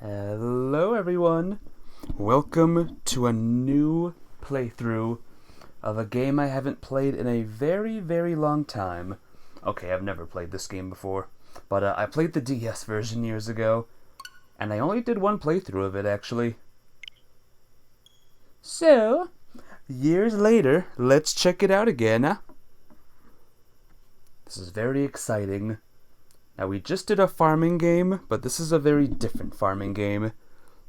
Hello everyone! Welcome to a new playthrough of a game I haven't played in a very, very long time. Okay, I've never played this game before, but I played the DS version years ago, and I only did one playthrough of it actually. So, years later, let's check it out again. This is very exciting. Now, we just did a farming game, but this is a very different farming game.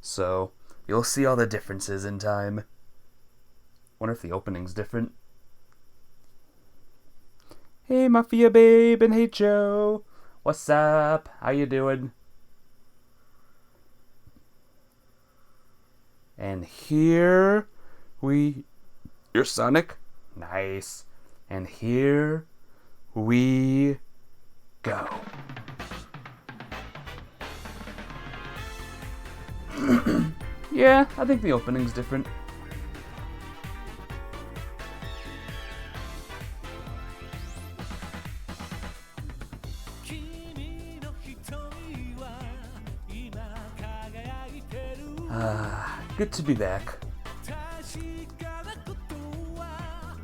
So, you'll see all the differences in time. Wonder if the opening's different. Hey, Mafia Babe, and hey, Joe. What's up? How you doing? And here we... You're Sonic? Nice. And here we go. Yeah, I think the opening's different. Good to be back.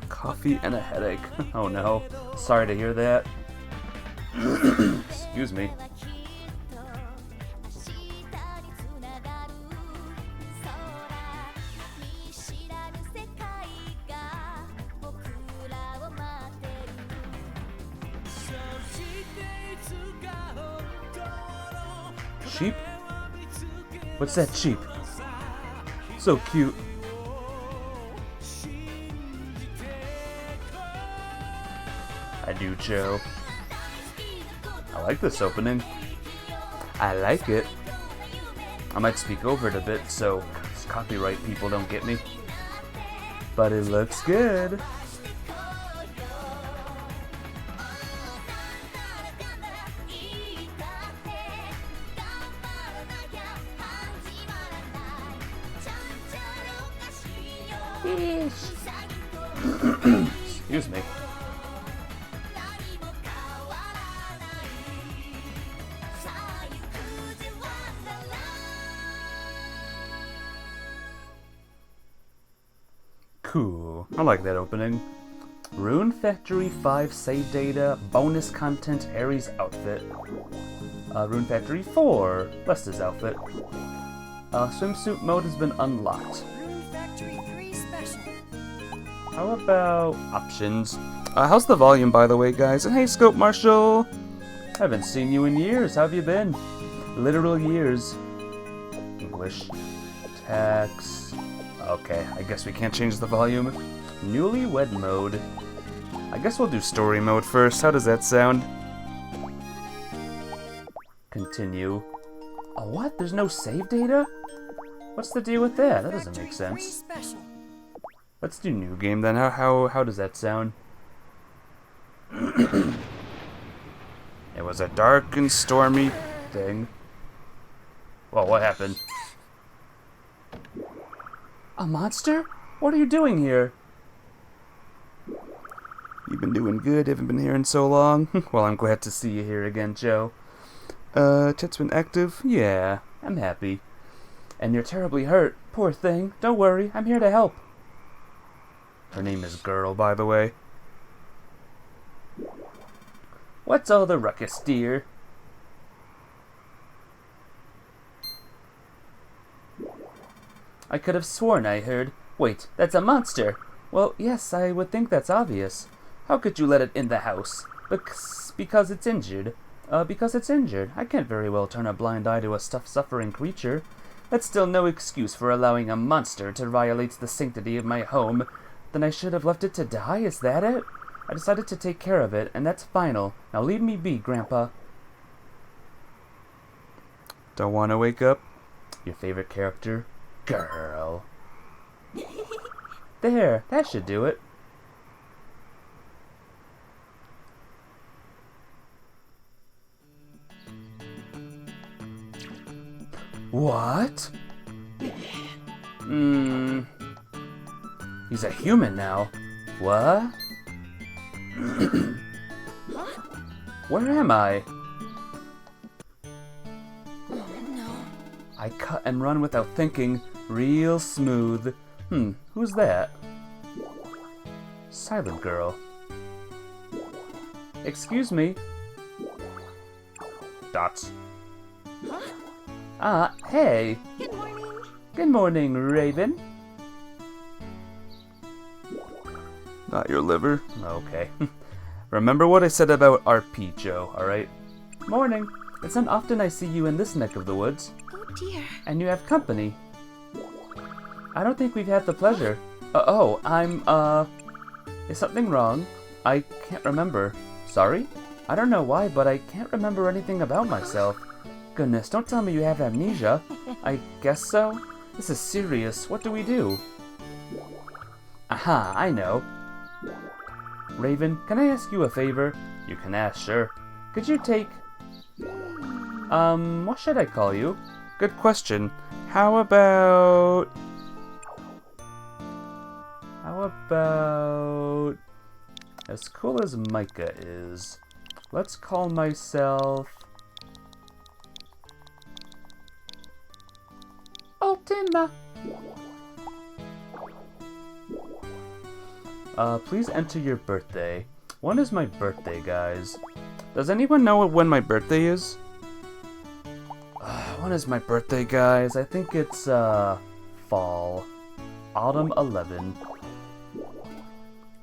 Coffee and a headache. Oh no. Sorry to hear that. Excuse me. Sheep? What's that sheep? So cute. I do, Joe. I like this opening. I like it. I might speak over it a bit so copyright people don't get me. But it looks good. Excuse me. Cool. I like that opening. Rune Factory 5 save data, bonus content, Ares outfit. Rune Factory 4, Lester's outfit. Swimsuit mode has been unlocked. Rune Factory 3 special. How about options? How's the volume, by the way, guys? And hey, Scope Marshall! I haven't seen you in years. How have you been? Literal years. English. Text. Okay, I guess we can't change the volume. Newlywed mode. I guess we'll do story mode first. How does that sound? Continue. Oh, what? There's no save data? What's the deal with that? That doesn't make sense. Special. Let's do new game then. How does that sound? It was a dark and stormy thing. Well, what happened? A monster? What are you doing here? You've been doing good. Haven't been here in so long. Well, I'm glad to see you here again, Joe. Chat's been active? Yeah, I'm happy. And you're terribly hurt. Poor thing. Don't worry, I'm here to help. Her name is Girl, by the way. What's all the ruckus, dear? I could have sworn I heard... Wait, that's a monster! Well, yes, I would think that's obvious. How could you let it in the house? Because it's injured. Because it's injured. I can't very well turn a blind eye to a suffering creature. That's still no excuse for allowing a monster to violate the sanctity of my home. Then I should have left it to die, is that it? I decided to take care of it, and that's final. Now leave me be, Grandpa. Don't want to wake up? Your favorite character? Girl. There, that should do it. What? He's a human now. What? Where am I? No. I I cut and run without thinking. Real smooth. Who's that? Silent girl. Excuse me. Dots. Huh? Hey. Good morning. Good morning, Raven. Not your liver. Okay. Remember what I said about RP, Joe, alright? Morning. It's not often I see you in this neck of the woods. Oh dear. And you have company. I don't think we've had the pleasure. Is something wrong? I can't remember. Sorry? I don't know why, but I can't remember anything about myself. Goodness, don't tell me you have amnesia. I guess so. This is serious. What do we do? Aha, I know. Raven, can I ask you a favor? You can ask, sure. Could you take... what should I call you? Good question. How about... As cool as Micah is, let's call myself... Ultima! Please enter your birthday. When is my birthday, guys? Does anyone know when my birthday is? When is my birthday, guys? I think it's, fall. Autumn 11.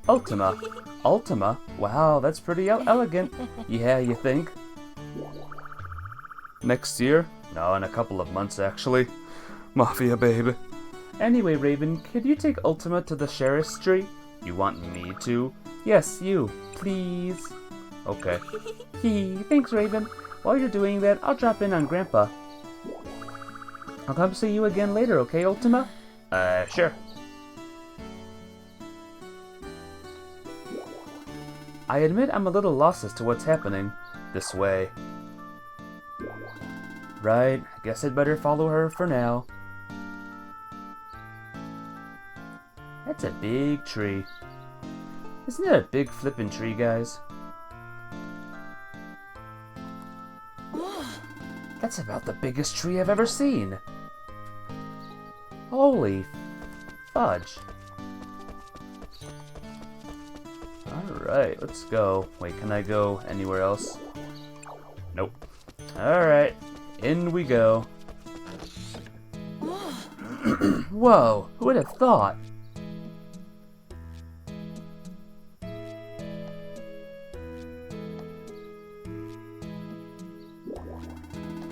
Ultima. Ultima? Wow, that's pretty elegant. Yeah, you think? Next year? No, in a couple of months, actually. Mafia, babe. Anyway, Raven, could you take Ultima to the sheriff's tree? You want me to? Yes, you. Please. Okay. Thanks, Raven. While you're doing that, I'll drop in on Grandpa. I'll come see you again later, okay, Ultima? Sure. I admit I'm a little lost as to what's happening. This way. Right, I guess I'd better follow her for now. That's a big tree. Isn't it a big flippin' tree, guys? That's about the biggest tree I've ever seen. Holy fudge. Alright, let's go. Wait, can I go anywhere else? Nope. Alright, in we go. Whoa, who would have thought?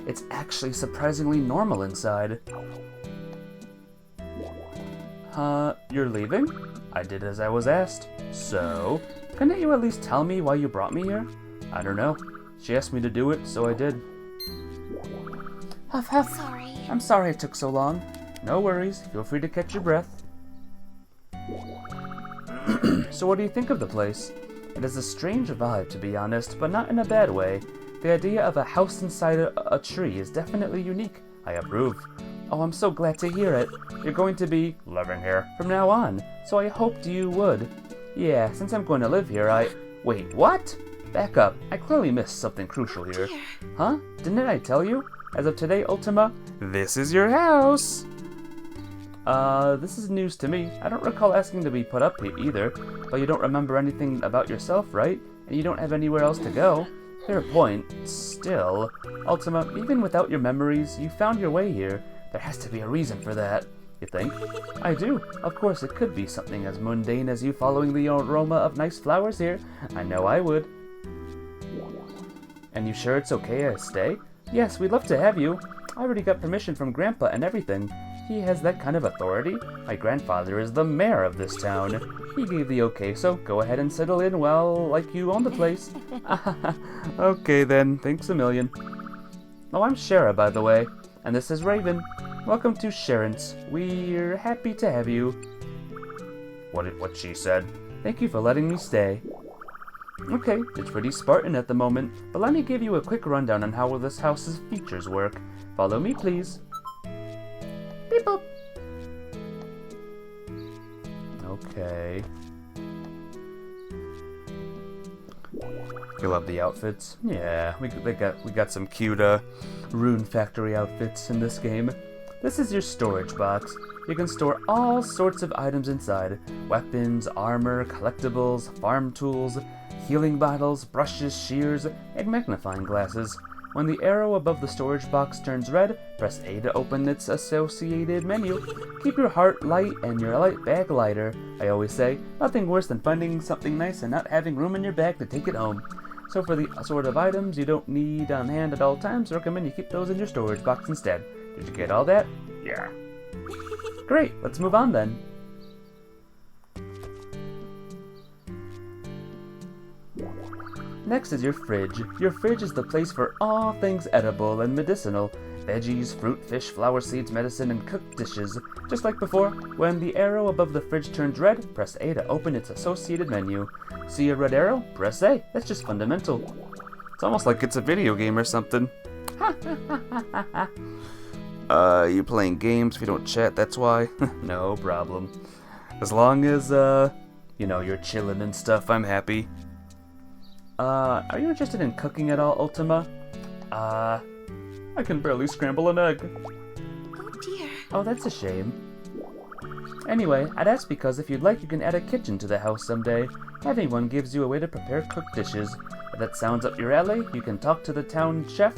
It's actually surprisingly normal inside. You're leaving? I did as I was asked. So, couldn't you at least tell me why you brought me here? I don't know. She asked me to do it, so I did. Huff, huff. Sorry. I'm sorry it took so long. No worries. Feel free to catch your breath. So what do you think of the place? It has a strange vibe, to be honest, but not in a bad way. The idea of a house inside a tree is definitely unique. I approve. Oh, I'm so glad to hear it. You're going to be living here from now on, so I hoped you would. Yeah, since I'm going to live here, Wait, what? Back up. I clearly missed something crucial here. Dear. Huh? Didn't I tell you? As of today, Ultima, this is your house! This is news to me. I don't recall asking to be put up here either, but you don't remember anything about yourself, right? And you don't have anywhere else to go. Fair point. Still, Ultima, even without your memories, you found your way here. There has to be a reason for that. You think? I do. Of course, it could be something as mundane as you following the aroma of nice flowers here. I know I would. And you sure it's okay I stay? Yes, we'd love to have you. I already got permission from Grandpa and everything. He has that kind of authority. My grandfather is the mayor of this town. He gave the okay, so go ahead and settle in, well, like you own the place. Okay then, thanks a million. Oh, I'm Shara, by the way, and this is Raven. Welcome to Sharon's. We're happy to have you. What she said. Thank you for letting me stay. Okay, it's pretty Spartan at the moment, but let me give you a quick rundown on how this house's features work. Follow me, please. Beep boop. Okay. You love the outfits? Yeah, we got some cute Rune Factory outfits in this game. This is your storage box. You can store all sorts of items inside. Weapons, armor, collectibles, farm tools, healing bottles, brushes, shears, and magnifying glasses. When the arrow above the storage box turns red, press A to open its associated menu. Keep your heart light and your light bag lighter. I always say, nothing worse than finding something nice and not having room in your bag to take it home. So for the sort of items you don't need on hand at all times, I recommend you keep those in your storage box instead. Did you get all that? Yeah. Great, let's move on then. Next is your fridge. Your fridge is the place for all things edible and medicinal. Veggies, fruit, fish, flower seeds, medicine, and cooked dishes. Just like before, when the arrow above the fridge turns red, press A to open its associated menu. See a red arrow? Press A. That's just fundamental. It's almost like it's a video game or something. You playing games if you don't chat, that's why? No problem. As long as, you're chilling and stuff, I'm happy. Are you interested in cooking at all, Ultima? I can barely scramble an egg. Oh dear. Oh, that's a shame. Anyway, I'd ask because if you'd like, you can add a kitchen to the house someday. Having one gives you a way to prepare cooked dishes. If that sounds up your alley, you can talk to the town chef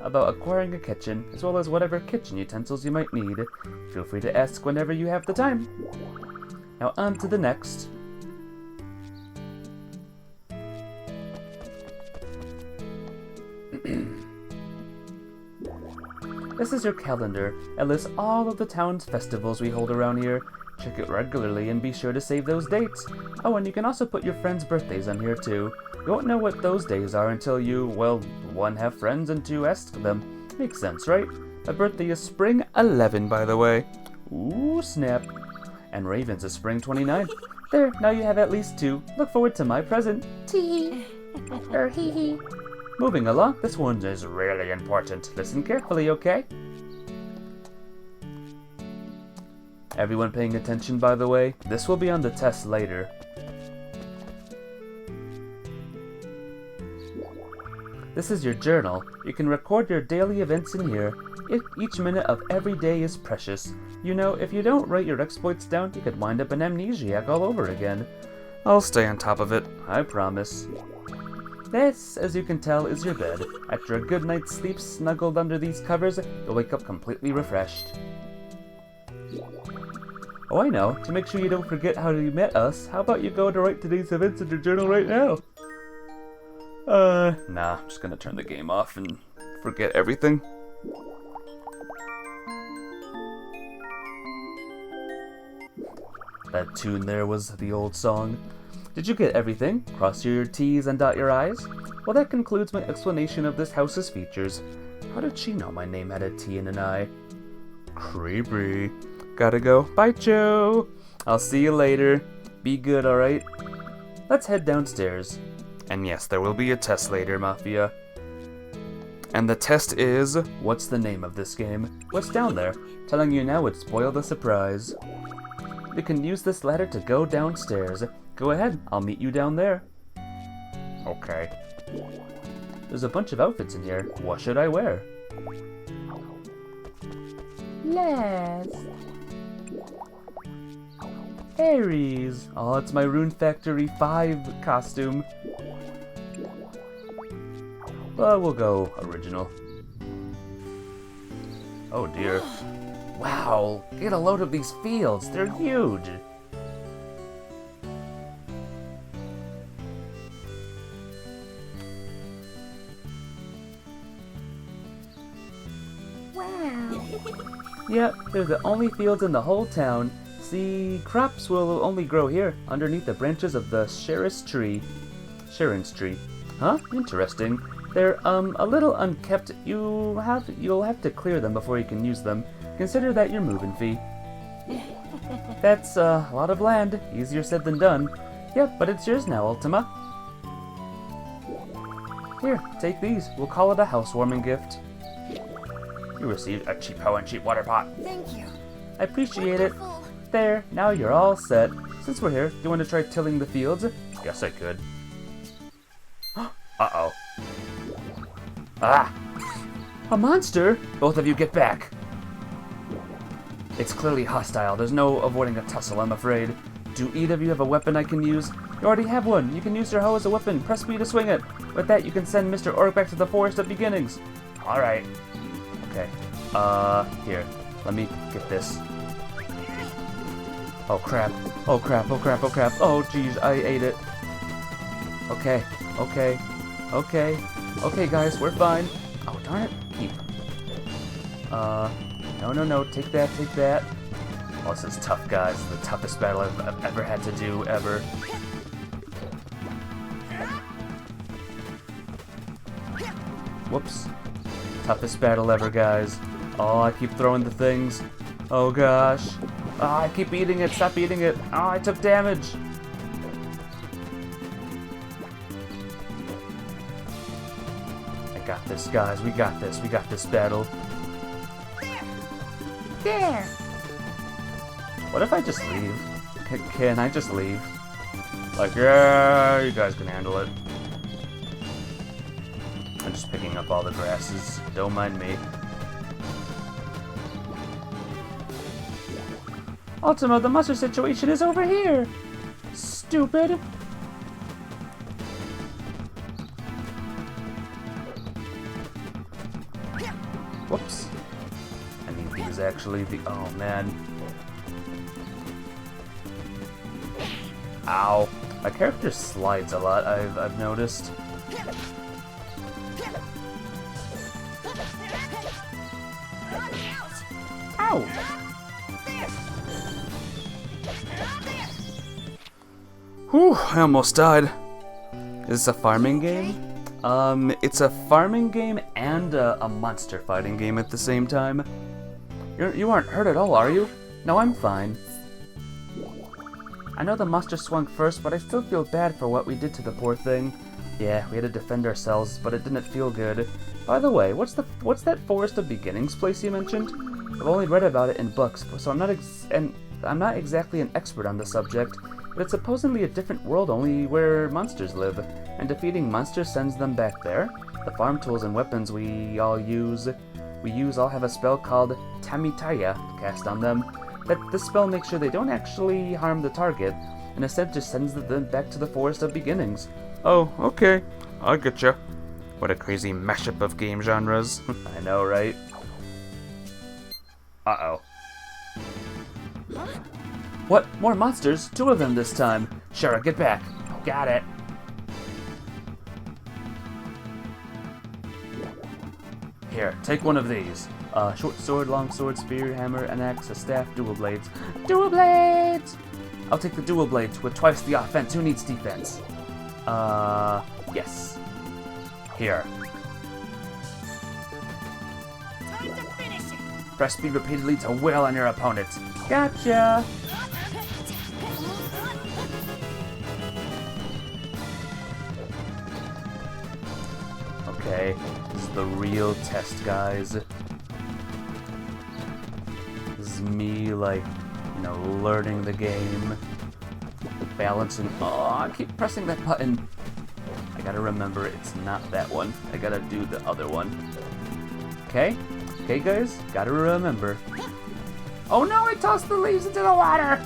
about acquiring a kitchen, as well as whatever kitchen utensils you might need. Feel free to ask whenever you have the time. Now on to the next. This is your calendar. It lists all of the town's festivals we hold around here. Check it regularly and be sure to save those dates. Oh, and you can also put your friends' birthdays on here too. You won't know what those days are until you, well, 1, have friends, and 2, ask them. Makes sense, right? My birthday is Spring 11, by the way. Ooh, snap. And Raven's is Spring 29. There, now you have at least 2. Look forward to my present. Tee. Hee hee. Moving along, this one is really important. Listen carefully, okay? Everyone paying attention, by the way? This will be on the test later. This is your journal. You can record your daily events in here. Each minute of every day is precious. You know, if you don't write your exploits down, you could wind up an amnesiac all over again. I'll stay on top of it, I promise. This, as you can tell, is your bed. After a good night's sleep snuggled under these covers, you'll wake up completely refreshed. Oh, I know. To make sure you don't forget how you met us, how about you go to write today's events in your journal right now? Nah, I'm just gonna turn the game off and forget everything. That tune there was the old song. Did you get everything? Cross your T's and dot your I's? Well, that concludes my explanation of this house's features. How did she know my name had a T and an I? Creepy. Gotta go. Bye, Joe. I'll see you later. Be good, alright? Let's head downstairs. And yes, there will be a test later, Mafia. And the test is... What's the name of this game? What's down there? Telling you now would spoil the surprise. You can use this ladder to go downstairs. Go ahead, I'll meet you down there. Okay. There's a bunch of outfits in here. What should I wear? Les. Aries. Oh, it's my Rune Factory 5 costume. But we'll go original. Oh dear. Wow, get a load of these fields. They're huge. Wow. Yep, they're the only fields in the whole town. See, crops will only grow here, underneath the branches of the Sharon's tree. Huh? Interesting. They're, a little unkept. You'll have to clear them before you can use them. Consider that your moving fee. That's a lot of land. Easier said than done. Yep, but it's yours now, Ultima. Here, take these. We'll call it a housewarming gift. You received a cheap hoe and cheap water pot. Thank you. I appreciate it. Wonderful. There, now you're all set. Since we're here, do you want to try tilling the fields? Guess I could. Ah! A monster? Both of you get back. It's clearly hostile. There's no avoiding a tussle, I'm afraid. Do either of you have a weapon I can use? You already have one. You can use your hoe as a weapon. Press B to swing it. With that, you can send Mr. Orc back to the Forest of Beginnings. Alright. Okay. Here. Let me get this. Oh crap. Oh crap, oh crap, oh crap. Oh jeez, I ate it. Okay. Okay. Okay. Okay, guys, we're fine. Oh, darn it. Keep. No. Take that, take that. Oh, this is tough, guys. This is the toughest battle I've ever had to do, ever. Whoops. Toughest battle ever, guys. Oh, I keep throwing the things. Oh, gosh. Oh, I keep eating it. Stop eating it. Oh, I took damage. I got this, guys. We got this. We got this battle. There. What if I just leave? Can I just leave? Like, yeah, you guys can handle it. I'm just picking up all the grasses. Don't mind me. Ultima, the monster situation is over here! Stupid! Whoops. I need these actually. Oh man. Ow. My character slides a lot, I've noticed. Ow! Whew, I almost died. Is this a farming game? It's a farming game and a monster fighting game at the same time. You aren't hurt at all, are you? No, I'm fine. I know the monster swung first, but I still feel bad for what we did to the poor thing. Yeah, we had to defend ourselves, but it didn't feel good. By the way, what's that Forest of Beginnings place you mentioned? I've only read about it in books, so I'm not exactly an expert on the subject, but it's supposedly a different world only where monsters live, and defeating monsters sends them back there. The farm tools and weapons we all have a spell called Tamitaya cast on them. This spell makes sure they don't actually harm the target, and instead just sends them back to the Forest of Beginnings. Oh, okay. I getcha. What a crazy mashup of game genres. I know, right? Uh-oh. What? More monsters? 2 of them this time. Shara, get back. Got it. Here, take one of these. Short sword, long sword, spear, hammer, an axe, a staff, dual blades. Dual blades! I'll take the dual blades with twice the offense. Who needs defense? Yes. Here. Time to finish it. Press B repeatedly to wail on your opponent. Gotcha! Okay, this is the real test, guys. This is me, like, learning the game. Balancing. Oh, I keep pressing that button. I gotta remember it's not that one. I gotta do the other one. Okay? Okay, guys? Gotta remember. Oh no, I tossed the leaves into the water!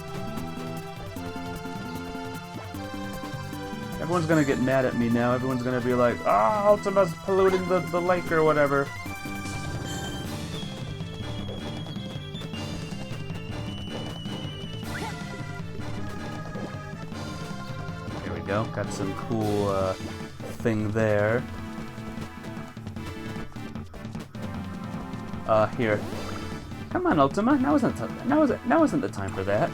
Everyone's gonna get mad at me now. Everyone's gonna be like, oh, Ultima's polluting the lake or whatever. Here we go. Got some cool thing there. Here. Come on, Ultima. Now isn't the time for that.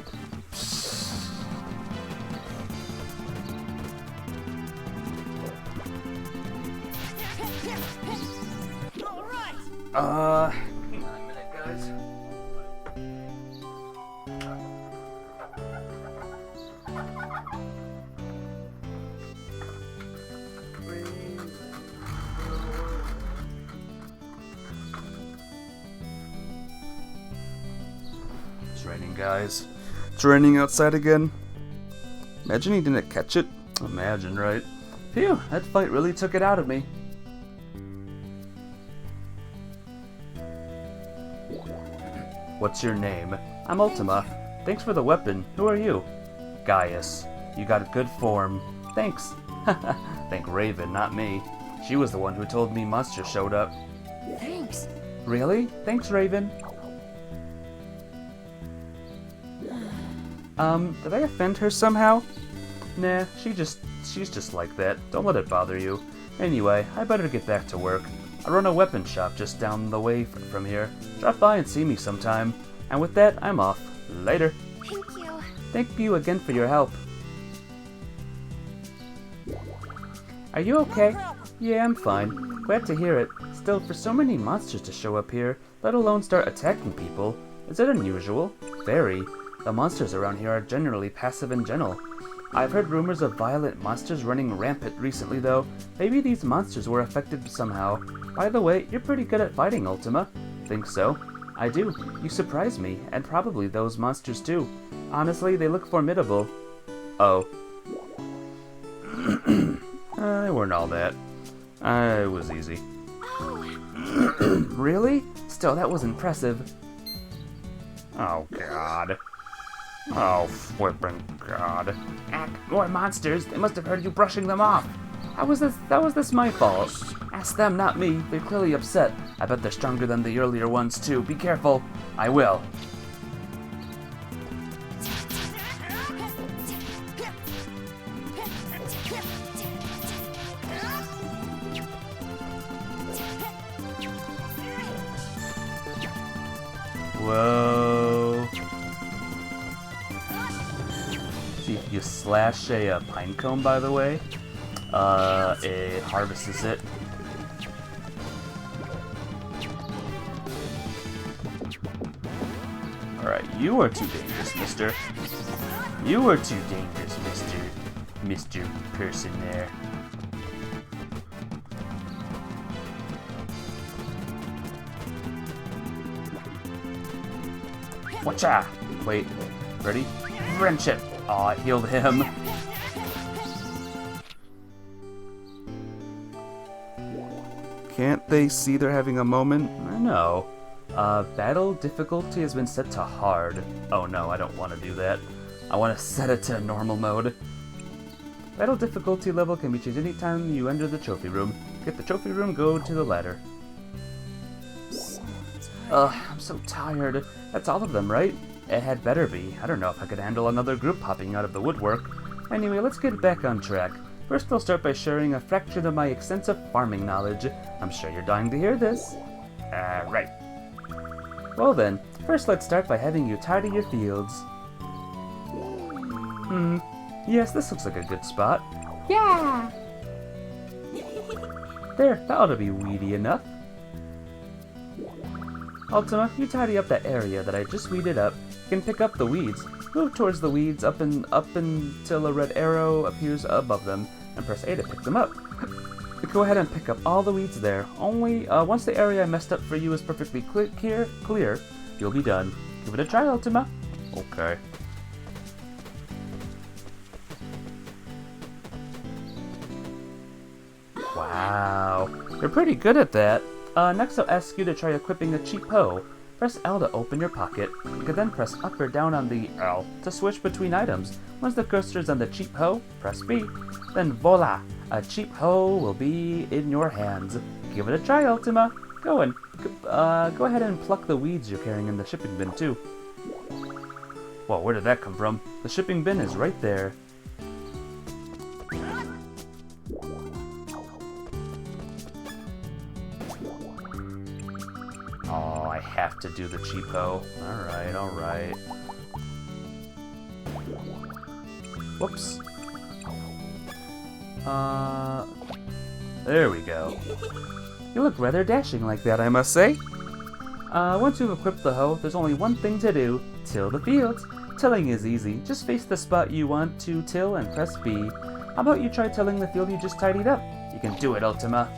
Hang on a minute, guys. It's raining, guys. It's raining outside again. Imagine he didn't catch it. Imagine, right? Phew, that fight really took it out of me. What's your name? I'm Ultima. Thanks for the weapon. Who are you? Gaius. You got good form. Thanks. Thank Raven, not me. She was the one who told me monsters showed up. Thanks. Really? Thanks, Raven. Did I offend her somehow? Nah, she's just like that. Don't let it bother you. Anyway, I better get back to work. I run a weapon shop just down the way from here. Drop by and see me sometime. And with that, I'm off. Later. Thank you. Thank you again for your help. Are you okay? Yeah, I'm fine. Glad to hear it. Still, for so many monsters to show up here, let alone start attacking people, is it unusual? Very. The monsters around here are generally passive and gentle. I've heard rumors of violent monsters running rampant recently, though. Maybe these monsters were affected somehow. By the way, you're pretty good at fighting, Ultima. Think so? I do. You surprise me, and probably those monsters too. Honestly, they look formidable. Oh. They weren't all that. It was easy. Oh. Really? Still, that was impressive. Oh, God. Oh, flippin' God. More monsters. They must have heard you brushing them off. How was this my fault? Ask them, not me. They're clearly upset. I bet they're stronger than the earlier ones, too. Be careful. I will. Whoa. See, if you slash a pine cone, by the way, it harvests it. Alright, you are too dangerous, mister. You are too dangerous, Mr. Person there. Watcha! Wait, ready? Friendship! Aw, I healed him. Can't they see they're having a moment? I know. Battle difficulty has been set to hard. Oh no, I don't want to do that. I want to set it to normal mode. Battle difficulty level can be changed anytime you enter the trophy room. Get the trophy room, go to the ladder. I'm so tired. That's all of them, right? It had better be. I don't know if I could handle another group popping out of the woodwork. Anyway, let's get back on track. First, I'll start by sharing a fraction of my extensive farming knowledge. I'm sure you're dying to hear this. Right. Well then, first let's start by having you tidy your fields. Yes, this looks like a good spot. Yeah. There, that ought to be weedy enough. Ultima, you tidy up that area that I just weeded up. You can pick up the weeds. Move towards the weeds up until a red arrow appears above them, and press A to pick them up. Go ahead and pick up all the weeds there. Only once the area I messed up for you is perfectly clear, you'll be done. Give it a try, Ultima. Okay. Wow, you're pretty good at that. Next I'll ask you to try equipping a cheap hoe. Press L to open your pocket. You can then press up or down on the L to switch between items. Once the cursor is on the cheap hoe, press B. Then voila! A cheap hoe will be in your hands. Give it a try, Ultima. Go ahead and pluck the weeds you're carrying in the shipping bin too. Whoa, where did that come from? The shipping bin is right there. Oh, I have to do the cheap hoe. Alright. Whoops. There we go. You look rather dashing like that, I must say. Once you've equipped the hoe, there's only one thing to do. Till the fields. Tilling is easy. Just face the spot you want to till and press B. How about you try tilling the field you just tidied up? You can do it, Ultima.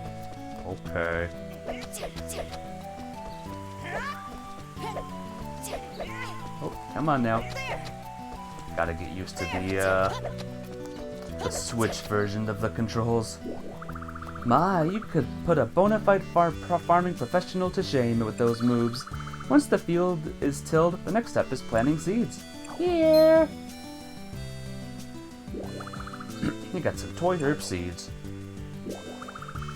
Okay. Oh, come on now. Gotta get used to the Switch version of the controls. My, you could put a bona fide farming professional to shame with those moves. Once the field is tilled, the next step is planting seeds. Here! You got some toy herb seeds.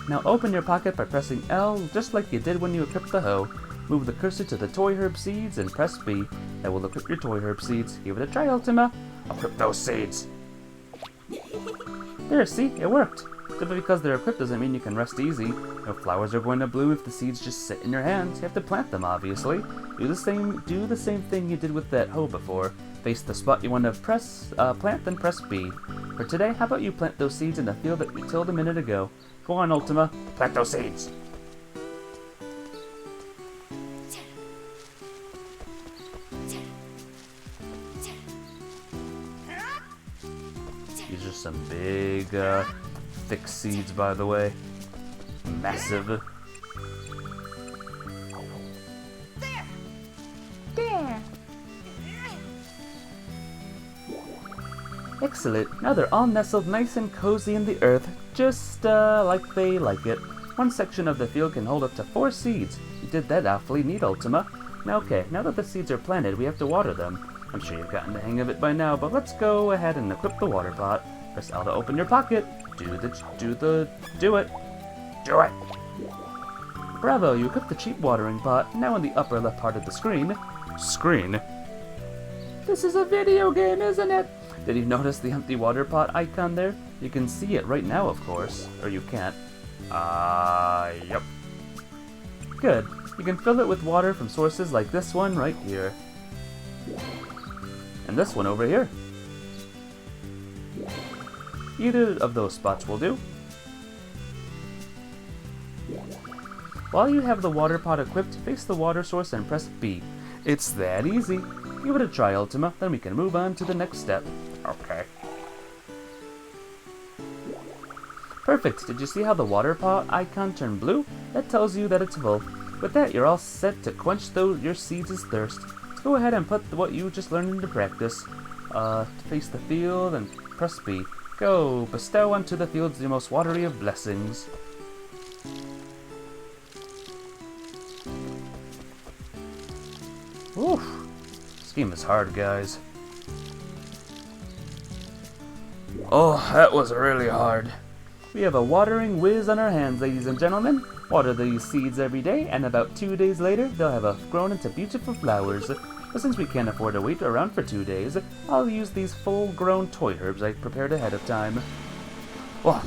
Now open your pocket by pressing L, just like you did when you equipped the hoe. Move the cursor to the toy herb seeds and press B. That will equip your toy herb seeds. Give it a try, Ultima. Equip those seeds. There, see? It worked. Simply because they're equipped doesn't mean you can rest easy. No flowers are going to bloom if the seeds just sit in your hands. You have to plant them, obviously. Do the same thing you did with that hoe before. Face the spot you want to plant, then press B. For today, how about you plant those seeds in the field that you tilled a minute ago? Go on, Ultima. Plant those seeds. These are some big, thick seeds, by the way. Massive. There. Excellent. Now they're all nestled nice and cozy in the earth, just like they like it. One section of the field can hold up to 4 seeds. You did that awfully neat, Ultima. Now that the seeds are planted, we have to water them. I'm sure you've gotten the hang of it by now, but let's go ahead and equip the water pot. Press L to open your pocket. Do it. Bravo, you equipped the cheap watering pot. Now in the upper left part of the screen. This is a video game, isn't it? Did you notice the empty water pot icon there? You can see it right now, of course. Or you can't. Yep. Good. You can fill it with water from sources like this one right here. And this one over here. Either of those spots will do. While you have the water pot equipped, face the water source and press B. It's that easy. Give it a try, Ultima, then we can move on to the next step. Okay. Perfect. Did you see how the water pot icon turned blue? That tells you that it's full. With that, you're all set to quench your seeds' thirst. Let's go ahead and put what you just learned into practice. Face the field and press B. Go, bestow onto the fields the most watery of blessings. Oof. This game is hard, guys. Oh, that was really hard. We have a watering whiz on our hands, ladies and gentlemen. Water these seeds every day, and about 2 days later, they'll have grown into beautiful flowers. But since we can't afford to wait around for 2 days, I'll use these full-grown toy herbs I prepared ahead of time. Oh,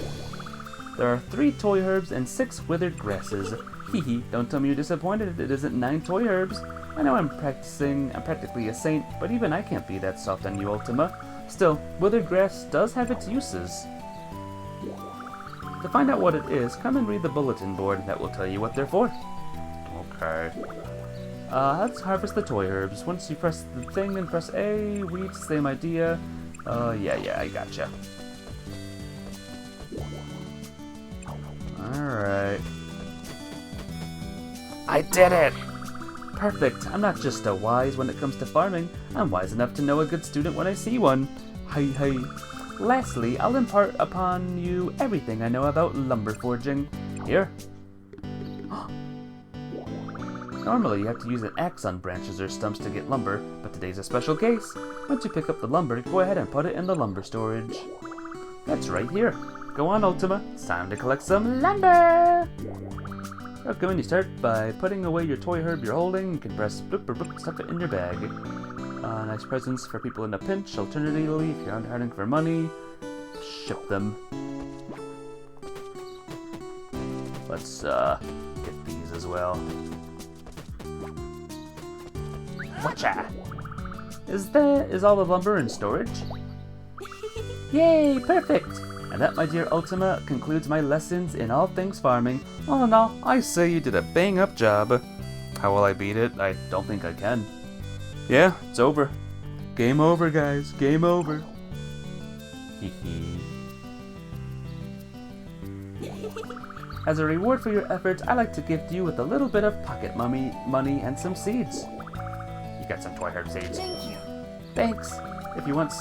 there are 3 toy herbs and 6 withered grasses. Hee, don't tell me you're disappointed it isn't 9 toy herbs. I know I'm practically a saint, but even I can't be that soft on you, Ultima. Still, withered grass does have its uses. To find out what it is, come and read the bulletin board. That will tell you what they're for. Okay. Let's harvest the toy herbs. Once you press the thing and press A, weeds, same idea. Yeah, I gotcha. Alright. I did it! Perfect. I'm not just a wise when it comes to farming. I'm wise enough to know a good student when I see one. Hey. Lastly, I'll impart upon you everything I know about lumber forging. Here. Normally, you have to use an axe on branches or stumps to get lumber, but today's a special case. Once you pick up the lumber, go ahead and put it in the lumber storage. That's right here. Go on, Ultima. It's time to collect some lumber! Okay, you start by putting away your toy herb you're holding. You can press bloop or bloop, stuff it in your bag. Nice presents for people in a pinch. Alternatively, if you're hunting for money, ship them. Let's get these as well. Watcha! Is all the lumber in storage? Yay, perfect! And that, my dear Ultima, concludes my lessons in all things farming. All in all, I say you did a bang-up job. How will I beat it? I don't think I can. Yeah, it's over. Game over, guys. Game over. Hehe. As a reward for your efforts, I like to gift you with a little bit of pocket money and some seeds. You got some toy herb seeds. Thank you. Thanks. If you want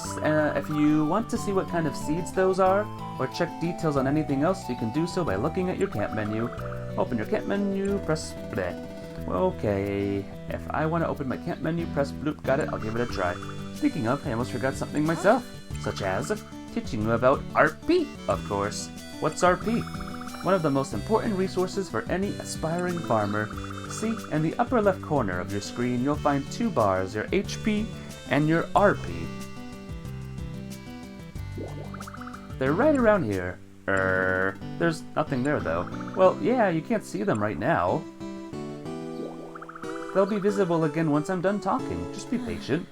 to see what kind of seeds those are, or check details on anything else, you can do so by looking at your camp menu. Open your camp menu, press bleh. Okay, if I want to open my camp menu, press bloop, got it, I'll give it a try. Speaking of, I almost forgot something myself, such as teaching you about RP, of course. What's RP? One of the most important resources for any aspiring farmer. See, in the upper left corner of your screen, you'll find two bars, your HP and your RP. They're right around here. There's nothing there though. Well, yeah, you can't see them right now. They'll be visible again once I'm done talking. Just be patient.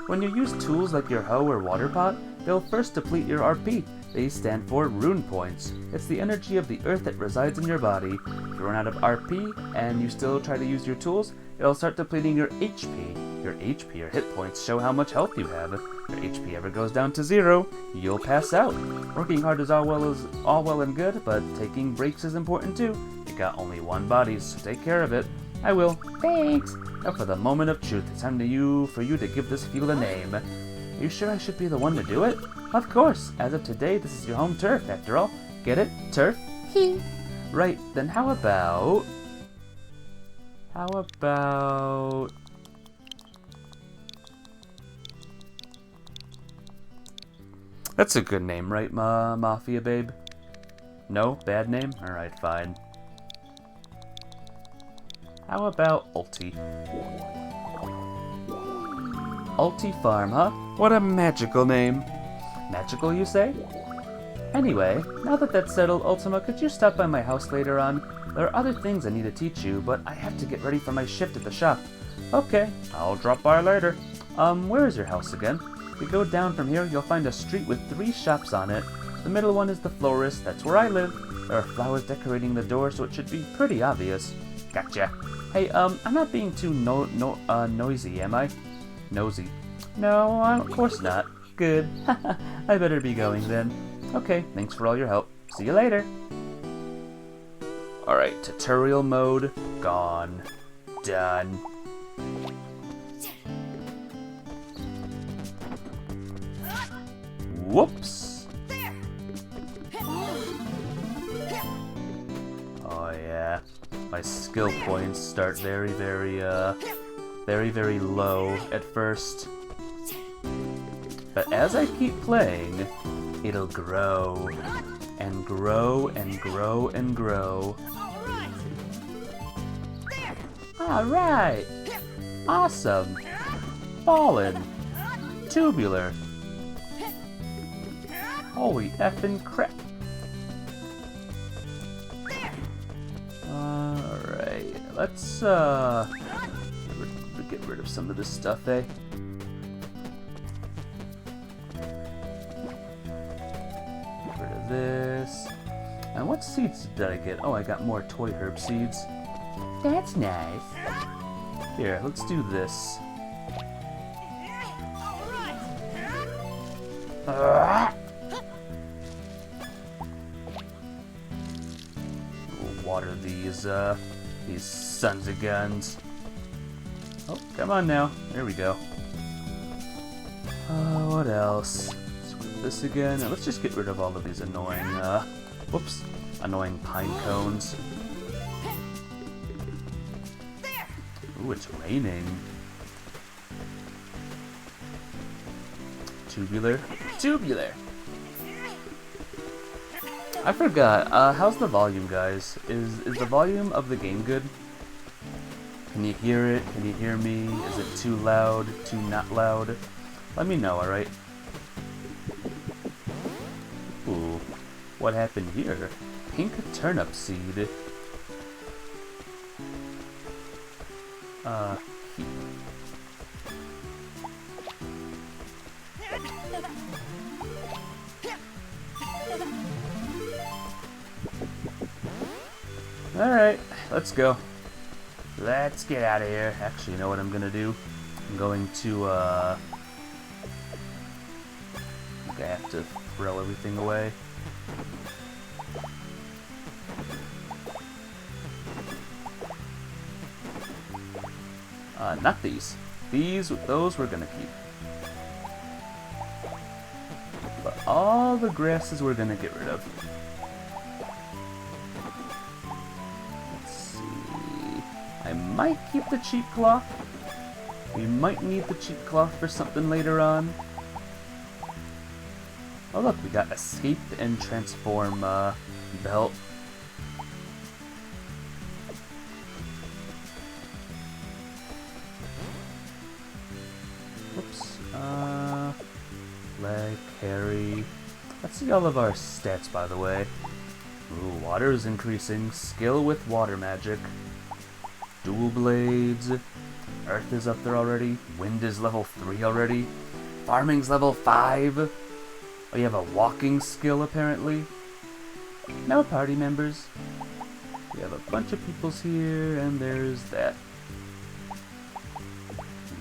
When you use tools like your hoe or water pot, they'll first deplete your RP. They stand for Rune points. It's the energy of the earth that resides in your body. If you run out of RP and you still try to use your tools, it'll start depleting your HP. Your HP or hit points show how much health you have. If your HP ever goes down to 0, you'll pass out. Working hard is all well and good, but taking breaks is important too. You got only one body, so take care of it. I will. Thanks. Now for the moment of truth. It's time for you to give this field a name. Are you sure I should be the one to do it? Of course. As of today, this is your home turf, after all. Get it? Turf? Hee. Right, then how about... That's a good name, right, Mafia Babe? No? Bad name? Alright, fine. How about Ulti? Ulti Farm, huh? What a magical name. Magical, you say? Anyway, now that that's settled, Ultima, could you stop by my house later on? There are other things I need to teach you, but I have to get ready for my shift at the shop. Okay, I'll drop by later. Where is your house again? If you go down from here, you'll find a street with 3 shops on it. The middle one is the florist, that's where I live. There are flowers decorating the door, so it should be pretty obvious. Gotcha. Hey, I'm not being too noisy, am I? Nosy. No, of course not. Good. I better be going then. Okay, thanks for all your help. See you later. Alright, tutorial mode, gone. Done. Whoops. Oh yeah. My skill points start very low at first. But as I keep playing, it'll grow and grow and grow and grow. Alright! Awesome! Ballin'! Tubular! Holy effing crap! Alright, let's get rid of some of this stuff, eh? Get rid of this. And what seeds did I get? Oh, I got more toy herb seeds. That's nice. Here, let's do this. We'll water these sons of guns. Oh, come on now. There we go. What else? Let's do this again. Now let's just get rid of all of these annoying, annoying pine cones. Ooh, it's raining. Tubular. Tubular! I forgot, how's the volume, guys? Is the volume of the game good? Can you hear it? Can you hear me? Is it too loud? Too not loud? Let me know, alright? Ooh, what happened here? Pink turnip seed. Alright, let's go. Let's get out of here. Actually, you know what I'm gonna do? I'm going to, I think I have to throw everything away. Not these. Those we're gonna keep. But all the grasses we're gonna get rid of. Let's see. I might keep the cheap cloth. We might need the cheap cloth for something later on. Oh look, we got escape and transform belt. Whoops. Leg, carry. Let's see all of our stats, by the way. Ooh, water is increasing. Skill with water magic. Dual blades. Earth is up there already. Wind is level 3 already. Farming's level 5. Oh, you have a walking skill, apparently. No party members. We have a bunch of peoples here, and there's that.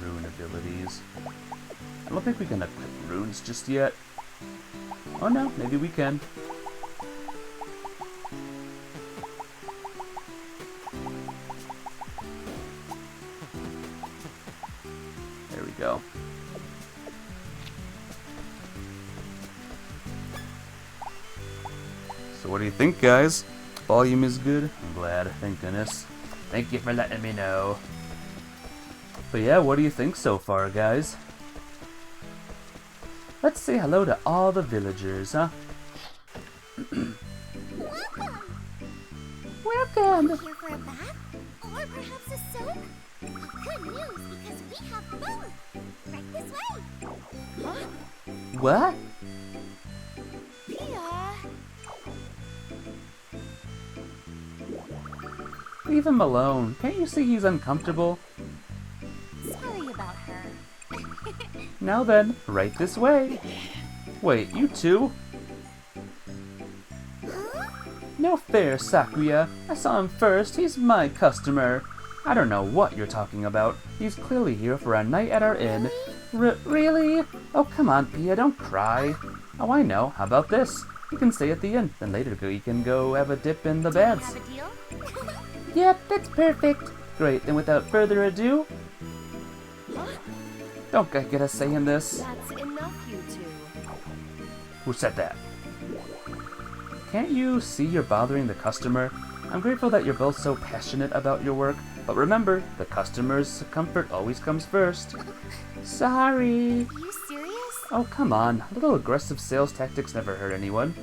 Rune abilities. I don't think we can equip runes just yet. Oh no, maybe we can. There we go. So what do you think, guys? Volume is good? I'm glad, thank goodness. Thank you for letting me know. But yeah, what do you think so far, guys? Let's say hello to all the villagers, huh? Welcome! Here for a bath? Or perhaps a soak? Good news, because we have both! Right this way! Huh? What? Pia! Leave him alone. Can't you see he's uncomfortable? Sorry about her. Now then, right this way. Wait, you two? Huh? No fair, Sakuya. I saw him first. He's my customer. I don't know what you're talking about. He's clearly here for a night at our inn. Really? Oh, come on, Pia, don't cry. Oh, I know. How about this? You can stay at the inn, then later you can go have a dip in the baths. Have a deal? Yep, that's perfect. Great, then without further ado... Huh? Don't get a say in this. That's enough, you two. Who said that? Can't you see you're bothering the customer? I'm grateful that you're both so passionate about your work, but remember, the customer's comfort always comes first. Sorry. Are you serious? Oh, come on. A little aggressive sales tactics never hurt anyone.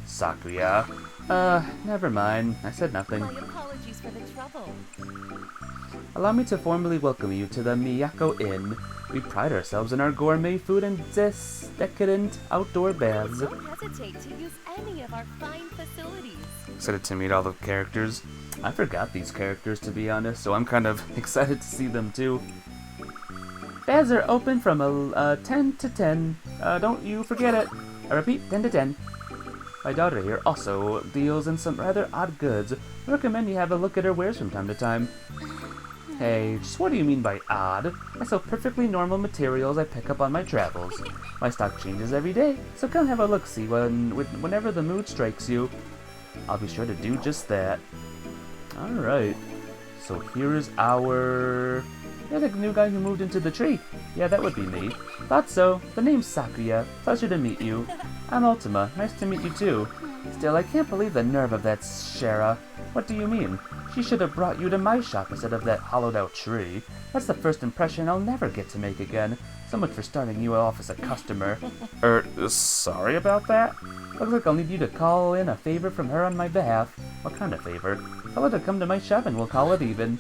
Sakuya. Never mind. I said nothing. My apologies for the trouble. Allow me to formally welcome you to the Miyako Inn. We pride ourselves in our gourmet food and decadent outdoor baths. Don't hesitate to use any of our fine facilities. Excited to meet all the characters. I forgot these characters, to be honest, so I'm kind of excited to see them too. Baths are open from 10 to 10. Don't you forget it. I repeat, 10 to 10. My daughter here also deals in some rather odd goods. I recommend you have a look at her wares from time to time. Hey, just what do you mean by odd? I sell perfectly normal materials I pick up on my travels. My stock changes every day, so come have a look-see whenever the mood strikes you. I'll be sure to do just that. Alright, so here is our... You're the new guy who moved into the tree. Yeah, that would be me. Thought so. The name's Sakuya. Pleasure to meet you. I'm Ultima. Nice to meet you too. Still, I can't believe the nerve of that Shara. What do you mean? She should have brought you to my shop instead of that hollowed-out tree. That's the first impression I'll never get to make again. So much for starting you off as a customer. Sorry about that? Looks like I'll need you to call in a favor from her on my behalf. What kind of favor? Tell her to come to my shop and we'll call it even.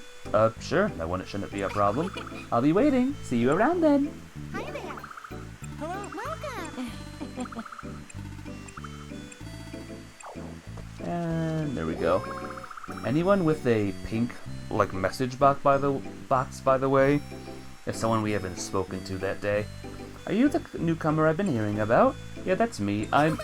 Sure, that shouldn't be a problem. I'll be waiting. See you around then. Hi there. Hello. Welcome. And there we go. Anyone with a pink, message box, by the way, is someone we haven't spoken to that day. Are you the newcomer I've been hearing about? Yeah, that's me. I'm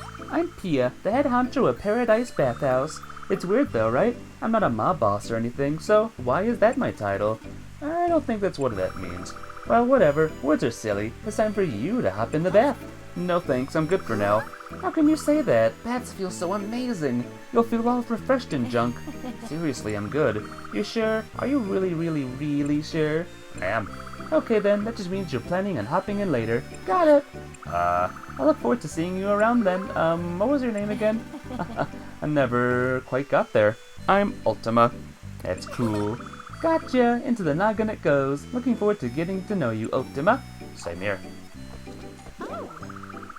Pia, the head honcho of Paradise Bathhouse. It's weird though, right? I'm not a mob boss or anything, so why is that my title? I don't think that's what that means. Well, whatever. Words are silly. It's time for you to hop in the bath. No thanks, I'm good for now. How can you say that? Baths feel so amazing. You'll feel all refreshed in junk. Seriously, I'm good. You sure? Are you really, really, really sure? I am. Okay then, that just means you're planning on hopping in later. Got it. I look forward to seeing you around then. What was your name again? I never quite got there. I'm Ultima. That's cool. Gotcha! Into the noggin it goes. Looking forward to getting to know you, Ultima. Same here.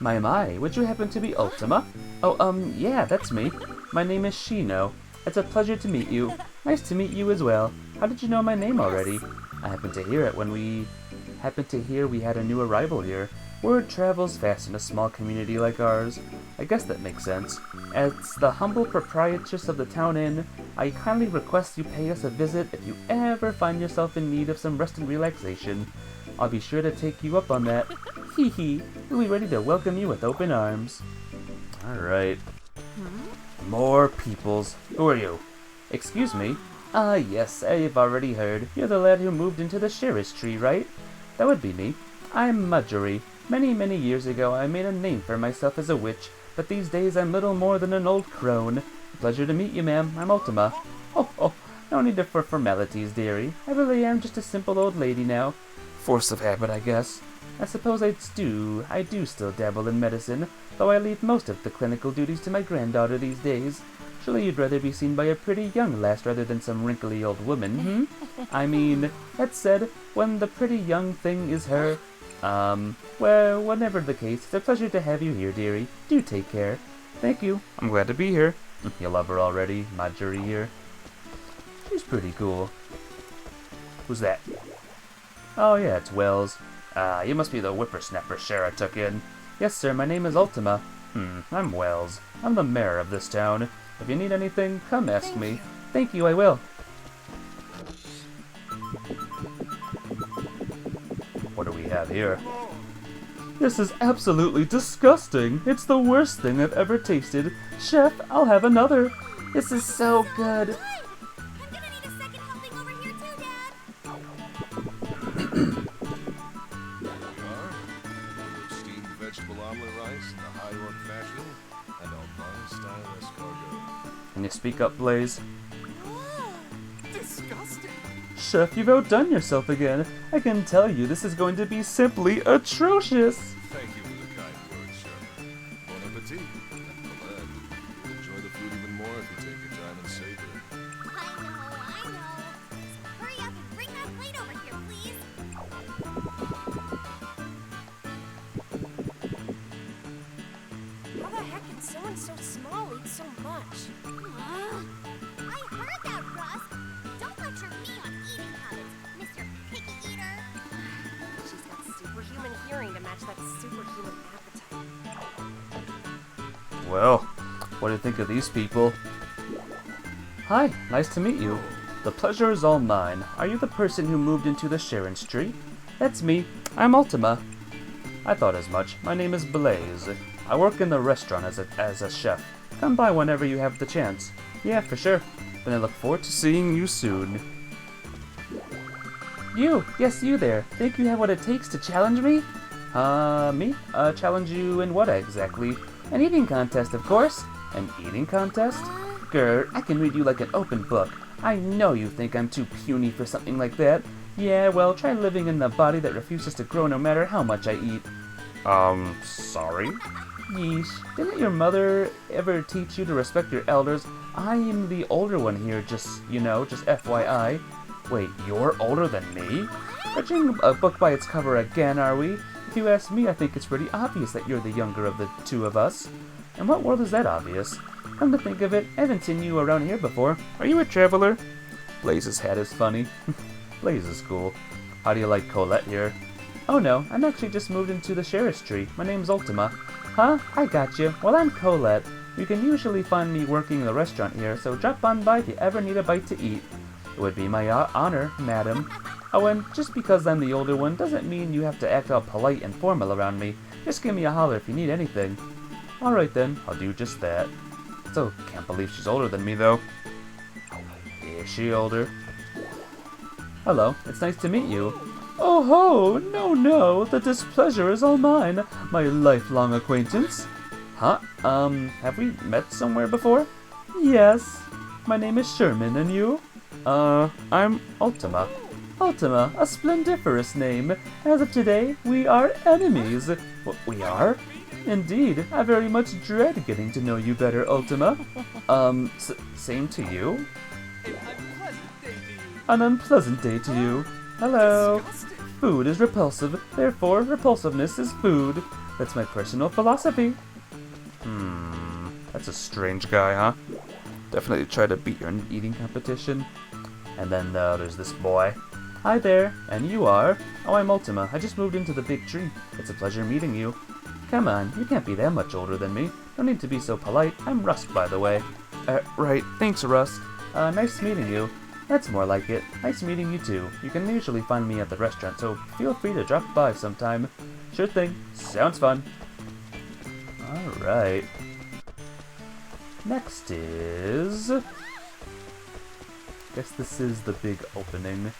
My, would you happen to be Ultima? Oh, yeah, that's me. My name is Shino. It's a pleasure to meet you. Nice to meet you as well. How did you know my name already? I happened to hear it when we had a new arrival here. Word travels fast in a small community like ours. I guess that makes sense. As the humble proprietress of the town inn, I kindly request you pay us a visit if you ever find yourself in need of some rest and relaxation. I'll be sure to take you up on that. Hee hee, we'll be ready to welcome you with open arms. Alright. More peoples. Who are you? Excuse me? Ah, yes, I've already heard. You're the lad who moved into the sheriff's tree, right? That would be me. I'm Marjorie. Many years ago, I made a name for myself as a witch, but these days I'm little more than an old crone. Pleasure to meet you, ma'am. I'm Ultima. Oh, no need for formalities, dearie. I really am just a simple old lady now. Force of habit, I guess. I suppose I do still dabble in medicine, though I leave most of the clinical duties to my granddaughter these days. Surely you'd rather be seen by a pretty young lass rather than some wrinkly old woman, I mean, that said, when the pretty young thing is her... well, whatever the case, it's a pleasure to have you here, dearie. Do take care. Thank you. I'm glad to be here. You love her already, Marjorie here. She's pretty cool. Who's that? Oh yeah, it's Wells. You must be the whippersnapper Shara took in. Yes, sir, my name is Ultima. I'm Wells. I'm the mayor of this town. If you need anything, come ask me. Thank you, I will. What do we have here? This is absolutely disgusting. It's the worst thing I've ever tasted. Chef, I'll have another. This is so good. I'm gonna need a second helping over here too, Dad. Steamed vegetable omelet rice in the high York fashion and Alpine style escargot. Can you speak up, Blaze? Disgusting. Chef, you've outdone yourself again. I can tell you this is going to be simply atrocious. Thank you for the kind words, sir. Bon appetit. And Colette, you'll enjoy the food even more if you take your time and savor it. I know. So hurry up and bring that plate over here, please. How the heck can someone so small eat so much? I heard that, Russ. Don't lecture me on eating habits, Mr. Picky Eater. She's got superhuman hearing to match that superhuman appetite. Well, what do you think of these people? Hi, nice to meet you. The pleasure is all mine. Are you the person who moved into the Sharon's tree? That's me. I'm Ultima. I thought as much. My name is Blaze. I work in the restaurant as a chef. Come by whenever you have the chance. Yeah, for sure. Then I look forward to seeing you soon. You! Yes, you there. Think you have what it takes to challenge me? Me? Challenge you in what exactly? An eating contest, of course. An eating contest? Grr, I can read you like an open book. I know you think I'm too puny for something like that. Yeah, well, try living in the body that refuses to grow no matter how much I eat. Sorry? Yeesh. Didn't your mother ever teach you to respect your elders? I am the older one here, just FYI. Wait, you're older than me? Judging a book by its cover again, are we? If you ask me, I think it's pretty obvious that you're the younger of the two of us. In what world is that obvious? Come to think of it, I haven't seen you around here before. Are you a traveler? Blaze's hat is funny. Blaze is cool. How do you like Colette here? Oh no, I'm actually just moved into the sheriff's tree. My name's Ultima. Huh? I got you. Well, I'm Colette. You can usually find me working in the restaurant here, so drop on by if you ever need a bite to eat. It would be my honor, madam. Oh, and just because I'm the older one doesn't mean you have to act all polite and formal around me. Just give me a holler if you need anything. Alright then, I'll do just that. Still can't believe she's older than me, though. Is she older? Hello, it's nice to meet you. Oh ho! No, the displeasure is all mine, my lifelong acquaintance. Huh? Have we met somewhere before? Yes. My name is Sherman, and you? I'm Ultima. Ultima, a splendiferous name. As of today, we are enemies. We are? Indeed, I very much dread getting to know you better, Ultima. Same to you? An unpleasant day to you. Hello. Disgusting. Food is repulsive, therefore repulsiveness is food. That's my personal philosophy. That's a strange guy, huh? Definitely try to beat your eating competition. And then there's this boy. Hi there, and you are? Oh, I'm Ultima. I just moved into the big tree. It's a pleasure meeting you. Come on, you can't be that much older than me. No need to be so polite. I'm Rust, by the way. Right. Thanks, Rust. Nice meeting you. That's more like it. Nice meeting you too. You can usually find me at the restaurant, so feel free to drop by sometime. Sure thing. Sounds fun. Alright. Next is... Guess this is the big opening.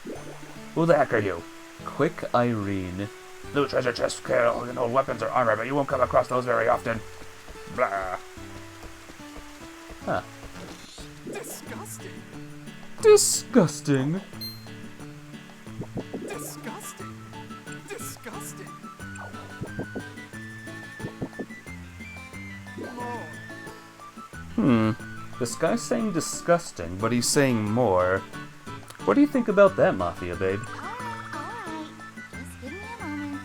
Who the heck are you? Quick Irene. New treasure chest can hold weapons or armor, but you won't come across those very often. Blah. Huh. Disgusting. Disgusting. Disgusting. Disgusting. More. This guy's saying disgusting, but he's saying more. What do you think about that, Mafia babe? Alright. Just give me a moment.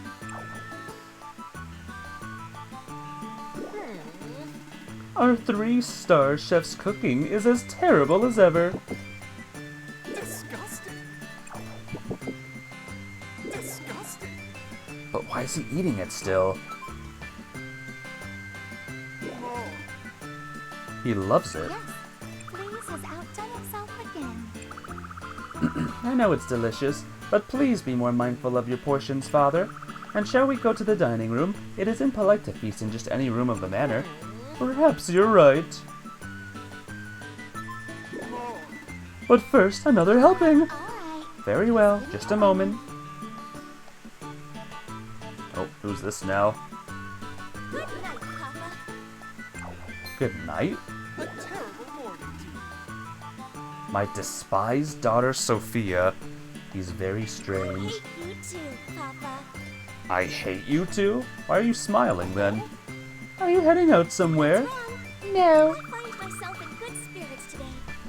Our 3-star chef's cooking is as terrible as ever. Disgusting. Disgusting. But why is he eating it still? More. He loves it. Yes. Please has outdone itself again. I know it's delicious, but please be more mindful of your portions, Father. And shall we go to the dining room? It is impolite to feast in just any room of the manor. Perhaps you're right. More. But first, another helping. Alright. Very well, just a moment. Oh, who's this now? Good night, Papa. Good night. A terrible morning to you. My despised daughter Sophia. He's very strange. Hate you too, Papa. I hate you too? Why are you smiling then? Are you heading out somewhere? Well, No. I find myself in good spirits today,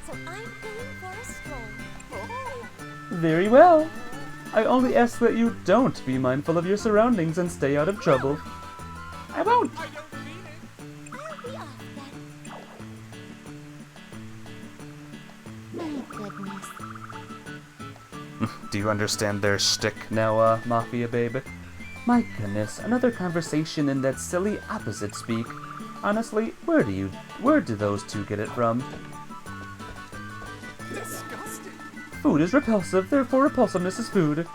so I'm going for a stroll. Oh. Very well. I only ask that you don't be mindful of your surroundings and stay out of trouble. I won't. I don't mean it. I'll be off then. My goodness. Do you understand their shtick now, Mafia babe? My goodness, another conversation in that silly opposite speak. Honestly, where do those two get it from? Disgusting. Food is repulsive, therefore repulsiveness is food.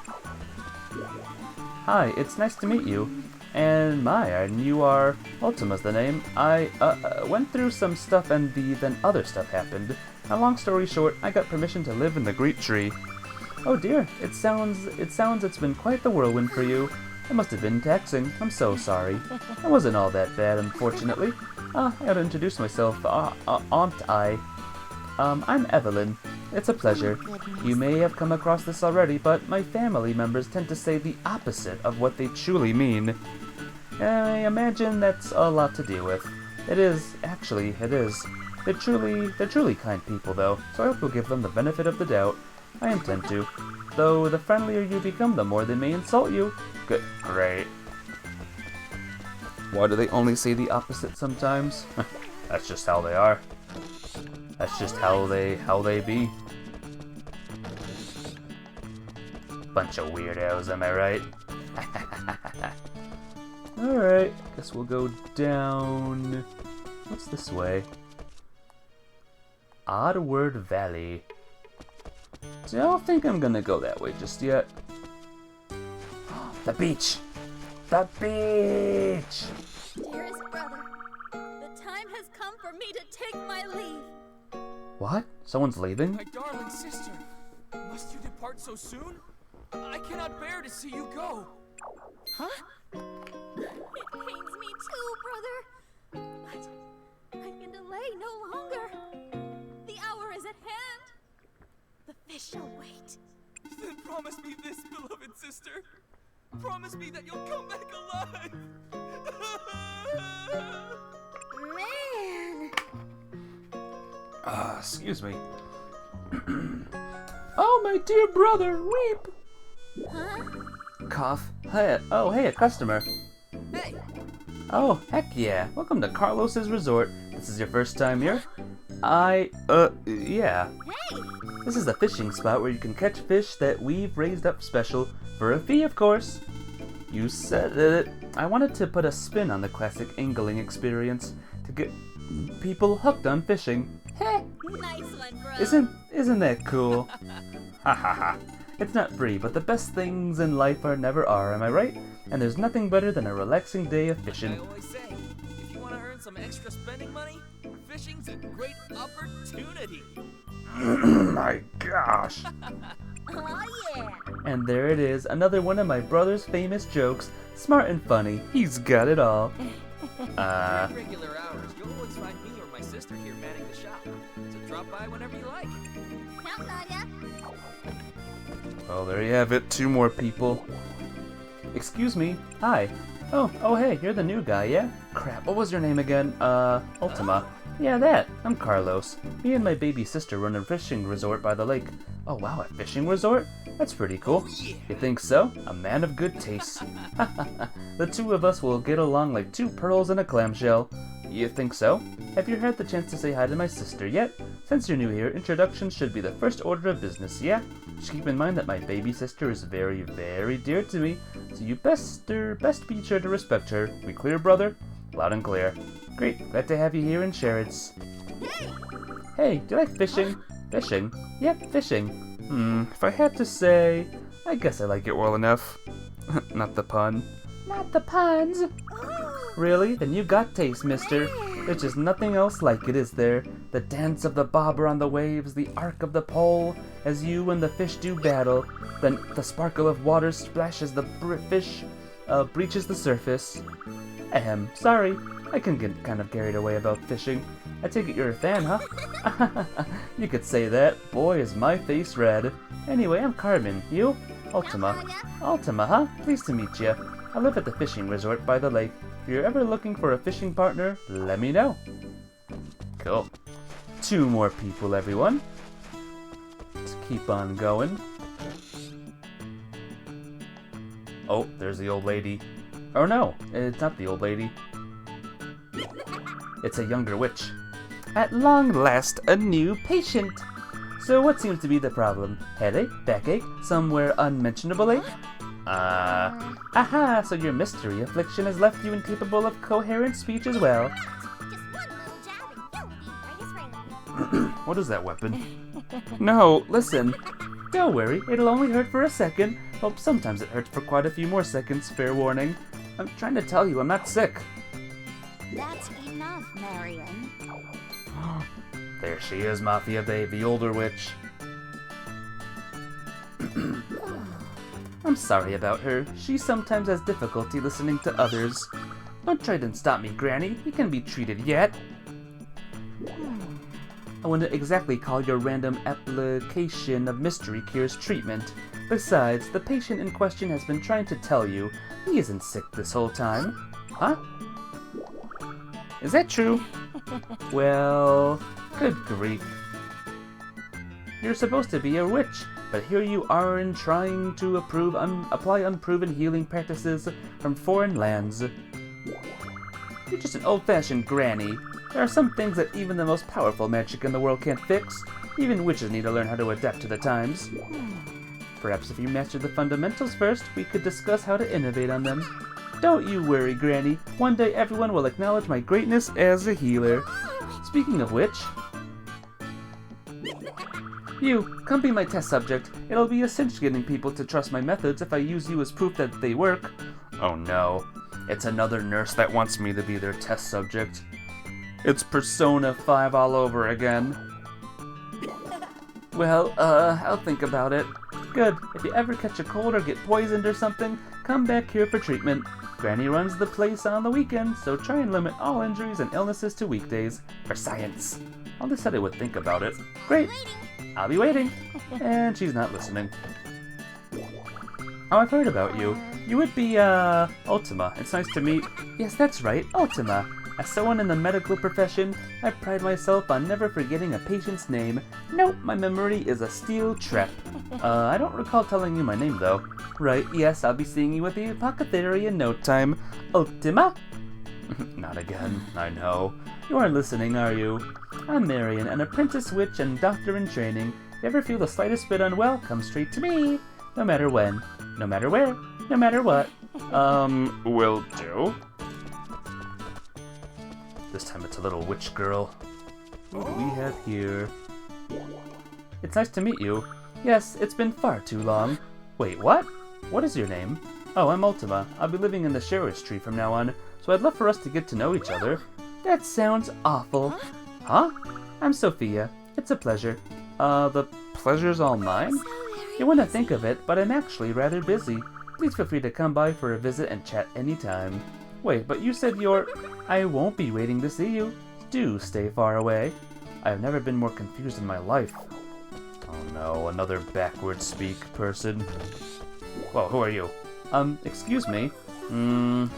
Hi, it's nice to meet you. And you are... Ultima's the name. I, went through some stuff and then other stuff happened. A long story short, I got permission to live in the Great Tree. Oh dear, it sounds it's been quite the whirlwind for you. It must have been taxing. I'm so sorry. It wasn't all that bad, unfortunately. I gotta introduce myself, aren't I? I'm Evelyn. It's a pleasure. You may have come across this already, but my family members tend to say the opposite of what they truly mean. I imagine that's a lot to deal with. It is. They're truly kind people, though, so I hope you'll give them the benefit of the doubt. I intend to. Though the friendlier you become, the more they may insult you. Good. Great. Why do they only say the opposite sometimes? That's just how they are. That's just how they be. Bunch of weirdos, am I right? Alright, guess we'll go down... What's this way? Oddward Valley. Don't think I'm gonna go that way just yet. The beach! The beach! Dearest brother, the time has come for me to take my leave. What? Someone's leaving? My darling sister, must you depart so soon? I cannot bear to see you go. Huh? It pains me too, brother. But I can delay no longer. The hour is at hand. The fish shall wait. Then promise me this, beloved sister. Promise me that you'll come back alive. Man! Excuse me. Oh, my dear brother, weep! Huh? Cough. Hey, a customer. Hey, Oh, heck yeah. Welcome to Carlos's Resort. This is your first time here? Yeah. Hey! This is a fishing spot where you can catch fish that we've raised up special for a fee, of course. You said it. I wanted to put a spin on the classic angling experience to get people hooked on fishing. Heh! Nice one, bro. Isn't that cool? Ha ha ha. It's not free, but the best things in life never are, am I right? And there's nothing better than a relaxing day of I fishing. always say, if you want to earn some extra spending money, fishing's a great opportunity. My gosh. Oh, yeah. And there it is, another one of my brother's famous jokes. Smart and funny. He's got it all. During regular hours, you'll always find me or my sister here manning the shop. So drop by whenever you like. Counting on ya. Well, there you have it. 2 more people. Excuse me. Hi. Oh, hey, you're the new guy, yeah? Crap, what was your name again? Ultima. Yeah, that. I'm Carlos. Me and my baby sister run a fishing resort by the lake. Oh, wow, a fishing resort? That's pretty cool. You think so? A man of good taste. The 2 of us will get along like 2 pearls in a clamshell. You think so? Have you had the chance to say hi to my sister yet? Since you're new here, introductions should be the first order of business, yeah? Just keep in mind that my baby sister is very, very dear to me, so you best be sure to respect her. We clear, brother? Loud and clear. Great, glad to have you here in Sherrod's. Hey, do you like fishing? Fishing? Yep, fishing. If I had to say, I guess I like it well enough. Not the pun. Not the puns. Really? Then you got taste, mister. There's just nothing else like it, is there? The dance of the bobber on the waves, the arc of the pole, as you and the fish do battle. Then the sparkle of water splashes the fish, breaches the surface. Ahem, sorry. I can get kind of carried away about fishing. I take it you're a fan, huh? You could say that. Boy, is my face red. Anyway, I'm Carmen. You? Ultima. Ultima, huh? Pleased to meet you. I live at the fishing resort by the lake. If you're ever looking for a fishing partner, let me know. Cool. 2 more people, everyone. Let's keep on going. Oh, there's the old lady. Oh no, it's not the old lady. It's a younger witch. At long last, a new patient. So what seems to be the problem? Headache? Backache? Somewhere unmentionable ache? Aha, so your mystery affliction has left you incapable of coherent speech as well. Just one little jab and you'll be right as rain. What is that weapon? No, listen. Don't worry, it'll only hurt for a second. Well, sometimes it hurts for quite a few more seconds, fair warning. I'm trying to tell you, I'm not sick. That's enough, Marion. There she is, Mafia Babe, the older witch. I'm sorry about her. She sometimes has difficulty listening to others. Don't try to stop me, Granny. You can be treated yet. I wouldn't exactly call your random application of mystery cures treatment. Besides, the patient in question has been trying to tell you he isn't sick this whole time. Huh? Is that true? Well, good grief. You're supposed to be a witch, but here you are in trying to apply unproven healing practices from foreign lands. You're just an old-fashioned granny. There are some things that even the most powerful magic in the world can't fix. Even witches need to learn how to adapt to the times. Perhaps if you master the fundamentals first, we could discuss how to innovate on them. Don't you worry, Granny. One day everyone will acknowledge my greatness as a healer. Speaking of which... You, come be my test subject. It'll be a cinch getting people to trust my methods if I use you as proof that they work. Oh no. It's another nurse that wants me to be their test subject. It's Persona 5 all over again. Well, I'll think about it. Good. If you ever catch a cold or get poisoned or something, come back here for treatment. Granny runs the place on the weekends, so try and limit all injuries and illnesses to weekdays. For science. I just said I would think about it. Great. I'll be waiting. And she's not listening. Oh, I've heard about you. You would be, Ultima. It's nice to meet... Yes, that's right, Ultima. As someone in the medical profession, I pride myself on never forgetting a patient's name. Nope, my memory is a steel trap. I don't recall telling you my name though. Right, yes, I'll be seeing you at the apothecary in no time. Ultima? Not again, I know. You aren't listening, are you? I'm Marion, an apprentice witch and doctor in training. If you ever feel the slightest bit unwell, come straight to me. No matter when, no matter where, no matter what. Will do. This time it's a little witch girl. Who do we have here? It's nice to meet you. Yes, it's been far too long. Wait, what? What is your name? Oh, I'm Ultima. I'll be living in the Sheriff's Tree from now on, so I'd love for us to get to know each other. That sounds awful. Huh? I'm Sophia. It's a pleasure. The pleasure's all mine? You wouldn't think of it, but I'm actually rather busy. Please feel free to come by for a visit and chat anytime. Wait, but you said you're... I won't be waiting to see you. Do stay far away. I have never been more confused in my life. Oh no, another backward speak person. Whoa, who are you? Excuse me?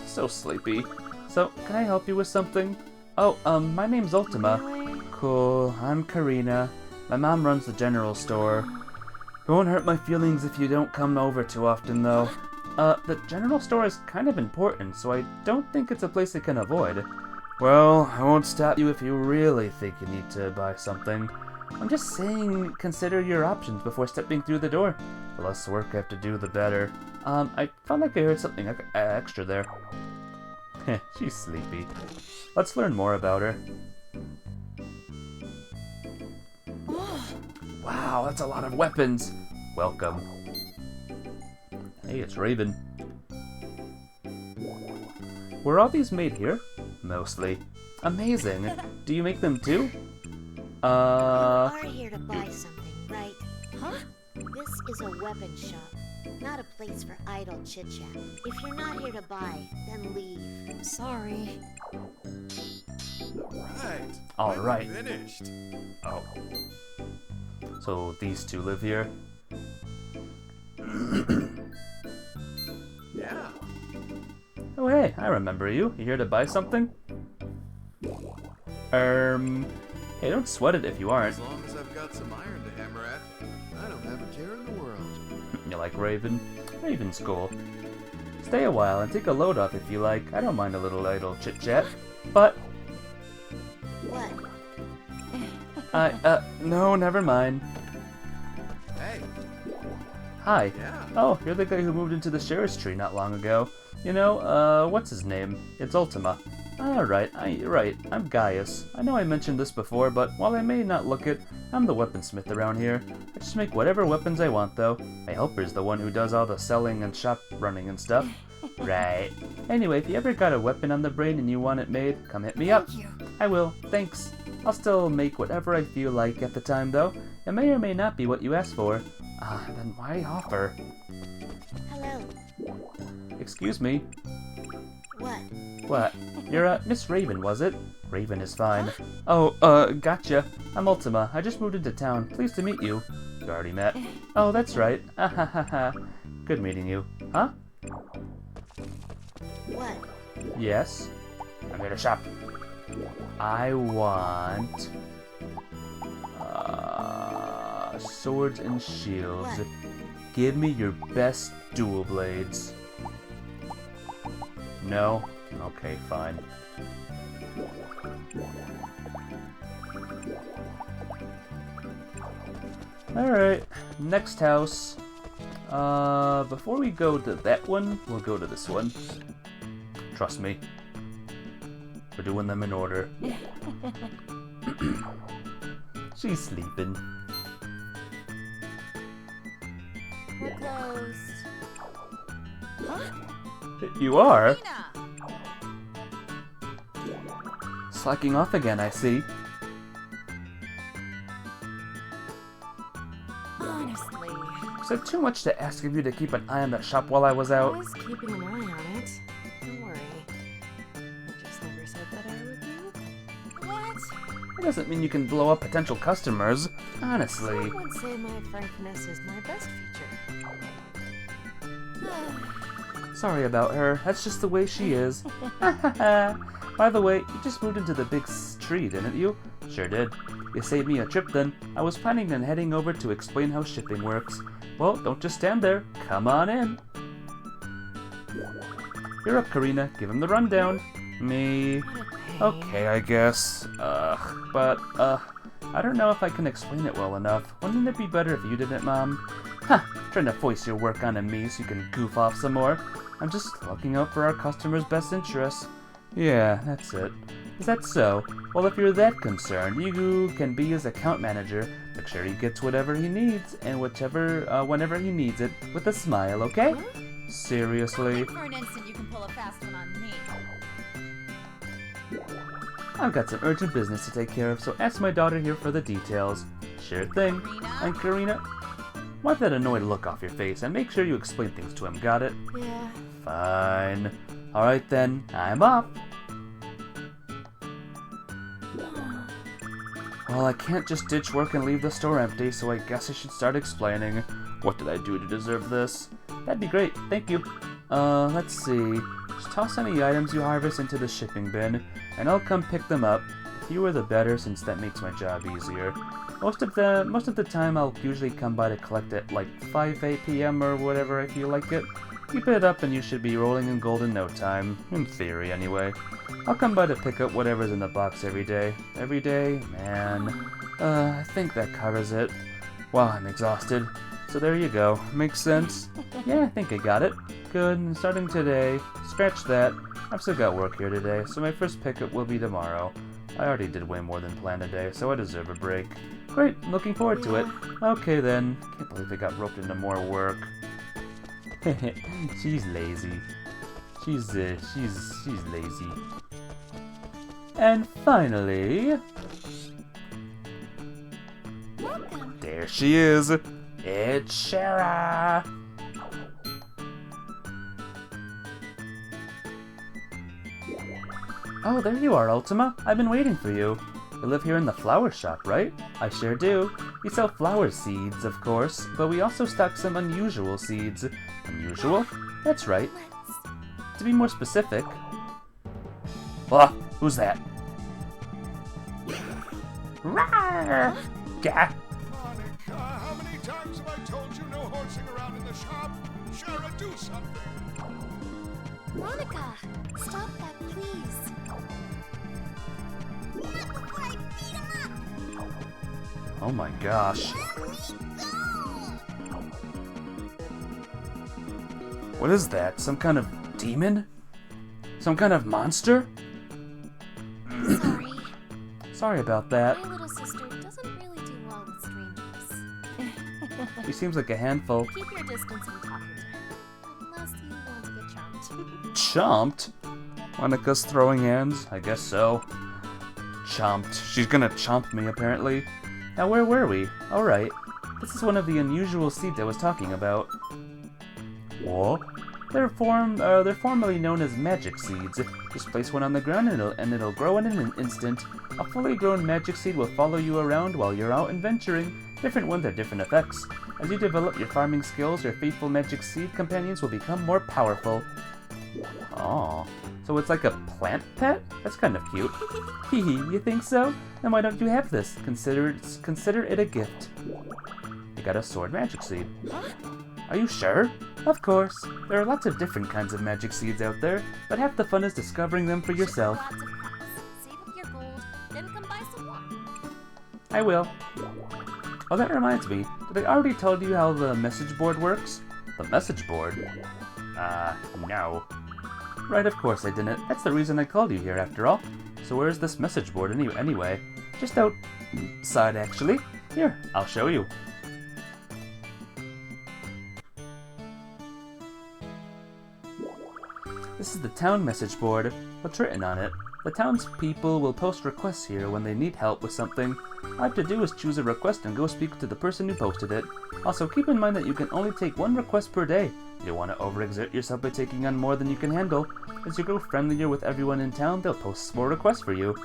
So sleepy. So, can I help you with something? Oh, my name's Ultima. Cool, I'm Karina. My mom runs the general store. It won't hurt my feelings if you don't come over too often, though. The general store is kind of important, so I don't think it's a place I can avoid. Well, I won't stop you if you really think you need to buy something. I'm just saying, consider your options before stepping through the door. The less work I have to do, the better. I felt like I heard something extra there. Heh, she's sleepy. Let's learn more about her. Wow, that's a lot of weapons. Welcome. Hey, it's Raven. Were all these made here? Mostly. Amazing. Do you make them too? You are here to buy something, right? Huh? This is a weapon shop, not a place for idle chit-chat. If you're not here to buy, then leave. Sorry. All right. Alright. Finished. Oh. So these two live here? Yeah. Oh hey, I remember you. You here to buy something? Hey, don't sweat it if you aren't. As long as I've got some iron to hammer at, I don't have a care in the world. You like Raven? Raven's cool. Stay a while and take a load off if you like. I don't mind a little idle chit-chat. But... What? No, never mind. Hey. Hi. Yeah. Oh, you're the guy who moved into the Sheriff's Tree not long ago. You know, what's his name? It's Ultima. Alright, right, I'm Gaius. I know I mentioned this before, but while I may not look it, I'm the weaponsmith around here. I just make whatever weapons I want, though. My helper's the one who does all the selling and shop running and stuff. Right. Anyway, if you ever got a weapon on the brain and you want it made, come hit me up. Thank you. I will, thanks. I'll still make whatever I feel like at the time, though. It may or may not be what you asked for. Then why offer? Hello. Excuse me. What? What? You're, Miss Raven, was it? Raven is fine. Oh, gotcha. I'm Ultima. I just moved into town. Pleased to meet you. You already met? Oh, that's right. Good meeting you. Huh? What? Yes? I'm here to shop. I want... swords and shields. What? Give me your best dual blades. No? Okay, fine. Alright, next house. Before we go to that one, we'll go to this one. Trust me. We're doing them in order. She's sleeping. We're closed. You are? Tina! Slacking off again, I see. Honestly, Was it too much to ask of you to keep an eye on that shop while I was I out? was keeping an eye on it. Don't worry. I just never said that I would you. what? It doesn't mean you can blow up potential customers. Honestly. I would say my frankness is my best feature. Sorry about her. That's just the way she is. By the way, you just moved into the big tree, didn't you? Sure did. You saved me a trip then. I was planning on heading over to explain how shipping works. Well, don't just stand there. Come on in. You're up, Karina. Give him the rundown. Me. Okay, I guess. I don't know if I can explain it well enough. Wouldn't it be better if you did it, Mom? Huh, trying to foist your work onto me so you can goof off some more. I'm just looking out for our customers' best interests. Yeah, that's it. Is that so? Well, if you're that concerned, you can be his account manager. Make sure he gets whatever he needs, and whenever he needs it, with a smile, okay? Seriously? For an instant, you can pull a fast one on me. I've got some urgent business to take care of, so ask my daughter here for the details. Sure thing. And Karina, wipe that annoyed look off your face and make sure you explain things to him, got it? Yeah. Fine. Alright then, I'm off. Well, I can't just ditch work and leave the store empty, so I guess I should start explaining. What did I do to deserve this? That'd be great, thank you. Let's see. Just toss any items you harvest into the shipping bin, and I'll come pick them up. The fewer the better, since that makes my job easier. Most of the time I'll usually come by to collect at like 5 p.m. or whatever I feel like it. Keep it up and you should be rolling in gold in no time. In theory, anyway. I'll come by to pick up whatever's in the box every day. Every day? Man. I think that covers it. Wow, I'm exhausted. So there you go. Makes sense? Yeah, I think I got it. Good. Starting today. Scratch that. I've still got work here today, so my first pickup will be tomorrow. I already did way more than planned today, so I deserve a break. Great, looking forward to it. Okay then. Can't believe I got roped into more work. She's lazy. She's lazy. And finally... Welcome. There she is. It's Shara. Oh, there you are, Ultima. I've been waiting for you. You live here in the flower shop, right? I sure do. We sell flower seeds, of course, but we also stock some unusual seeds. Unusual? That's right. To be more specific... who's that? Rawr! Gah! Monica, how many times have I told you no horsing around in the shop? Shara, do something! Monica, stop that, please. Not before I beat him up. Oh my gosh. What is that? Some kind of demon? Some kind of monster? Sorry. Sorry about that. My little sister doesn't really do well with strangers. She seems like a handful. Keep your distance when talking to her. Unless you want to get chomped. Chomped? Monica's throwing hands? I guess so. Chomped. She's gonna chomp me, apparently. Now, where were we? Alright. This is one of the unusual seeds I was talking about. What? They're formerly known as magic seeds. Just place one on the ground and it'll grow in an instant. A fully grown magic seed will follow you around while you're out adventuring. Different ones have different effects. As you develop your farming skills, your faithful magic seed companions will become more powerful. Oh, so it's like a plant pet? That's kind of cute. Hehe, you think so? Then why don't you have this? Consider it a gift. You got a sword magic seed. Are you sure? Of course. There are lots of different kinds of magic seeds out there, but half the fun is discovering them for yourself. Lots of crafts. Save up your gold, then come buy some more. I will. Oh, that reminds me. Did I already tell you how the message board works? The message board? No. Right, of course I didn't. That's the reason I called you here, after all. So where's this message board anyway? Just outside, actually. Here, I'll show you. This is the town message board. What's written on it? The townspeople will post requests here when they need help with something. All I have to do is choose a request and go speak to the person who posted it. Also, keep in mind that you can only take one request per day. You don't want to overexert yourself by taking on more than you can handle. As you grow friendlier with everyone in town, they'll post more requests for you.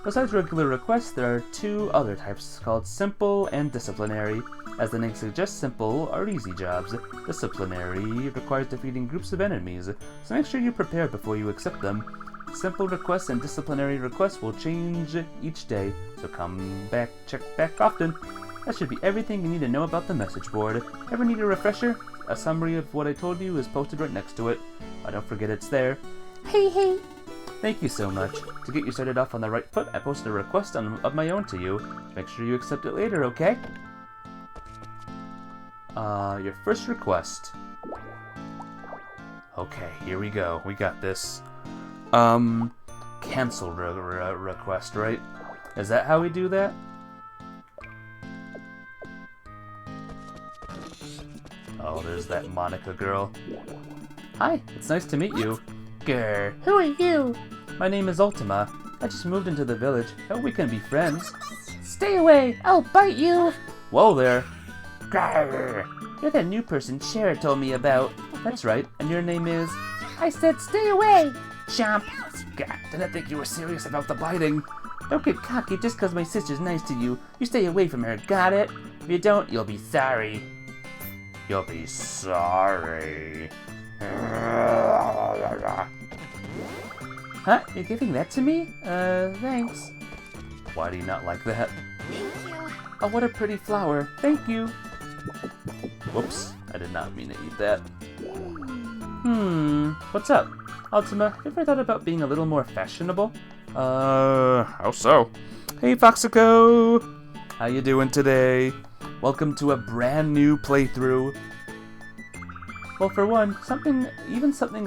Besides regular requests, there are two other types called simple and disciplinary. As the name suggests, simple are easy jobs. Disciplinary requires defeating groups of enemies, so make sure you're prepared before you accept them. Simple requests and disciplinary requests will change each day, so come back, check back often. That should be everything you need to know about the message board. Ever need a refresher? A summary of what I told you is posted right next to it. Don't forget it's there. Hey. Thank you so much. To get you started off on the right foot, I posted a request of my own to you. Make sure you accept it later, okay? Your first request. Okay, here we go. We got this. Cancel request, right? Is that how we do that? Oh, there's that Monica girl. Hi, it's nice to meet you. Grr, who are you? My name is Ultima. I just moved into the village. Hope we can be friends. Stay away! I'll bite you! Whoa there. Grr. You're that new person Shara told me about. That's right, and your name is... I said stay away! Chomp! God, didn't think you were serious about the biting. Don't get cocky just because my sister's nice to you. You stay away from her, got it? If you don't, you'll be sorry. You'll be sorry. Huh? You're giving that to me? Thanks. Why do you not like that? Thank you. Oh, what a pretty flower. Thank you. Whoops, I did not mean to eat that. What's up? Ultima, have you ever thought about being a little more fashionable? How so? Hey, Foxico! How you doing today? Welcome to a brand new playthrough. Well, for one, something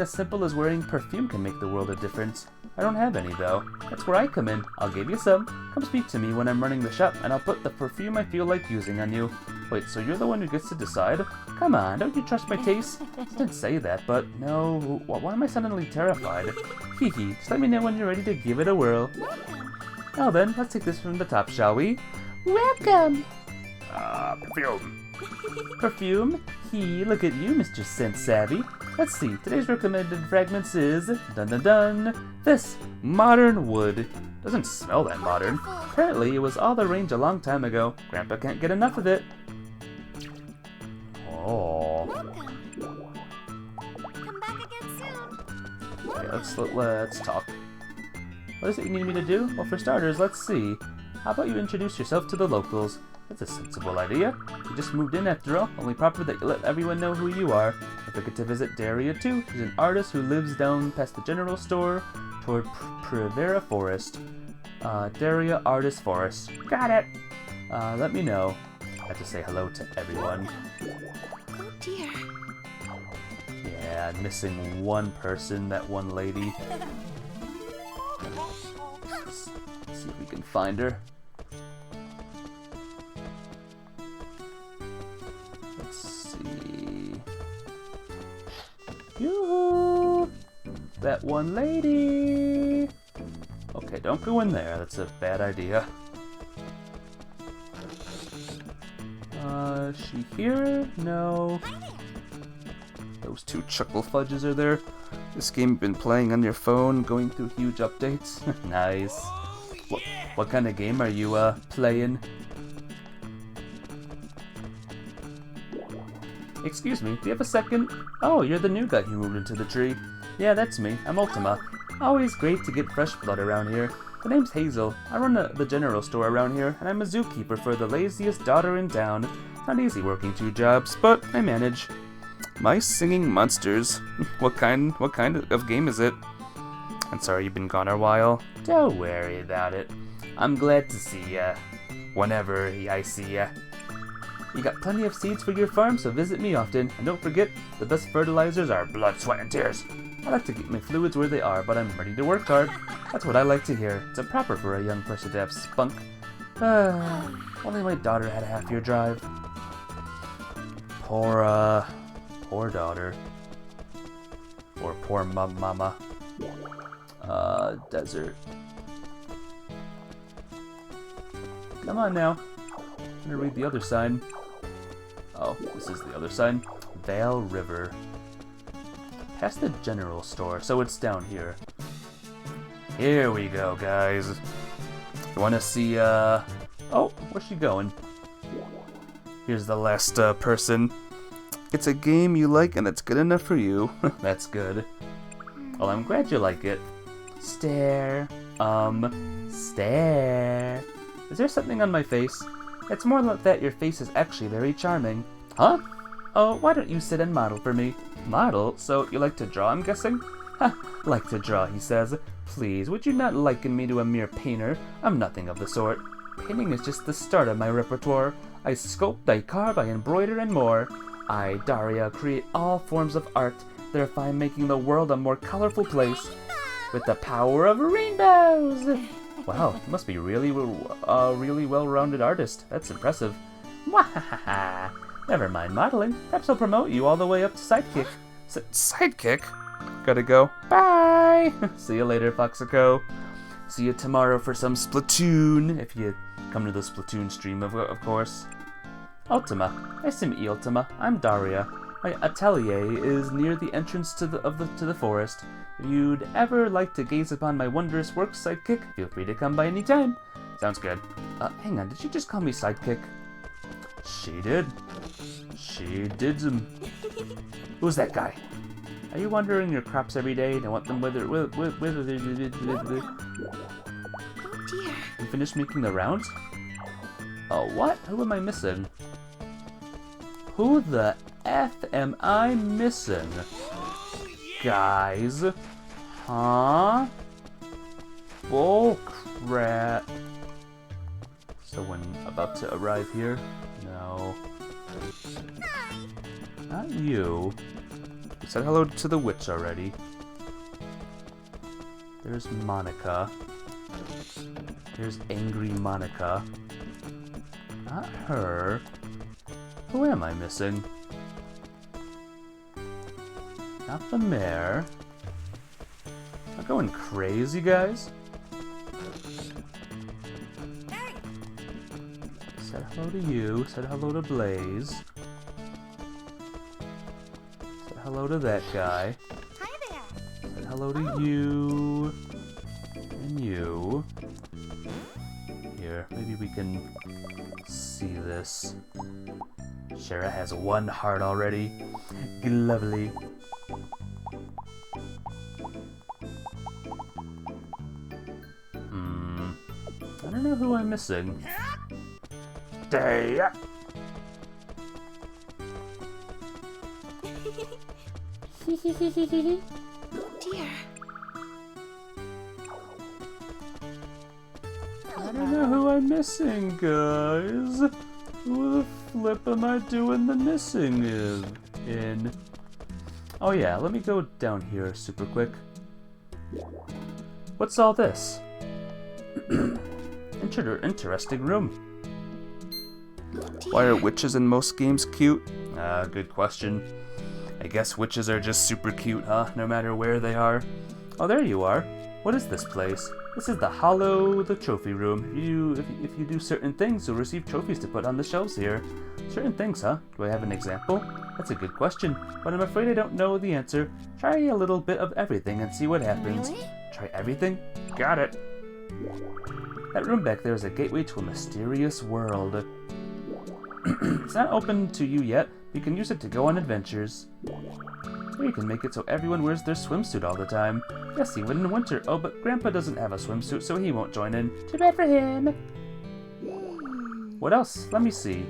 as simple as wearing perfume can make the world a difference. I don't have any, though. That's where I come in. I'll give you some. Come speak to me when I'm running the shop, and I'll put the perfume I feel like using on you. Wait, so you're the one who gets to decide? Come on, don't you trust my taste? I didn't say that, but no. Why am I suddenly terrified? Hee hee, just let me know when you're ready to give it a whirl. Now then, let's take this from the top, shall we? Welcome! Perfume. Perfume? Look at you, Mr. Scent Savvy. Let's see, today's recommended fragrance is, dun dun dun, this, Modern Wood. Doesn't smell that modern. Apparently, it was all the rage a long time ago. Grandpa can't get enough of it. Oh. Come back again soon. Okay, let's talk. What is it you need me to do? Well, for starters, let's see. How about you introduce yourself to the locals? That's a sensible idea. You just moved in after all. Only proper that you let everyone know who you are. Don't forget to visit Daria too. She's an artist who lives down past the general store toward Privera Forest. Daria Artist Forest. Got it! Let me know. I have to say hello to everyone. Oh dear. Yeah, I'm missing one person, that one lady. Let's see if we can find her. Let's see. Yoo-hoo! That one lady! Okay, don't go in there. That's a bad idea. Is she here? No. Those two chuckle fudges are there. This game you've been playing on your phone, going through huge updates. Nice. What kind of game are you, playing? Excuse me, do you have a second? Oh, you're the new guy who moved into the tree. Yeah, that's me. I'm Ultima. Always great to get fresh blood around here. The name's Hazel. I run the general store around here, and I'm a zookeeper for the laziest daughter in town. Not easy working two jobs, but I manage. Mice singing monsters. What kind of game is it? I'm sorry you've been gone a while. Don't worry about it. I'm glad to see ya. Whenever I see ya. You got plenty of seeds for your farm, so visit me often. And don't forget, the best fertilizers are blood, sweat, and tears. I like to keep my fluids where they are, but I'm ready to work hard. That's what I like to hear. It's improper for a young person to have spunk. Only my daughter had a half-year drive. Poor daughter. Or poor mama. Desert. Come on now. I'm gonna read the other sign. Oh, this is the other sign. Vale River. Past the general store, so it's down here. Here we go, guys. You wanna see, Oh, where's she going? Here's the last, person. It's a game you like and it's good enough for you. That's good. Well, I'm glad you like it. Stare. Stare. Is there something on my face? It's more like that your face is actually very charming. Huh? Oh, why don't you sit and model for me? Model? So you like to draw, I'm guessing? Ha! Like to draw, he says. Please, would you not liken me to a mere painter? I'm nothing of the sort. Painting is just the start of my repertoire. I sculpt, I carve, I embroider, and more. I, Daria, create all forms of art, thereby making the world a more colorful place. With the power of rainbows! Wow, you must be really well-rounded artist. That's impressive. Mwahaha! Never mind modeling. Perhaps I'll promote you all the way up to sidekick. Sidekick? Gotta go. Bye! See you later, Foxico. See you tomorrow for some Splatoon, if you come to the Splatoon stream, of course. Ultima. Nice to meet you, Ultima. I'm Daria. My atelier is near the entrance to the forest. If you'd ever like to gaze upon my wondrous works, Sidekick, feel free to come by any time. Sounds good. Hang on, did she just call me Sidekick? She did. She did. Who's that guy? Are you watering your crops every day and want them whether? Oh dear. You finished making the rounds? Oh, what? Who am I missing? Who the F am I missing? Guys? Huh? Bull crap. Someone about to arrive here? No. Not you. You said hello to the witch already. There's Monica. There's angry Monica. Not her. Who am I missing? Not the mayor. Am I going crazy, guys? Said hello to you. Said hello to Blaze. Said hello to that guy. Hi there. Said hello to you. And you. Here, maybe we can see this. Shara has 1 heart already. Lovely. I don't know who I'm missing. Day. Oh dear. I don't know who I'm missing, guys. Who the flip am I doing the missing in? Oh yeah, let me go down here super quick. What's all this? Interesting room. Why are witches in most games cute? Good question. I guess witches are just super cute, huh? No matter where they are. Oh, there you are. What is this place? This is the trophy room. If you do certain things, you'll receive trophies to put on the shelves here. Certain things, huh? Do I have an example? That's a good question, but I'm afraid I don't know the answer. Try a little bit of everything and see what happens. Really? Try everything? Got it. That room back there is a gateway to a mysterious world. It's not open to you yet. You can use it to go on adventures. Or you can make it so everyone wears their swimsuit all the time. Yes, even in winter. Oh, but Grandpa doesn't have a swimsuit, so he won't join in. Too bad for him. What else? Let me see.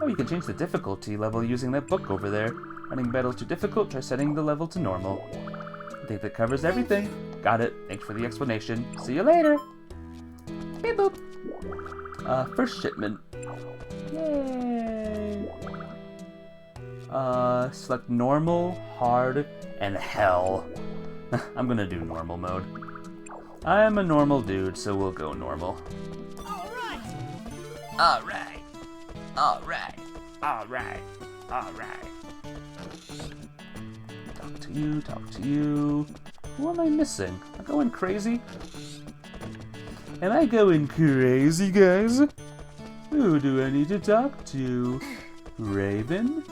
Oh, you can change the difficulty level using that book over there. Running battle too difficult, try setting the level to normal. I think that covers everything. Got it. Thanks for the explanation. See you later. Beep boop. First shipment. Yay. Select normal, hard, and hell. I'm gonna do normal mode. I'm a normal dude, so we'll go normal. Alright! Alright! Alright! Alright! Alright! Talk to you, talk to you. Who am I missing? Am I going crazy? Am I going crazy, guys? Who do I need to talk to? Raven?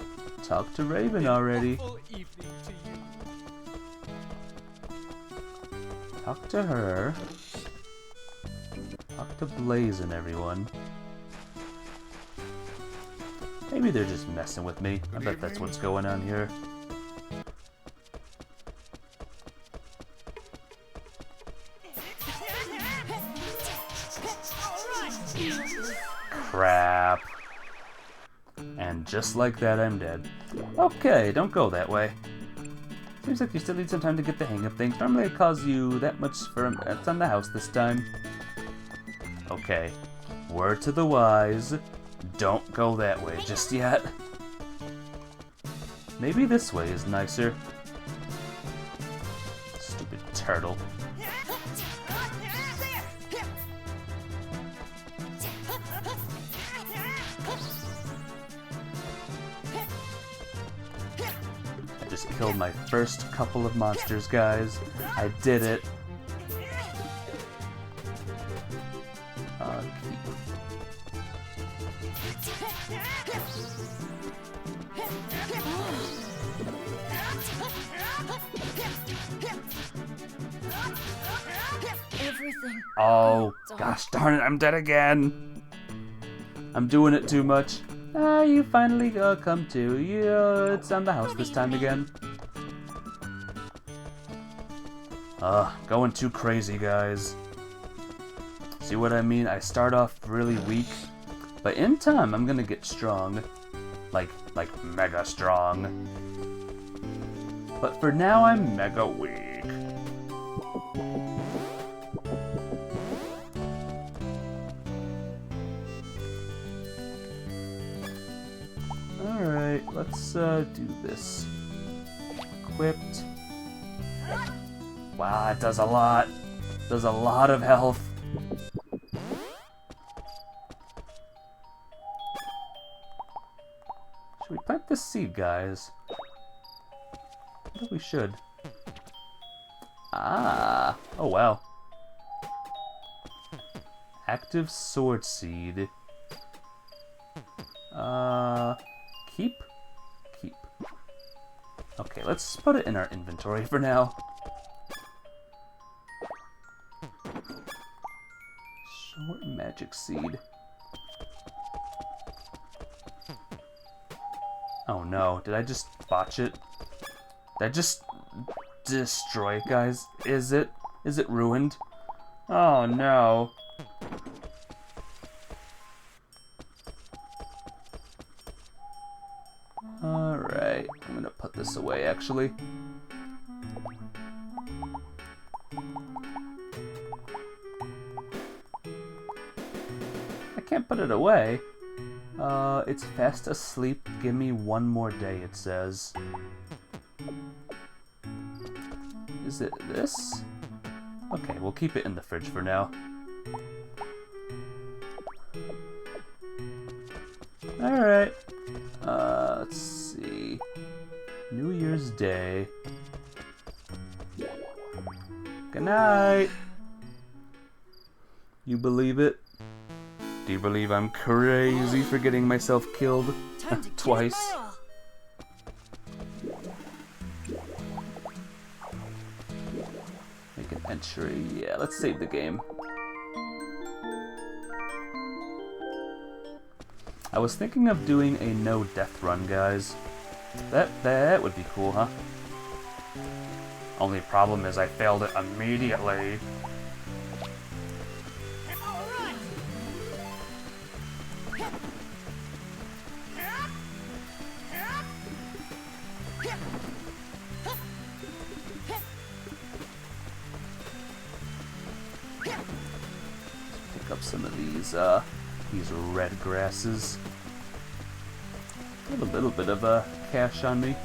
Talk to Raven already. Talk to her. Talk to Blaze and everyone. Maybe they're just messing with me. I bet that's what's going on here. And just like that, I'm dead. Okay, don't go that way. Seems like you still need some time to get the hang of things. Normally it calls you that much for it's on the house this time. Okay. Word to the wise. Don't go that way just yet. Maybe this way is nicer. Stupid turtle. I just killed my first couple of monsters, guys. I did it. Everything. Oh, gosh darn it, I'm dead again. I'm doing it too much. Ah, you finally come to. It's on the house this time again. Going too crazy, guys. See what I mean? I start off really weak, but in time I'm gonna get strong. Like mega strong. But for now I'm mega weak. Alright, let's do this. Equipped. Wow, it does a lot. Does a lot of health. Should we plant this seed, guys? I think we should. Ah! Oh, wow. Active sword seed. Keep? Keep. Okay, let's put it in our inventory for now. Short magic seed. Oh no, did I just botch it? Did I just destroy it, guys? Is it ruined? Oh no. Alright, I'm gonna put this away actually. I can't put it away. It's fast asleep. Give me one more day, it says. Is it this? Okay, we'll keep it in the fridge for now. Alright. Let's see. New Year's Day. Good night. You believe it? Do you believe I'm crazy for getting myself killed twice? Make an entry. Yeah, let's save the game. I was thinking of doing a no death run, guys. That would be cool, huh? Only problem is I failed it immediately. Pick up some of these red grasses. I have a little bit of cash on me.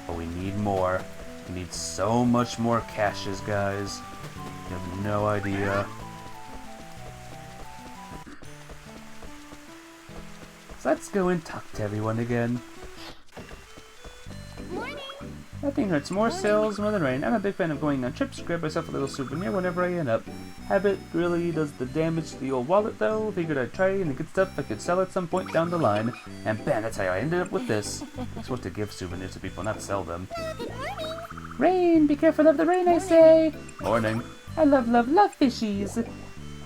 But we need more. We need so much more caches, guys. You have no idea. So let's go and talk to everyone again. Nothing hurts more sales more than rain. I'm a big fan of going on trips, grab myself a little souvenir whenever I end up. Habit really does the damage to the old wallet though. Figured I'd try and the good stuff I could sell at some point down the line. And bam, that's how I ended up with this. I'm supposed to give souvenirs to people, not sell them. Rain! Be careful of the rain, I say! Morning. I love fishies.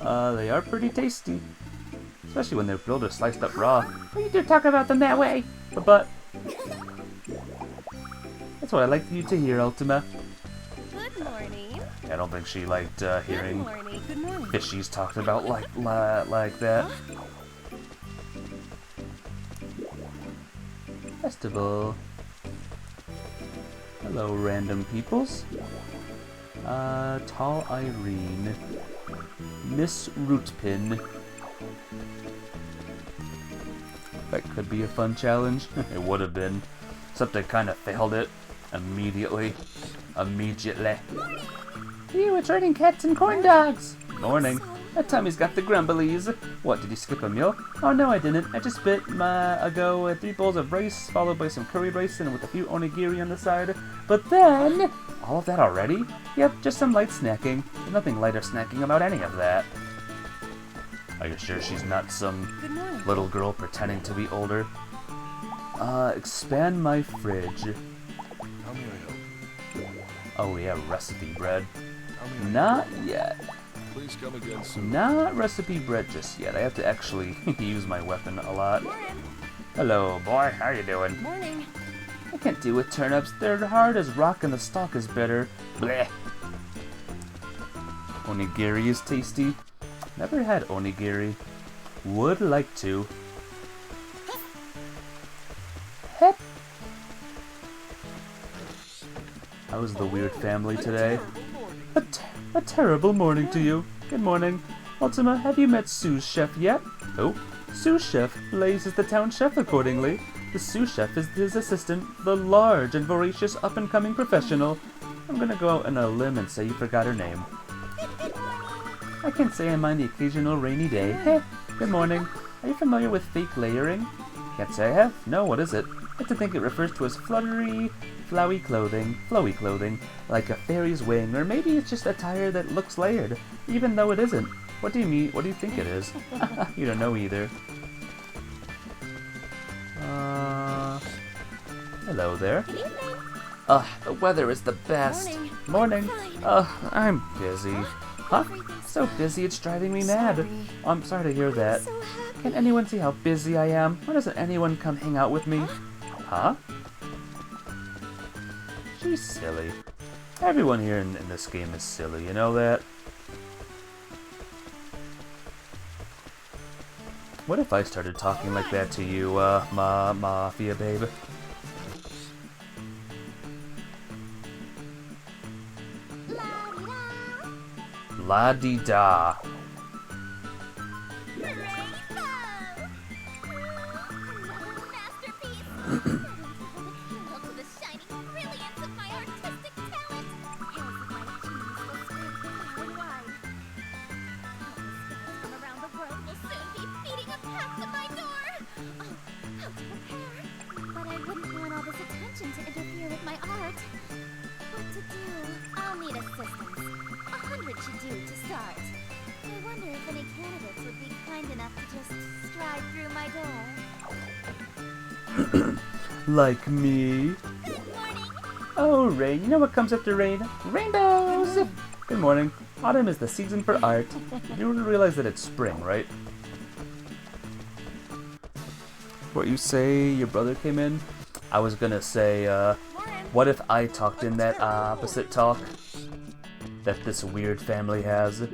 They are pretty tasty. Especially when they're grilled or sliced up raw. Why you do talk about them that way? But that's what I like you to hear, Ultima. Good morning. I don't think she liked hearing Good morning. fishies talked about like that. Festival. Hello, random peoples. Tall Irene. Miss Rootpin. That could be a fun challenge. It would have been. Except I kind of failed it. Immediately. You were trading cats and corn dogs! Morning. That Tommy's got the grumblies. What, did you skip a meal? Oh no, I didn't. I just bit ago 3 bowls of rice, followed by some curry rice and with a few onigiri on the side. But then... All of that already? Yep, just some light snacking. There's nothing light or snacking about any of that. Are you sure she's not some little girl pretending to be older? Expand my fridge. How may I help? Oh yeah, recipe bread. How may I Not yet. Please come again soon. Not recipe bread just yet. I have to actually use my weapon a lot. Hello, boy. How you doing? Morning. I can't deal with turnips. They're hard as rock and the stalk is bitter. Bleh. Onigiri is tasty. Never had onigiri. Would like to. Hep. How's the weird family today? A terrible morning to you. Good morning. Ultima, have you met Sue's chef yet? Oh, Sue's chef. Blaze is the town chef accordingly. The sous chef is his assistant, the large and voracious up-and-coming professional. I'm gonna go out on a limb and say you forgot her name. I can't say I mind the occasional rainy day. Heh, good morning. Are you familiar with fake layering? Can't say I have. No, what is it? I like to think it refers to as fluttery, flowy clothing, like a fairy's wing, or maybe it's just attire that looks layered, even though it isn't. What do you mean? What do you think it is? You don't know either. Hello there. The weather is the best. Morning. I'm busy. Huh? So busy it's driving me mad. Oh, I'm sorry to hear that. Can anyone see how busy I am? Why doesn't anyone come hang out with me? Huh? She's silly. Everyone here in this game is silly, you know that? What if I started talking like that to you, Mafia babe? La-di-da. To interfere with my art. What to do? I'll need assistance. 100 should do to start. I wonder if any candidates would be kind enough to just stride through my door. Like me? Good morning. Oh, rain. You know what comes after rain? Rainbows! Good morning. Autumn is the season for art. You realize that it's spring, right? What you say, your brother came in? I was gonna say, what if I talked in that opposite talk that this weird family has?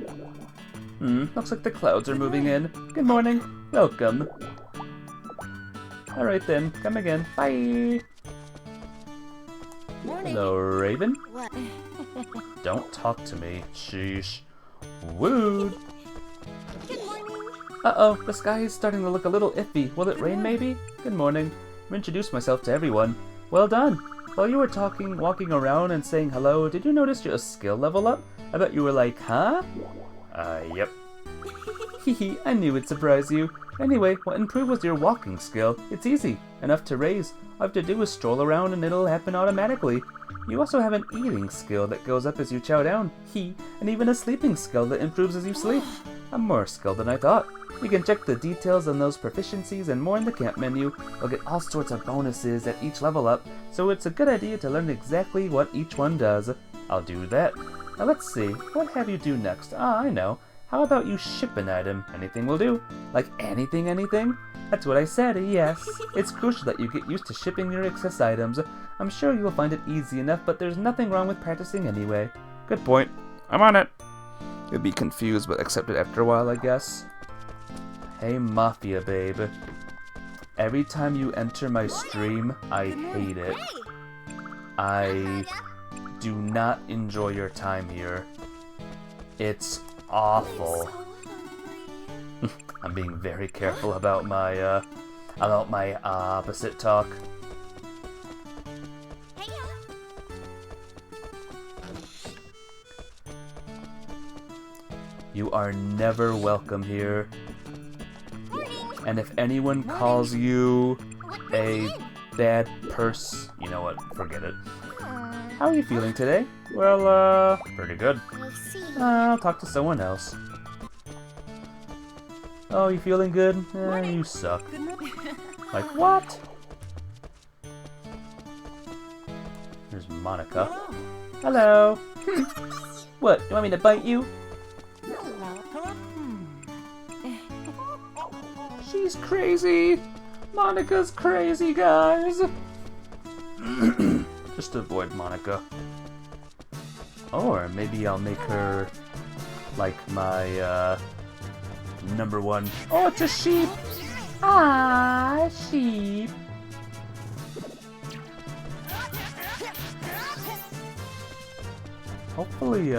Looks like the clouds are moving in. Good morning. Welcome. Alright then, come again. Bye. Hello, Raven. What? Don't talk to me. Sheesh. Wood. Good morning. Uh-oh, the sky is starting to look a little iffy. Will it rain maybe? Good morning. Introduce myself to everyone. Well done. While you were walking around and saying hello, did you notice your skill level up? I bet you were like, huh? Yep. Hehe, I knew it'd surprise you. Anyway, what improved was your walking skill. It's easy, enough to raise. All you have to do is stroll around and it'll happen automatically. You also have an eating skill that goes up as you chow down. And even a sleeping skill that improves as you sleep. I'm more skilled than I thought. You can check the details on those proficiencies and more in the camp menu. You'll get all sorts of bonuses at each level up, so it's a good idea to learn exactly what each one does. I'll do that. Now let's see, what have you do next? I know. How about you ship an item? Anything will do. Like anything? That's what I said, yes. It's crucial that you get used to shipping your excess items. I'm sure you'll find it easy enough, but there's nothing wrong with practicing anyway. Good point. I'm on it. You'll be confused, but accept it after a while, I guess. Hey, Mafia babe. Every time you enter my stream, I hate it. I do not enjoy your time here. It's awful. I'm being very careful about my opposite talk. You are never welcome here. And if anyone calls you a bad you know what, forget it. How are you feeling today? Well, pretty good. I see. I'll talk to someone else. Oh, you feeling good? You suck. Like, what? There's Monica. Hello. What, you want me to bite you? She's crazy. Monica's crazy, guys. Just avoid Monica. Or maybe I'll make her like my number one. Oh, it's a sheep. Ah, sheep. Hopefully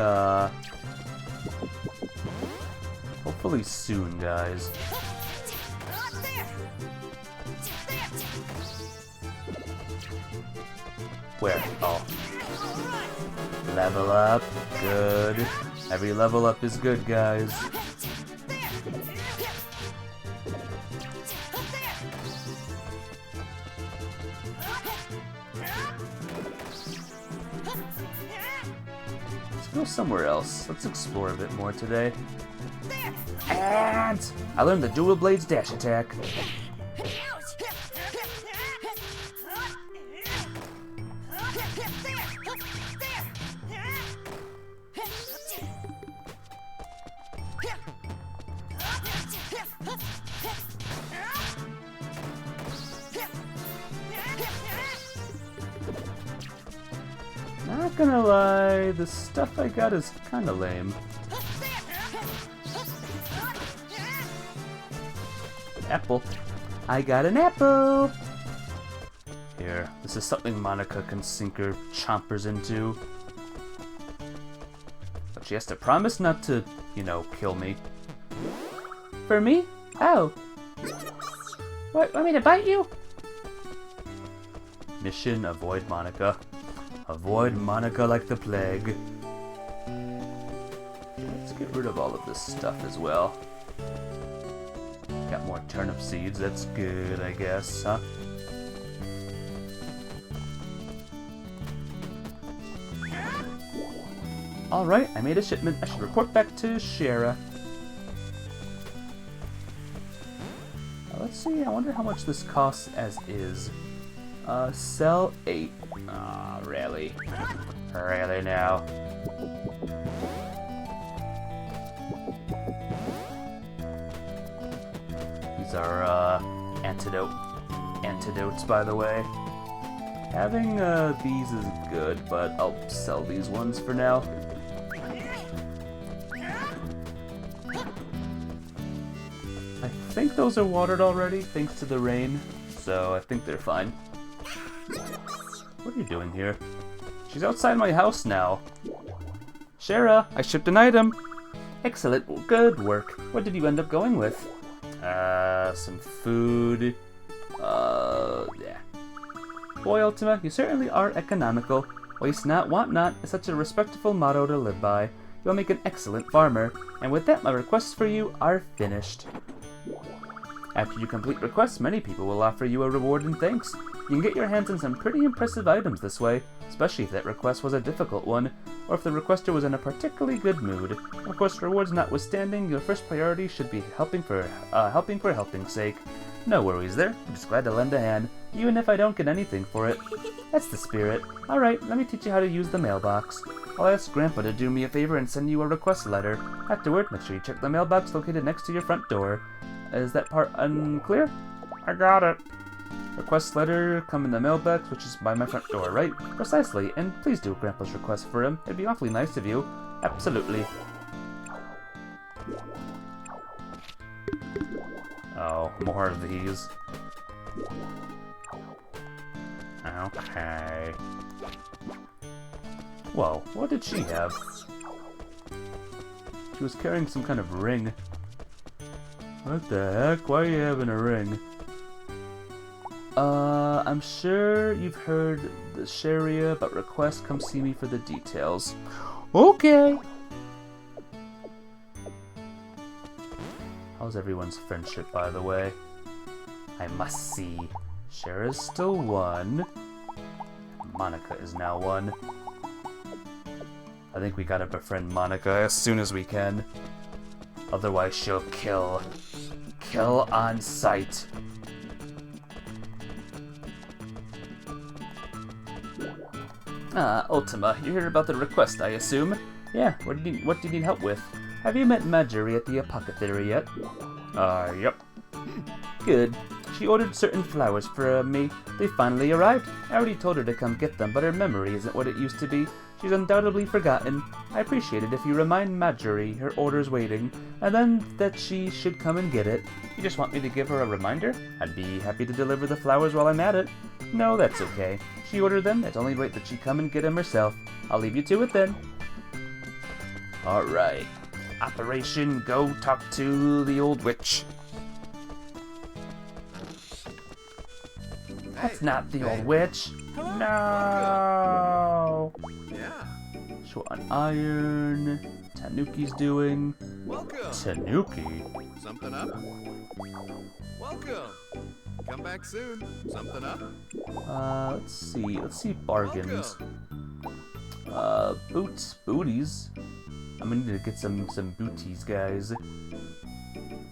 soon, guys. Where? Oh. Level up. Good. Every level up is good, guys. Let's go somewhere else. Let's explore a bit more today. And I learned the dual blades dash attack. Not gonna lie, the stuff I got is kinda lame. Apple. I got an apple! Here, this is something Monica can sink her chompers into. But she has to promise not to, you know, kill me. For me? Oh. What, want me to bite you? Mission, avoid Monica. Avoid Monica like the plague. Let's get rid of all of this stuff as well. Got more turnip seeds, that's good, I guess, huh? Alright, I made a shipment. I should report back to Shara. Let's see, I wonder how much this costs as is. Sell 8. Aw, really? Really now? These are, antidotes, by the way. Having, these is good, but I'll sell these ones for now. I think those are watered already, thanks to the rain, so I think they're fine. What are you doing here? She's outside my house now. Shara, I shipped an item. Excellent, good work. What did you end up going with? Some food. Yeah. Boy, Ultima, you certainly are economical. Waste not, want not is such a respectful motto to live by. You'll make an excellent farmer. And with that, my requests for you are finished. After you complete requests, many people will offer you a reward in thanks. You can get your hands on some pretty impressive items this way, especially if that request was a difficult one, or if the requester was in a particularly good mood. Of course, rewards notwithstanding, your first priority should be helping for helping's sake. No worries there, I'm just glad to lend a hand, even if I don't get anything for it. That's the spirit. Alright, let me teach you how to use the mailbox. I'll ask Grandpa to do me a favor and send you a request letter. Afterward, make sure you check the mailbox located next to your front door. Is that part unclear? I got it. Request letter come in the mailbox, which is by my front door, right? Precisely, and please do Grandpa's request for him. It'd be awfully nice of you. Absolutely. Oh, more of these. Okay. Whoa, what did she have? She was carrying some kind of ring. What the heck? Why are you having a ring? I'm sure you've heard the Sharia, but request come see me for the details. Okay! How's everyone's friendship, by the way? I must see. Shara's still 1. Monica is now 1. I think we gotta befriend Monica as soon as we can. Otherwise she'll kill. Kill on sight. Ultima, you heard about the request, I assume? Yeah, what do you need help with? Have you met Marjorie at the apothecary yet? Yep. Good. She ordered certain flowers for me. They finally arrived. I already told her to come get them, but her memory isn't what it used to be. She's undoubtedly forgotten. I appreciate it if you remind Marjorie her order's waiting, and then that she should come and get it. You just want me to give her a reminder? I'd be happy to deliver the flowers while I'm at it. No, that's okay. She ordered them. It's only right that she come and get them herself. I'll leave you to it then. Alright. Operation Go Talk to the Old Witch. That's not the old witch. No. Yeah. Short on iron. Tanuki's doing. Welcome. Tanuki. Something up? Welcome. Come back soon. Something up? Let's see bargains. Booties. I'm gonna need to get some booties, guys.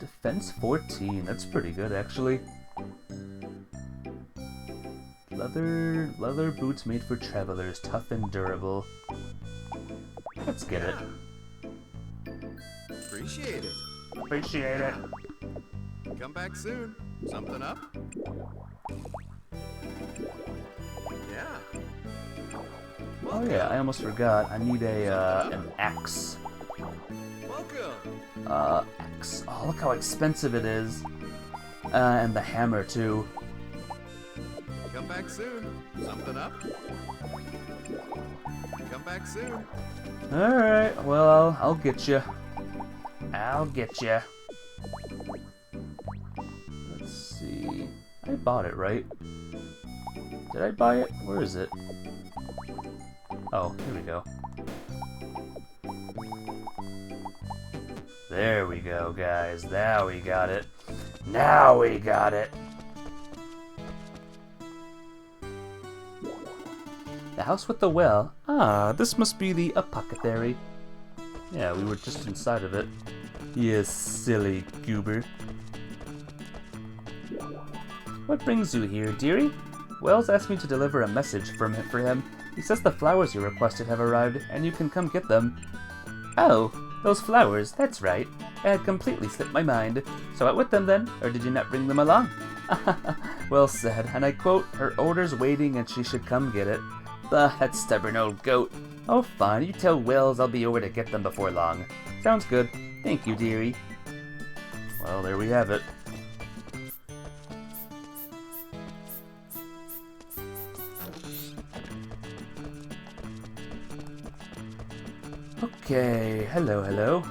Defense 14. That's pretty good, actually. Leather boots made for travelers, tough and durable. Let's get it. Appreciate it. Appreciate it. Come back soon. Something up? Yeah. Oh yeah, I almost forgot. I need an axe. Welcome. Axe. Oh, look how expensive it is. And the hammer too. Come back soon. Something up? Come back soon. Alright, well, I'll get you. I'll get you. Let's see. I bought it, right? Did I buy it? Where is it? Oh, here we go. There we go, guys. Now we got it. Now we got it. The house with the well. Ah, this must be the apothecary. Yeah, we were just inside of it. You silly goober. What brings you here, dearie? Wells asked me to deliver a message for him. He says the flowers you requested have arrived, and you can come get them. Oh, those flowers, that's right. I had completely slipped my mind. So out with them then, or did you not bring them along? Well said, and I quote, her order's waiting and she should come get it. Bah, that stubborn old goat. Oh fine, you tell Wells I'll be over to get them before long. Sounds good. Thank you, dearie. Well, there we have it. Okay, hello.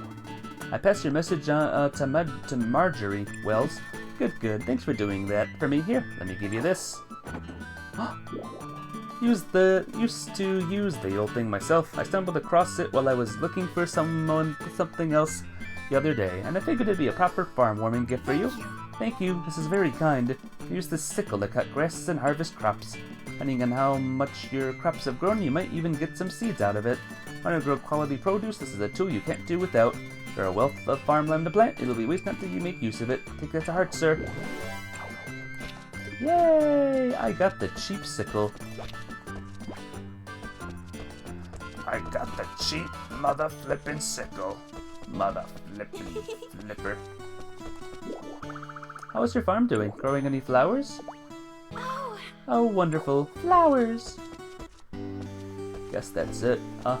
I passed your message on to Marjorie, Wells. Good. Thanks for doing that for me. Here, let me give you this. Used to use the old thing myself. I stumbled across it while I was looking for something else the other day, and I figured it'd be a proper farm warming gift for you. Thank you. This is very kind. Use this sickle to cut grasses and harvest crops. Depending on how much your crops have grown, you might even get some seeds out of it. Want to grow quality produce? This is a tool you can't do without. There are a wealth of farmland to plant. It'll be waste not to you make use of it. Take that to heart, sir. Yay! I got the cheap sickle. I got the cheap mother flippin' sickle. Mother flippin' flipper. How's your farm doing? Growing any flowers? Oh, wonderful. Flowers! Guess that's it, huh?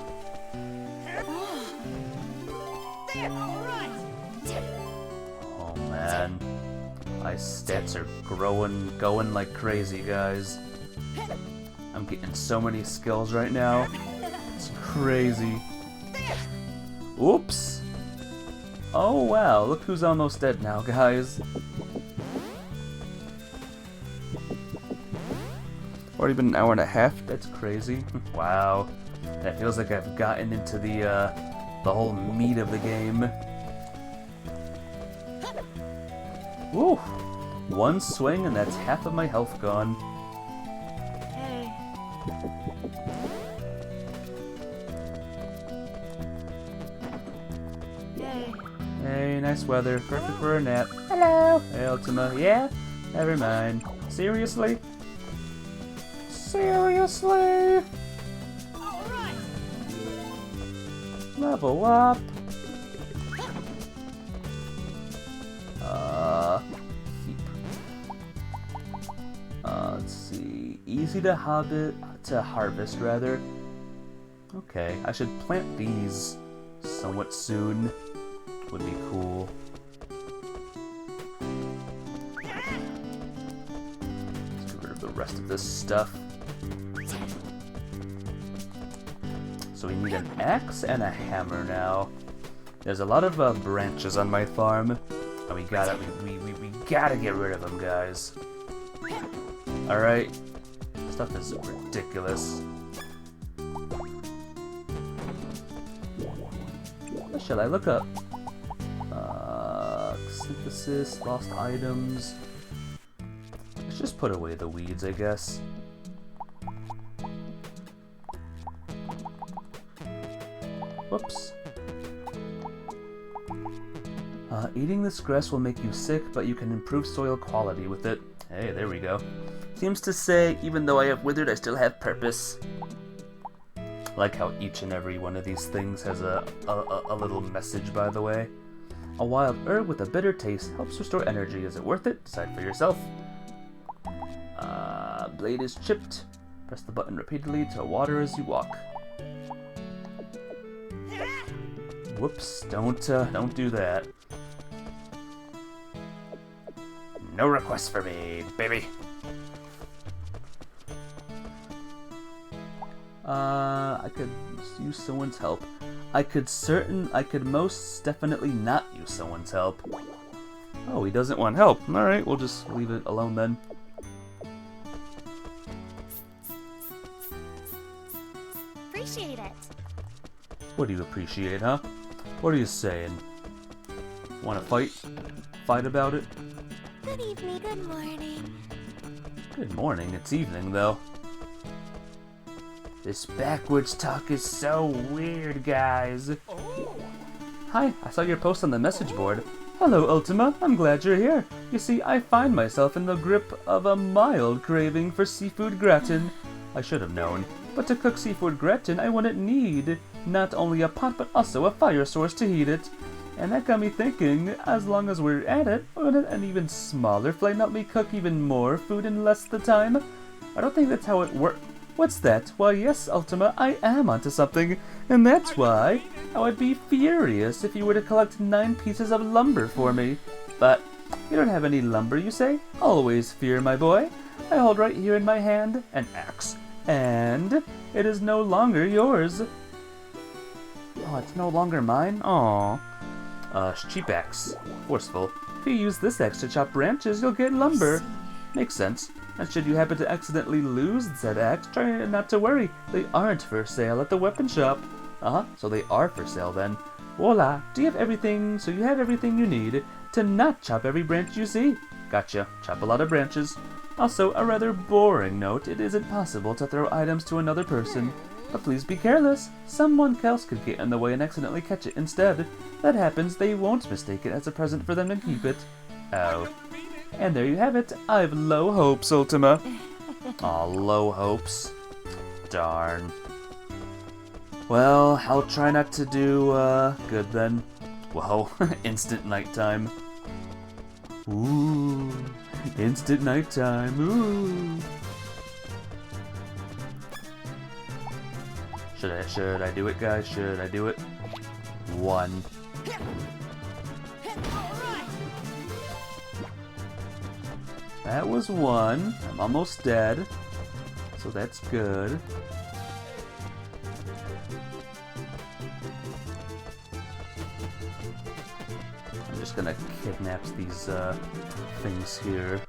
Oh man. I My stats are going like crazy, guys. I'm getting so many skills right now. It's crazy. Oops. Oh wow, look who's almost dead now, guys. Already been an hour and a half? That's crazy. Wow. That feels like I've gotten into the whole meat of the game. Woo! One swing and that's half of my health gone. Hey. Yay. Hey, nice weather. Perfect for a nap. Hello! Hey, Ultima. Yeah? Never mind. Seriously? Seriously? Alright! Level up. Keep. Let's see. Easy to harvest rather. Okay, I should plant these somewhat soon. Would be cool. Let's get rid of the rest of this stuff. So we need an axe and a hammer now. There's a lot of branches on my farm, and we gotta get rid of them, guys. All right, stuff is ridiculous. What shall I look up? Synthesis, lost items. Let's just put away the weeds, I guess. Whoops. Eating this grass will make you sick, but you can improve soil quality with it. Hey, there we go. Seems to say, even though I have withered, I still have purpose. I like how each and every one of these things has a little message, by the way. A wild herb with a bitter taste helps restore energy. Is it worth it? Decide for yourself. Blade is chipped. Press the button repeatedly to water as you walk. Whoops! Don't do that. No requests for me, baby. I could use someone's help. I could most definitely not use someone's help. Oh, he doesn't want help. Alright, we'll just leave it alone then. Appreciate it. What do you appreciate, huh? What are you saying? Wanna fight? Fight about it? Good evening, good morning. Good morning, it's evening though. This backwards talk is so weird, guys. Hi, I saw your post on the message board. Hello, Ultima. I'm glad you're here. You see, I find myself in the grip of a mild craving for seafood gratin. I should have known. But to cook seafood gratin, I wouldn't need not only a pot, but also a fire source to heat it. And that got me thinking, as long as we're at it, wouldn't an even smaller flame help me cook even more food in less the time? I don't think that's how it works. What's that? Why, yes, Ultima, I am onto something, and that's why I would be furious if you were to collect 9 pieces of lumber for me. But you don't have any lumber, you say? Always fear, my boy. I hold right here in my hand an axe, and it is no longer yours. Oh, it's no longer mine? Aww. Cheap axe. Forceful. If you use this axe to chop branches, you'll get lumber. Makes sense. And should you happen to accidentally lose said axe, try not to worry. They aren't for sale at the weapon shop. So they are for sale then. Voila! Do you have everything? So you have everything you need to not chop every branch you see. Gotcha. Chop a lot of branches. Also, a rather boring note, it isn't possible to throw items to another person. But please be careless. Someone else could get in the way and accidentally catch it instead. That happens, they won't mistake it as a present for them and keep it. Oh. And there you have it. I've low hopes, Ultima. Aw, low hopes. Darn. Well, I'll try not to do, good then. Whoa, instant nighttime. Ooh, instant nighttime, ooh. Should I do it, guys? Should I do it? 1. That was one. I'm almost dead. So that's good. I'm just gonna kidnap these things here.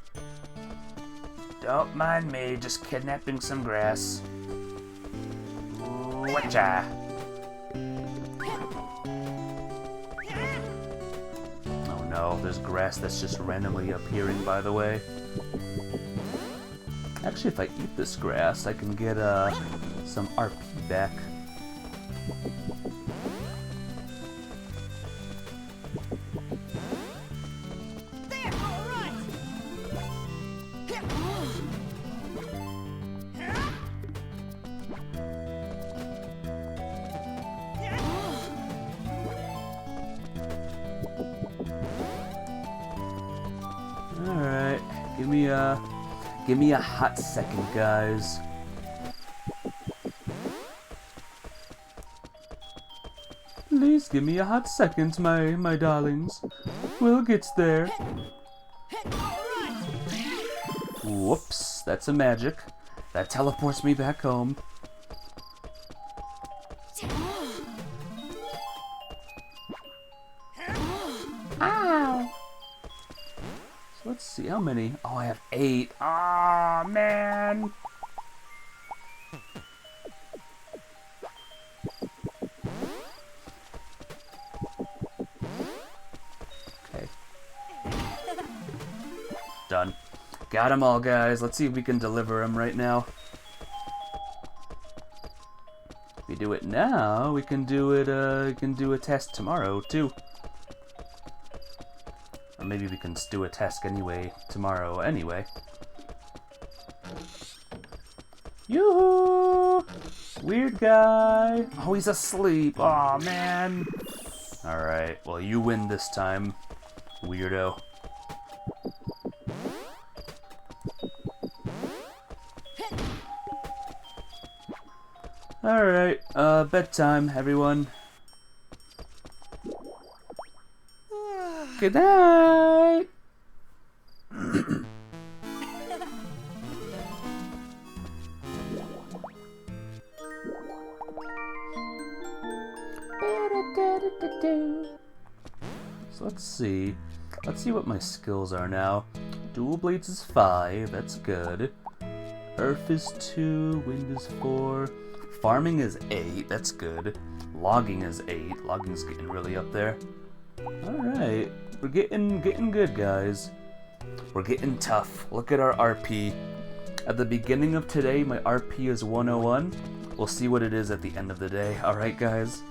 Don't mind me, just kidnapping some grass. Whatcha? Oh no, there's grass that's just randomly appearing, by the way. Actually, if I eat this grass, I can get some RP back. Alright, give me a hot second, guys. Please give me a hot second, my darlings. We'll get there. Whoops, that's a magic. That teleports me back home. Ow! So let's see, how many? Oh, I have 8. Ah, man! Okay. Done. Got them all, guys. Let's see if we can deliver them right now. If we do it now, we can do it. We can do a test tomorrow too. Or maybe we can do a task anyway tomorrow. Anyway. Yoo-hoo! Weird guy. Oh, he's asleep. Aw, man. All right. Well, you win this time, weirdo. Alright, bedtime, everyone. Good night! So let's see. Let's see what my skills are now. Dual Blades is 5, that's good. Earth is 2, Wind is 4. Farming is 8, that's good. Logging is 8. Logging's getting really up there. Alright. We're getting good, guys. We're getting tough. Look at our RP. At the beginning of today, my RP is 101. We'll see what it is at the end of the day. Alright, guys?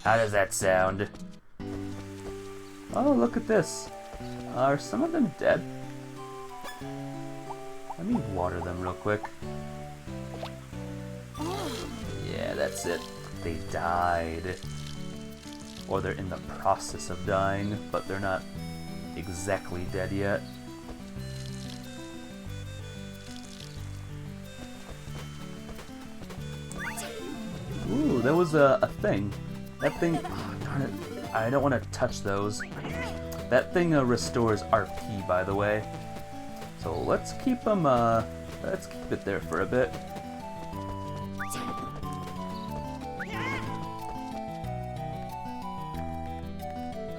How does that sound? Oh, look at this. Are some of them dead? Let me water them real quick. Yeah, that's it. They died. Or they're in the process of dying, but they're not exactly dead yet. Ooh, that was a thing. That thing... Oh, darn it. I don't want to touch those. That thing restores RP, by the way. So let's keep them, let's keep it there for a bit.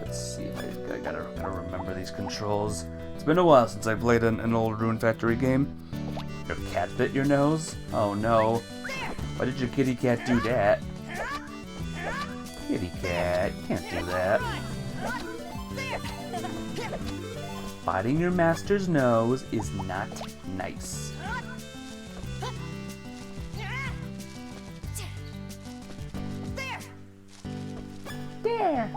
Let's see, I gotta remember these controls. It's been a while since I played an old Rune Factory game. Your cat bit your nose? Oh no. Why did your kitty cat do that? Kitty cat, you can't do that. Biting your master's nose is not nice. There.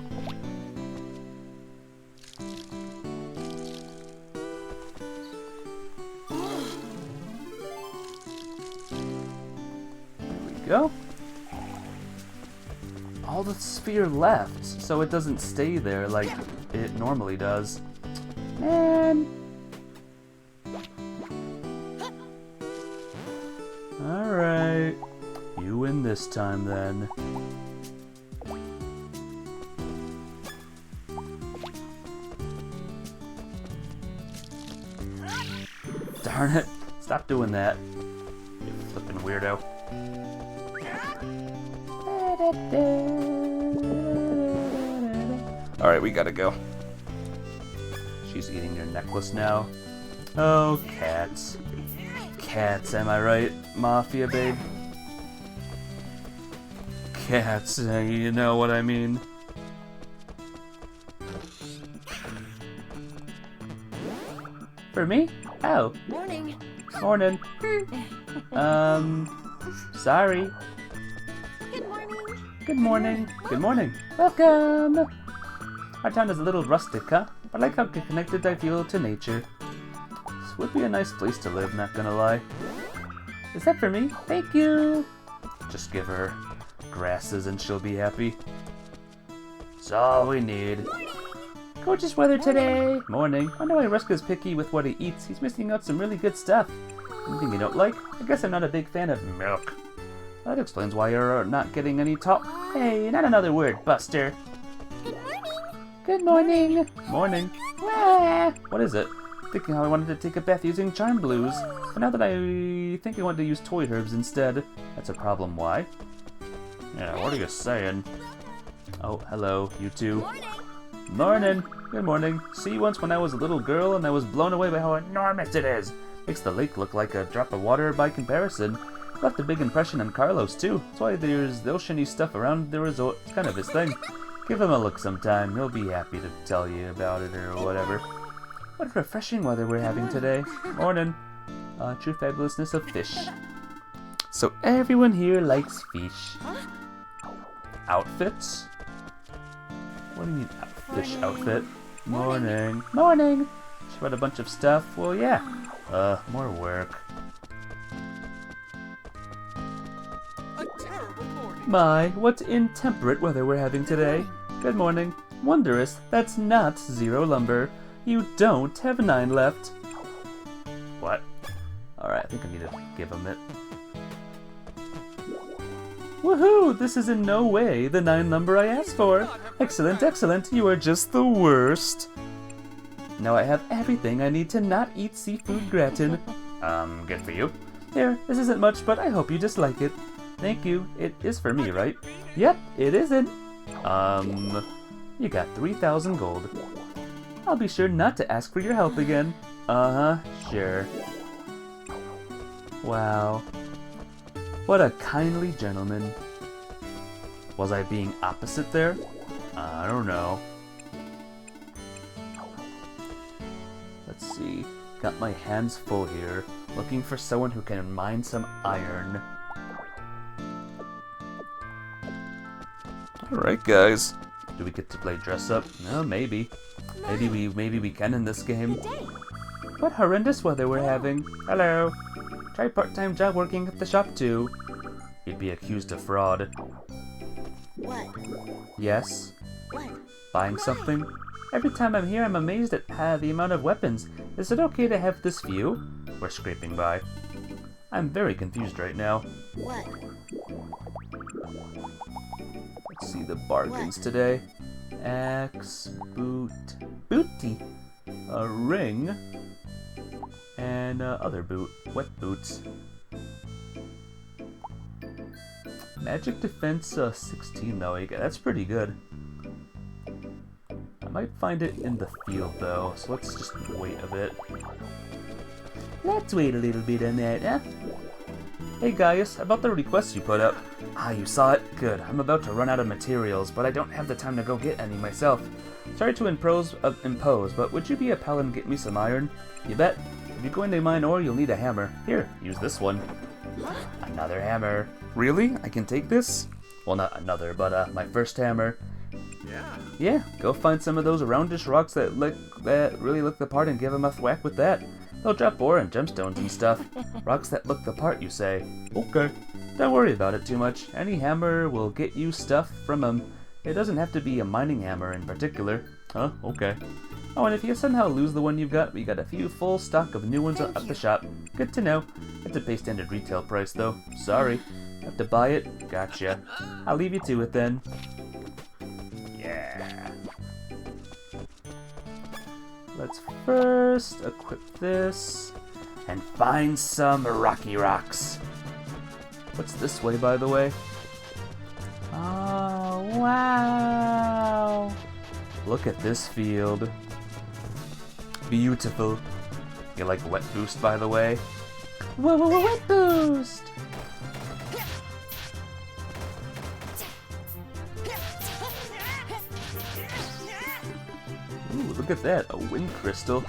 There we go. All the sphere left, so it doesn't stay there like it normally does. Man. Alright. You win this time then. darn it. Stop doing that. You flippin' weirdo. Alright, we gotta go. She's eating your necklace now. Oh, cats. Cats, am I right, Mafia babe? Cats, you know what I mean. For me? Oh. Morning. Morning. Sorry. Good morning. Good morning. Good morning. Welcome. Our town is a little rustic, huh? But I like how connected I feel to nature. This would be a nice place to live, not gonna lie. Is that for me? Thank you. Just give her grasses and she'll be happy. That's all we need. Gorgeous weather today. Morning. I know why Ruska's picky with what he eats. He's missing out some really good stuff. Anything you don't like? I guess I'm not a big fan of milk. That explains why you're not getting any talk. Hey, not another word, Buster. Good morning. Morning. Ah, what is it? Thinking how I wanted to take a bath using Charm Blues. But now that I think I want to use Toy Herbs instead. That's a problem. Why? Yeah, what are you saying? Oh, hello, you two. Morning. Good morning. See you once when I was a little girl and I was blown away by how enormous it is. Makes the lake look like a drop of water by comparison. Left a big impression on Carlos too. That's why there's the oceany stuff around the resort. It's kind of his thing. Give him a look sometime. He'll be happy to tell you about it or whatever. What refreshing weather we're having today. Morning. True fabulousness of fish. So everyone here likes fish. Outfits? What do you mean fish outfit? Morning. Morning! She brought a bunch of stuff. Well, yeah. More work. A terrible morning. My, what intemperate weather we're having today. Good morning. Wondrous, that's not 0 lumber. You don't have 9 left. What? Alright, I think I need to give him it. Woohoo! This is in no way the 9 lumber I asked for. Excellent, excellent. You are just the worst. Now I have everything I need to not eat seafood gratin. Good for you. Here, this isn't much, but I hope you dislike it. Thank you. It is for me, right? Yep, it isn't. You got 3,000 gold. I'll be sure not to ask for your help again. Uh-huh, sure. Wow. What a kindly gentleman. Was I being opposite there? I don't know. Let's see. Got my hands full here. Looking for someone who can mine some iron. Alright, guys. Do we get to play dress up? No, maybe. Maybe we can in this game. What horrendous weather we're having. Hello. Try part-time job working at the shop too. You'd be accused of fraud. What? Yes. What? Buying something? Every time I'm here, I'm amazed at the amount of weapons. Is it okay to have this few? We're scraping by. I'm very confused right now. What? Let's see the bargains today. Axe, booty, a ring, and other wet boots. Magic defense 16 though, that's pretty good. I might find it in the field though, so let's just wait a bit. Let's wait a little bit on that, huh? Hey Gaius, about the request you put up. Ah, you saw it? Good. I'm about to run out of materials, but I don't have the time to go get any myself. Sorry to impose, but would you be a pal and get me some iron? You bet. If you're going to mine ore, you'll need a hammer. Here, use this one. Another hammer. Really? I can take this? Well, not another, but my first hammer. Yeah, go find some of those roundish rocks that really look the part and give them a thwack with that. They'll drop ore and gemstones and stuff. Rocks that look the part, you say. Okay. Don't worry about it too much. Any hammer will get you stuff from them. It doesn't have to be a mining hammer in particular. Huh? Okay. Oh, and if you somehow lose the one you've got, we got a few full stock of new ones at the shop. Good to know. Have to pay standard retail price, though. Sorry. Have to buy it? Gotcha. I'll leave you to it, then. Yeah. Let's first equip this. and find some rocky rocks. What's this way, by the way? Oh, wow! Look at this field. Beautiful. You like Wet Boost, by the way? Whoa, whoa, whoa, Wet Boost! Ooh, look at that, a wind crystal.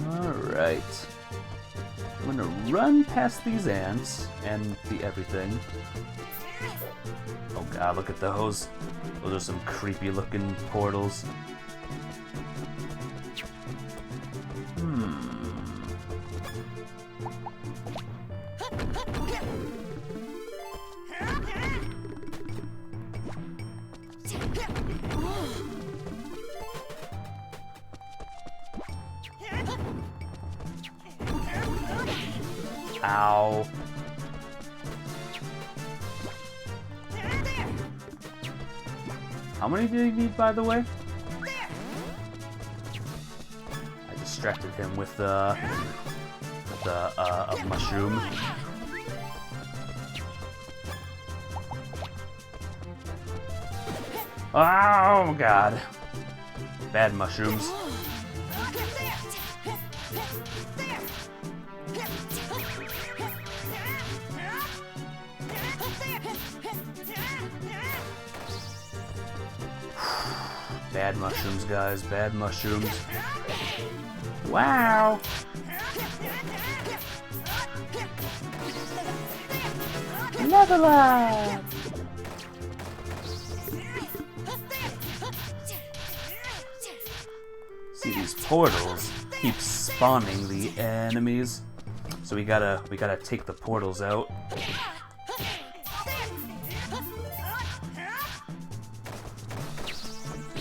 Alright. I'm gonna run past these ants and the everything. Oh god, look at those. Those are some creepy looking portals. Ow. How many do you need, by the way? I distracted him with a mushroom. Oh god. Bad mushrooms. Bad mushrooms, guys. Bad mushrooms. Wow! Level up! See, these portals keep spawning the enemies, so we gotta take the portals out.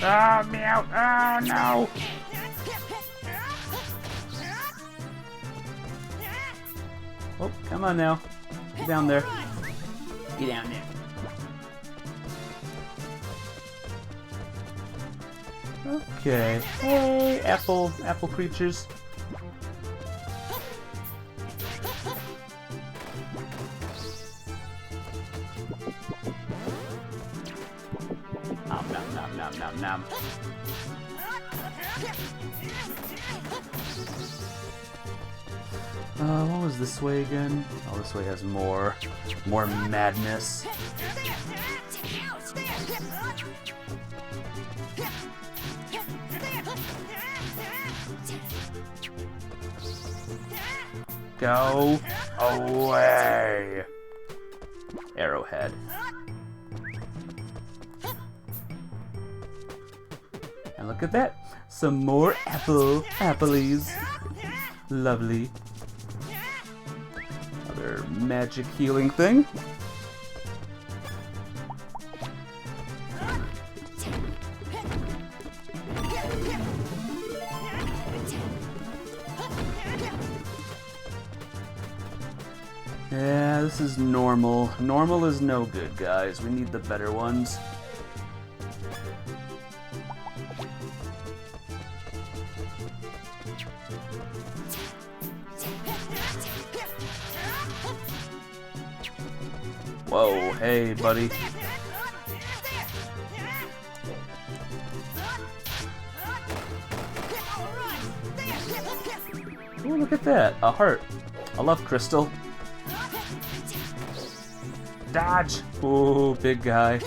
Oh, meow! Oh no! Oh, come on now. Get down there. Get down there. Okay. Hey, apple creatures. Nom nom nom nom nom nom. What was this way again? Oh, this way has more madness. Go away! Arrowhead. And look at that! Some more apples. Lovely. Another magic healing thing. Yeah, this is normal. Normal is no good, guys. We need the better ones. Whoa, hey, buddy. Ooh, look at that. A heart. I love crystal. Dodge! Ooh, big guy.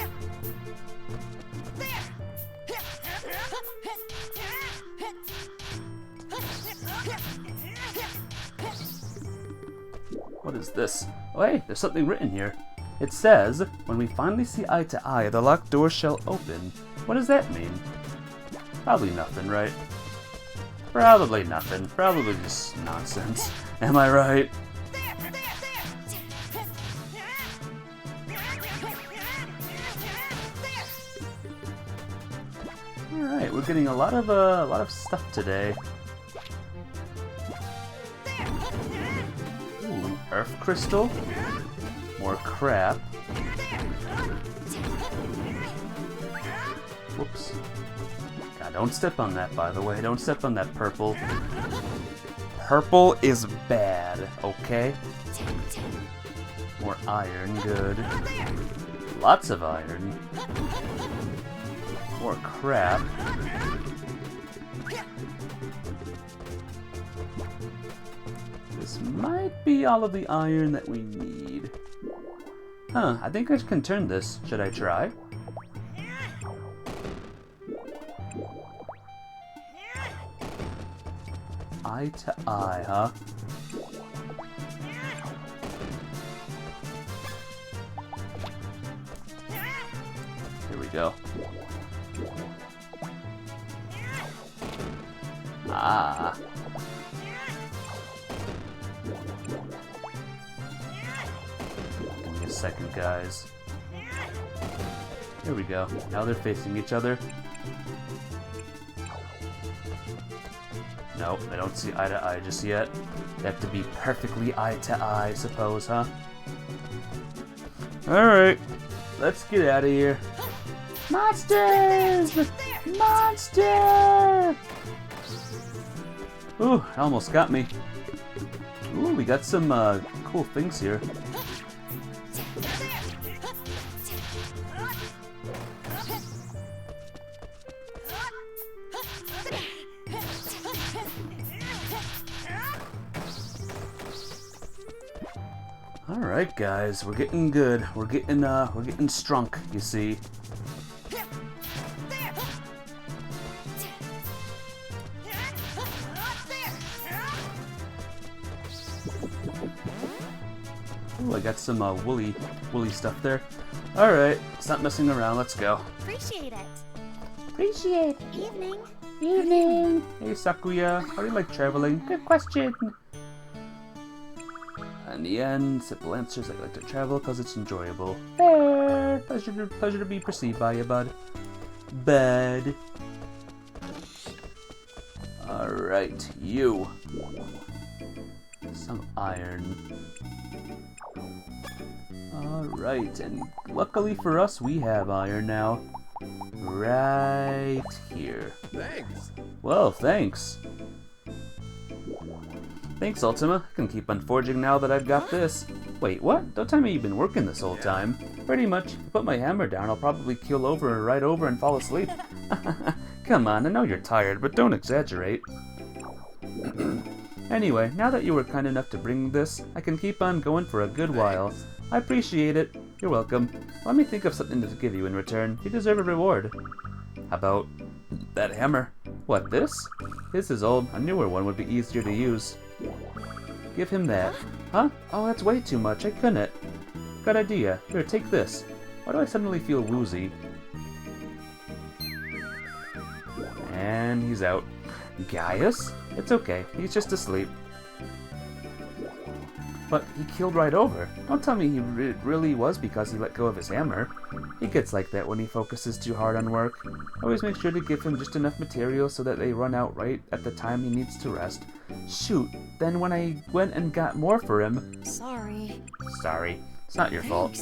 What is this? Oh, hey, there's something written here. It says, when we finally see eye to eye, the locked door shall open. What does that mean? Probably nothing, right? Probably nothing. Probably just nonsense. Am I right? Alright, we're getting a lot of stuff today. Ooh, earth crystal. More crap. Whoops. God, don't step on that, by the way. Don't step on that purple. Purple is bad, okay? More iron, good. Lots of iron. More crap. This might be all of the iron that we need. Huh, I think I can turn this. Should I try? Eye to eye, huh? Here we go. Ah. Give me a second, guys. Here we go. Now they're facing each other. Nope, they don't see eye to eye just yet. They have to be perfectly eye to eye, I suppose, huh? Alright, let's get out of here. Monsters! Monster! Ooh, almost got me. Ooh, we got some cool things here. Alright guys, we're getting good. We're getting strunk, you see. Ooh, I got some woolly stuff there. Alright, stop messing around, let's go. Appreciate it. Appreciate. Evening. Evening. Hey Sakuya, how do you like traveling? Good question. In the end, simple answers. I like to travel because it's enjoyable. Fair. Pleasure to be perceived by you, bud. Bud. Alright, you. Some iron. Alright, and luckily for us, we have iron now. Right here. Thanks. Well, thanks. Thanks, Ultima. I can keep on forging now that I've got this. Wait, what? Don't tell me you've been working this whole time. Pretty much. If I put my hammer down, I'll probably keel over right over and fall asleep. Come on, I know you're tired, but don't exaggerate. Anyway, now that you were kind enough to bring this, I can keep on going for a good while. I appreciate it. You're welcome. Let me think of something to give you in return. You deserve a reward. How about that hammer? What, this? This is old. A newer one would be easier to use. Give him that. Huh? Oh, that's way too much. I couldn't. Good idea. Here, take this. Why do I suddenly feel woozy? And he's out. Gaius? It's okay. He's just asleep. But he keeled right over. Don't tell me it really was because he let go of his hammer. He gets like that when he focuses too hard on work. Always make sure to give him just enough material so that they run out right at the time he needs to rest. Shoot, then when I went and got more for him... Sorry. Sorry. It's not your fault.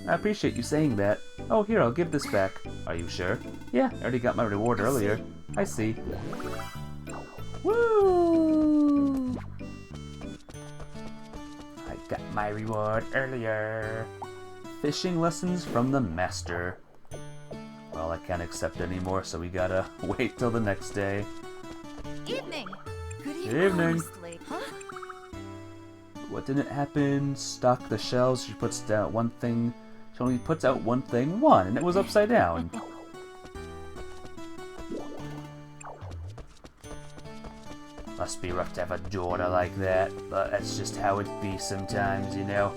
I appreciate you saying that. Oh, here, I'll give this back. Are you sure? Yeah, I already got my reward earlier. I see. Woo! I got my reward earlier. Fishing lessons from the master. Well, I can't accept any more, so we gotta wait till the next day. Evening. Good Evening. Honestly. Huh? What didn't happen? Stock the shells. She puts down one thing. She only puts out one thing. One, and it was upside down. Must be rough to have a daughter like that, but that's just how it be sometimes, you know.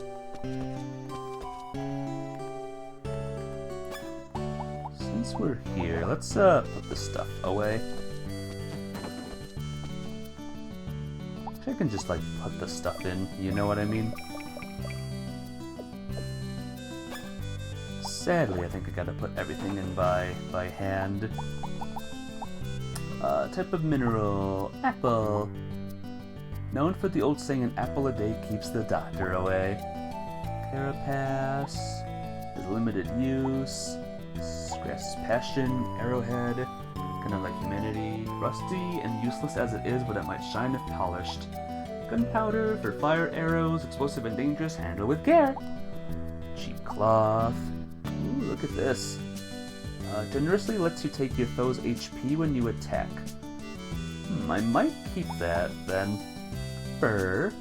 Since we're here, let's put this stuff away. I can just like put the stuff in, you know what I mean? Sadly, I think I gotta put everything in by hand. Type of mineral, apple. Known for the old saying, an apple a day keeps the doctor away. Carapace is limited use. Scratch's passion, arrowhead, kind of like humanity. Rusty and useless as it is, but it might shine if polished. Gunpowder for fire arrows, explosive and dangerous, handle with care. Cheap cloth. Ooh, look at this. Generously lets you take your foe's HP when you attack. I might keep that then. Fur.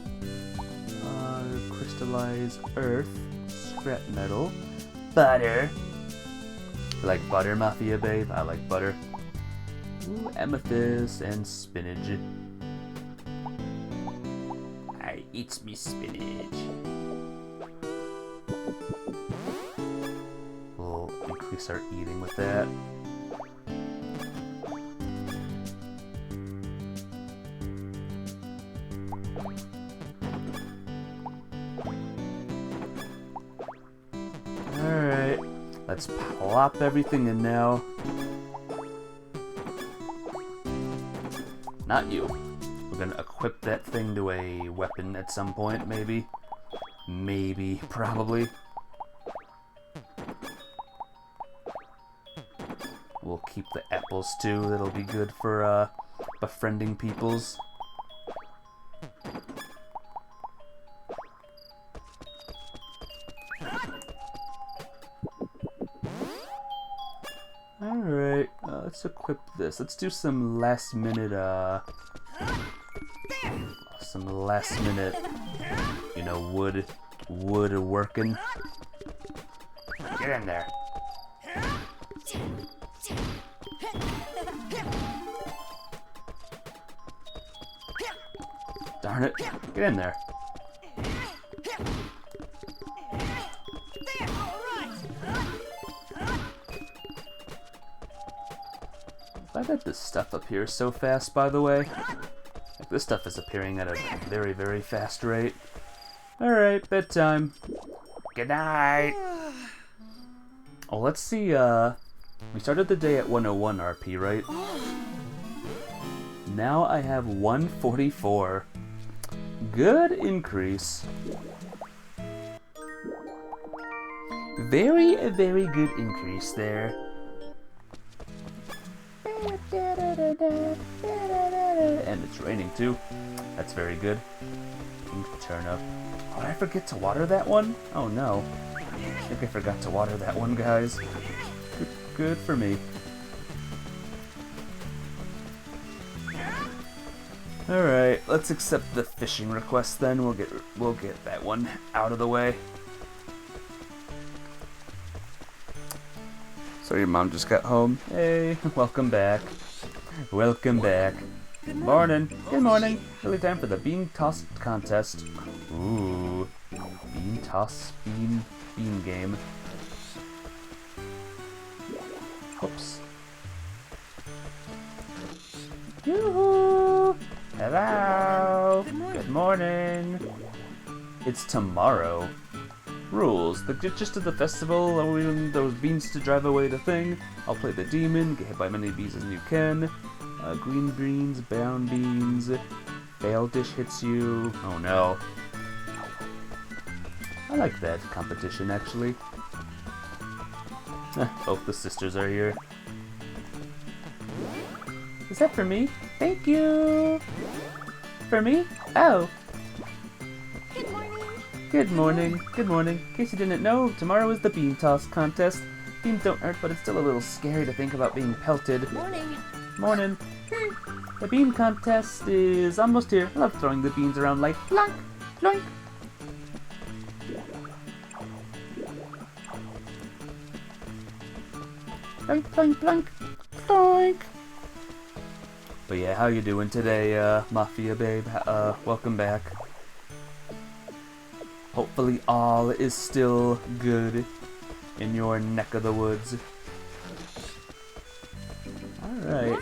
Crystallized earth. Scrap metal. Butter. You like butter, Mafia Babe? I like butter. Ooh, amethyst and spinach. I eats me spinach. We'll increase our eating with that. Alright, let's plop everything in now. Not you. We're gonna equip that thing to a weapon at some point, maybe. Maybe, probably. We'll keep the apples too, that'll be good for befriending peoples. Alright, let's equip this. Let's do some last minute, you know, wood working. Get in there. Darn it, get in there. I bet this stuff appears so fast, by the way. Like, this stuff is appearing at a very, very fast rate. Alright, bedtime. Good night. Oh, let's see, we started the day at 101 RP, right? Now I have 144. Good increase. Very, very good increase there. And it's raining too. That's very good. Pink turnip. Oh, did I forget to water that one? Oh no. I think I forgot to water that one, guys. Good for me. Alright, let's accept the fishing request then. We'll get that one out of the way. So your mom just got home. Hey, welcome back. Welcome back. Good morning. Good morning. Really time for the bean toss contest. Ooh. Bean toss, bean game. Oops. Yoo-hoo! Hello! Good morning! It's tomorrow. Rules. The gist of the festival, allowing those beans to drive away the thing. I'll play the demon, get hit by many bees as you can. Green beans, brown beans. Fail dish hits you. Oh no. I like that competition, actually. Both the sisters are here. Is that for me? Thank you! For me? Oh! Good morning. Good morning. Good morning. In case you didn't know, tomorrow is the bean toss contest. Beans don't hurt, but it's still a little scary to think about being pelted. Morning. Morning. The bean contest is almost here. I love throwing the beans around like plonk, plonk. Plonk, plonk, plonk, plonk. But yeah, how you doing today, Mafia Babe? Welcome back. Hopefully all is still good in your neck of the woods. Alright.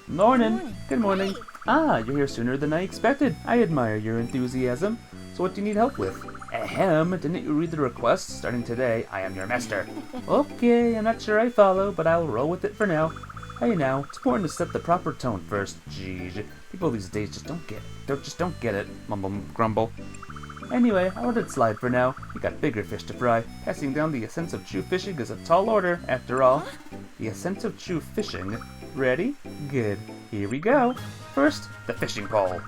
Morning. Good morning. Ah, you're here sooner than I expected. I admire your enthusiasm. So what do you need help with? Ahem, didn't you read the request? Starting today, I am your master. Okay, I'm not sure I follow, but I'll roll with it for now. Hey now, it's important to set the proper tone first. Jeez, people these days just don't get it. Mumble grumble. Anyway, I'll let it slide for now. We got bigger fish to fry. Passing down the essence of true fishing is a tall order, after all. The essence of true fishing. Ready? Good. Here we go. First, the fishing pole.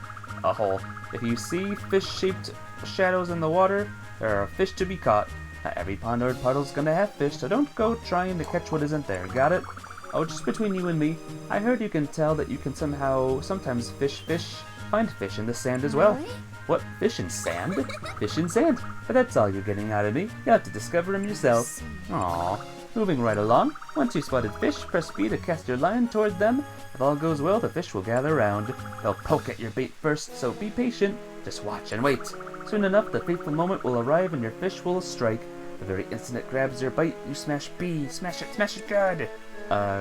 A hole. If you see fish-shaped shadows in the water, there are fish to be caught. Not every pond or puddle's gonna have fish, so don't go trying to catch what isn't there, got it? Oh, just between you and me, I heard you can tell that you can sometimes find fish in the sand as well. Really? What, fish in sand? Fish in sand. But that's all you're getting out of me. You'll have to discover them yourself. Aww. Moving right along. Once you spotted fish, press B to cast your line towards them. If all goes well, the fish will gather around. They'll poke at your bait first, so be patient. Just watch and wait. Soon enough, the fateful moment will arrive and your fish will strike. The very instant it grabs your bite, you smash B. Smash it good.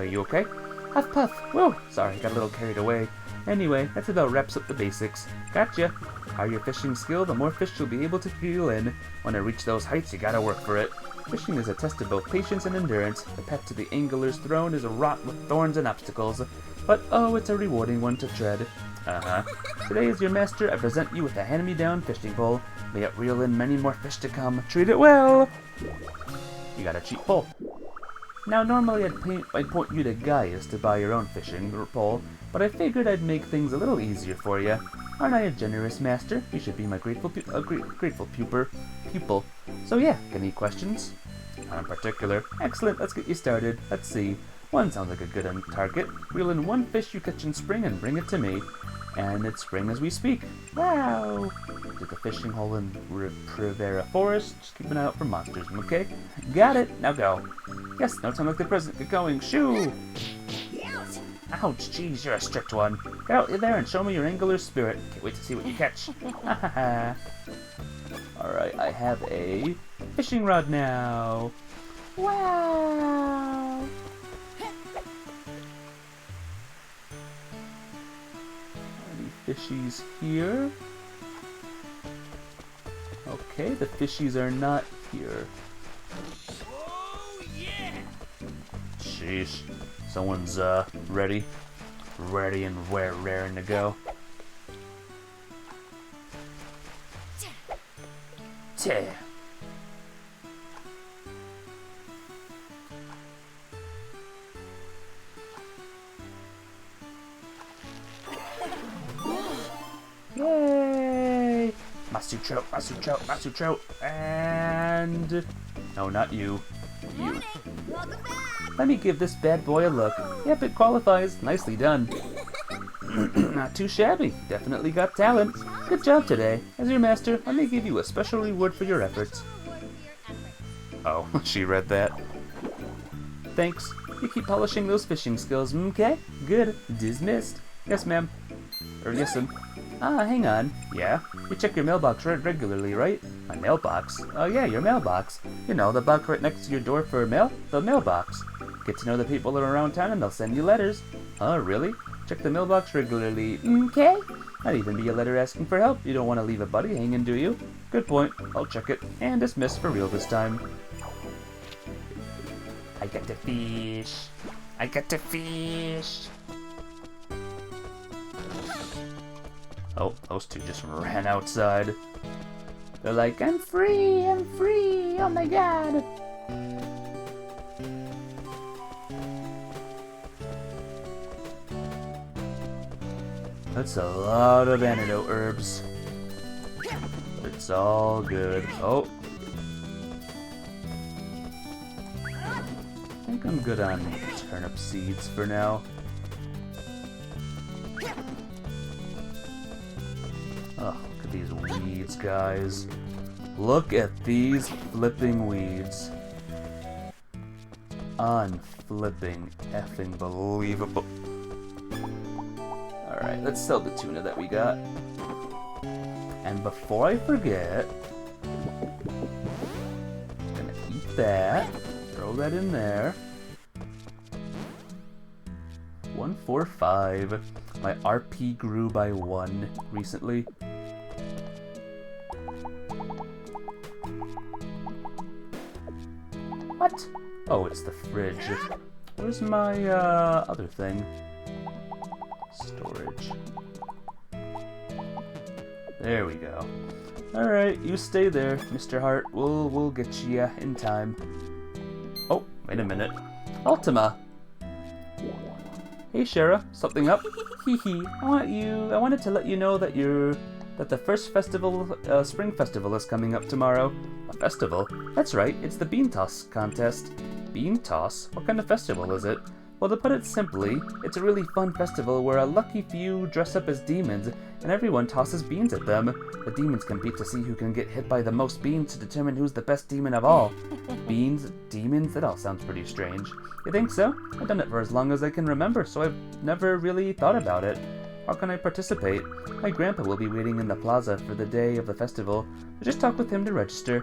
You okay? Huff puff. Whoa, sorry, got a little carried away. Anyway, that about wraps up the basics. Gotcha. The higher your fishing skill, the more fish you'll be able to reel in. When I reach those heights, you gotta work for it. Fishing is a test of both patience and endurance. The path to the angler's throne is a rot with thorns and obstacles. But oh, it's a rewarding one to tread. Today as your master, I present you with a hand-me-down fishing pole. May it reel in many more fish to come. Treat it well! You got a cheap pole. Now normally I'd point you to Gaius to buy your own fishing pole, but I figured I'd make things a little easier for you. Aren't I a generous master? You should be my grateful pupil. So yeah, any questions? Not in particular. Excellent, let's get you started. Let's see. One sounds like a good target. Reel in one fish you catch in spring and bring it to me. And it's spring as we speak. Wow! To the fishing hole in Privera Forest. Just keep an eye out for monsters, okay? Got it! Now go. Yes, no time like the present. Get going. Shoo! Ouch, jeez, you're a strict one. Get out there and show me your angler's spirit. Can't wait to see what you catch. Alright, I have a fishing rod now. Wow! Fishies here. Okay, the fishies are not here. Oh, yeah! Sheesh. Someone's, ready and raring to go. Teh. Yay! Masu trout, and... No, not you. You. Welcome back! Let me give this bad boy a look. Yep, it qualifies. Nicely done. Not too shabby. Definitely got talent. Good job today. As your master, let me give you a special reward for your efforts. Oh, she read that. Thanks. You keep polishing those fishing skills, okay? Good. Dismissed. Yes, ma'am. Or yes, hang on. Yeah? You check your mailbox regularly, right? My mailbox? Oh yeah, your mailbox. You know, the box right next to your door for mail? The mailbox. Get to know the people that are around town and they'll send you letters. Oh, really? Check the mailbox regularly, okay? Might even be a letter asking for help. You don't want to leave a buddy hanging, do you? Good point. I'll check it. And dismiss for real this time. I got to fish. I got to fish. Oh, those two just ran outside. They're like, I'm free, oh my god. That's a lot of antidote herbs. It's all good. Oh. I think I'm good on turnip seeds for now. Oh, look at these weeds, guys. Look at these flipping weeds. Unflipping effing believable. Alright, let's sell the tuna that we got. And before I forget, I'm gonna eat that. Throw that in there. 145. My RP grew by 1 recently. What? Oh, it's the fridge. Where's my other thing? Storage. There we go. Alright, you stay there, Mr. Hart. We'll get you in time. Oh, wait a minute. Ultima! Hey Shara, something up? Hee hee. I wanted to let you know that the first festival, spring festival is coming up tomorrow. A festival? That's right, it's the Bean Toss contest. Bean Toss? What kind of festival is it? Well, to put it simply, it's a really fun festival where a lucky few dress up as demons and everyone tosses beans at them. The demons compete to see who can get hit by the most beans to determine who's the best demon of all. Beans? Demons? That all sounds pretty strange. You think so? I've done it for as long as I can remember, so I've never really thought about it. How can I participate? My grandpa will be waiting in the plaza for the day of the festival, so just talk with him to register.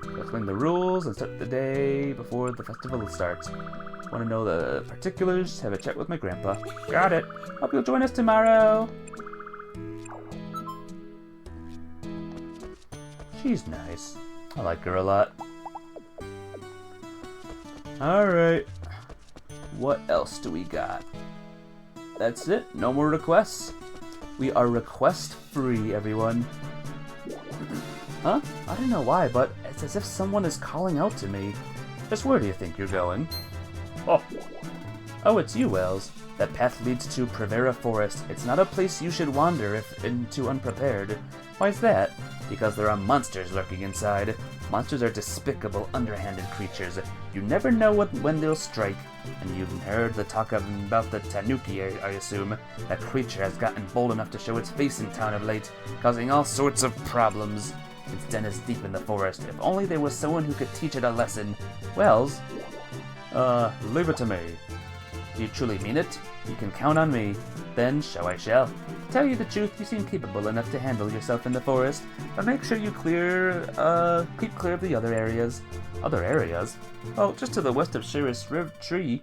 He'll explain the rules and start the day before the festival starts. Want to know the particulars? Have a chat with my grandpa. Got it. Hope you'll join us tomorrow. She's nice. I like her a lot. Alright. What else do we got? That's it. No more requests. We are request free, everyone. Huh? I don't know why, but it's as if someone is calling out to me. Just where do you think you're going? Oh, it's you, Wells. That path leads to Prevera Forest. It's not a place you should wander if into unprepared. Why's that? Because there are monsters lurking inside. Monsters are despicable, underhanded creatures. You never know when they'll strike. And you've heard the talk about the Tanuki, I assume. That creature has gotten bold enough to show its face in town of late, causing all sorts of problems. Its den is deep in the forest. If only there was someone who could teach it a lesson. Wells? Leave it to me. Do you truly mean it? You can count on me. Then, so I shall. To tell you the truth, you seem capable enough to handle yourself in the forest, but make sure you keep clear of the other areas. Other areas? Well, just to the west of Sheriff's Tree,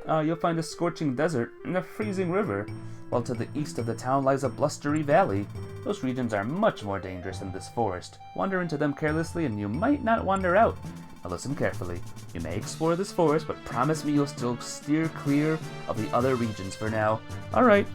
you'll find a scorching desert and a freezing river, while to the east of the town lies a blustery valley. Those regions are much more dangerous than this forest. Wander into them carelessly and you might not wander out. Now listen carefully. You may explore this forest, but promise me you'll still steer clear of the other regions for now. Alright,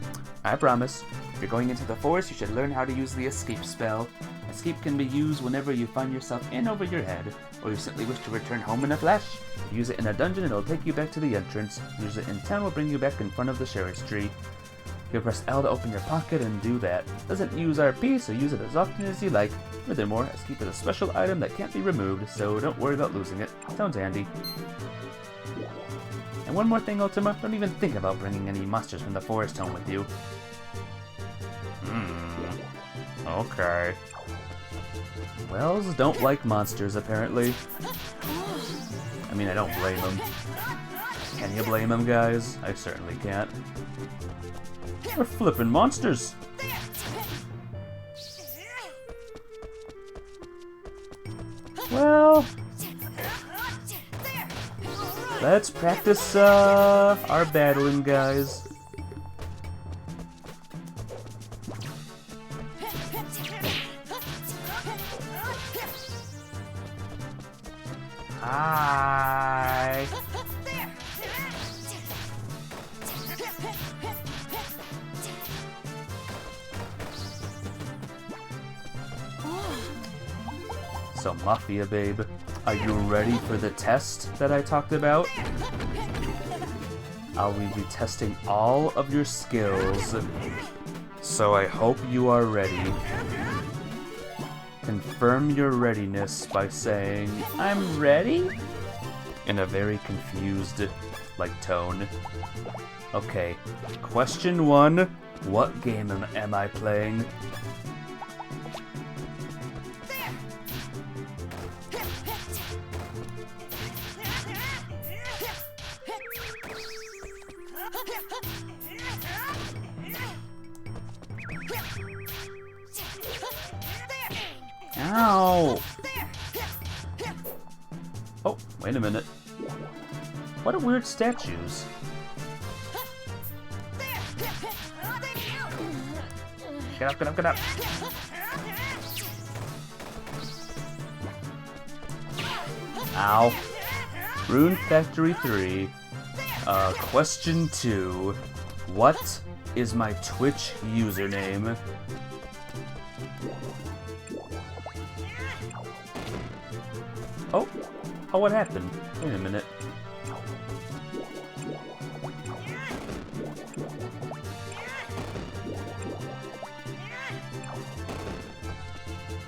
I promise. If you're going into the forest, you should learn how to use the escape spell. Escape can be used whenever you find yourself in over your head, or you simply wish to return home in a flash. Use it in a dungeon and it'll take you back to the entrance. Use it in town will bring you back in front of the Sheriff's Tree. You'll press L to open your pocket and do that. Doesn't use RP, so use it as often as you like. Furthermore, escape is a special item that can't be removed, so don't worry about losing it. Sounds handy. And one more thing, Ultima, don't even think about bringing any monsters from the forest home with you. Okay. Wells don't like monsters, apparently. I mean, I don't blame him. Can you blame him, guys? I certainly can't. We're flipping monsters! Well... let's practice, our battling, guys. Hi! So, Mafia Babe, are you ready for the test that I talked about? I will be testing all of your skills, so I hope you are ready. Confirm your readiness by saying, "I'm ready?" in a very confused, tone. Okay, question 1, what game am I playing? Ow! Oh, wait a minute. What a weird statues. Get up, get up, get up! Ow. Rune Factory 3. Question 2. What is my Twitch username? Oh, what happened? Wait a minute.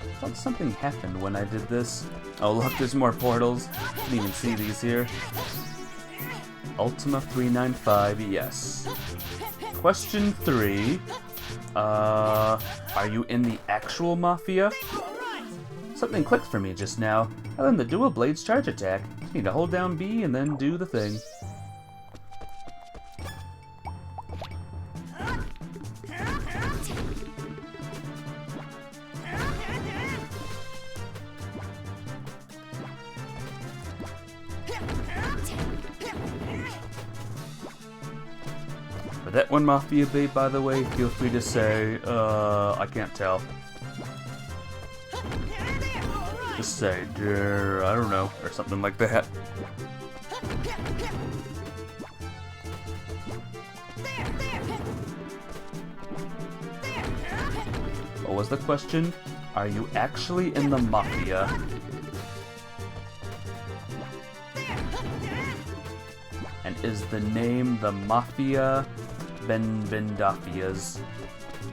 I thought something happened when I did this. Oh look, there's more portals. Didn't even see these here. Ultima 395, yes. Question 3. Are you in the actual Mafia? Something clicked for me just now. I learned the dual blades charge attack. Just need to hold down B and then do the thing. For that one Mafia babe, by the way, feel free to say, I can't tell. Just say, I don't know, or something like that. What was the question? Are you actually in the Mafia? And is the name the Mafia Bendafias?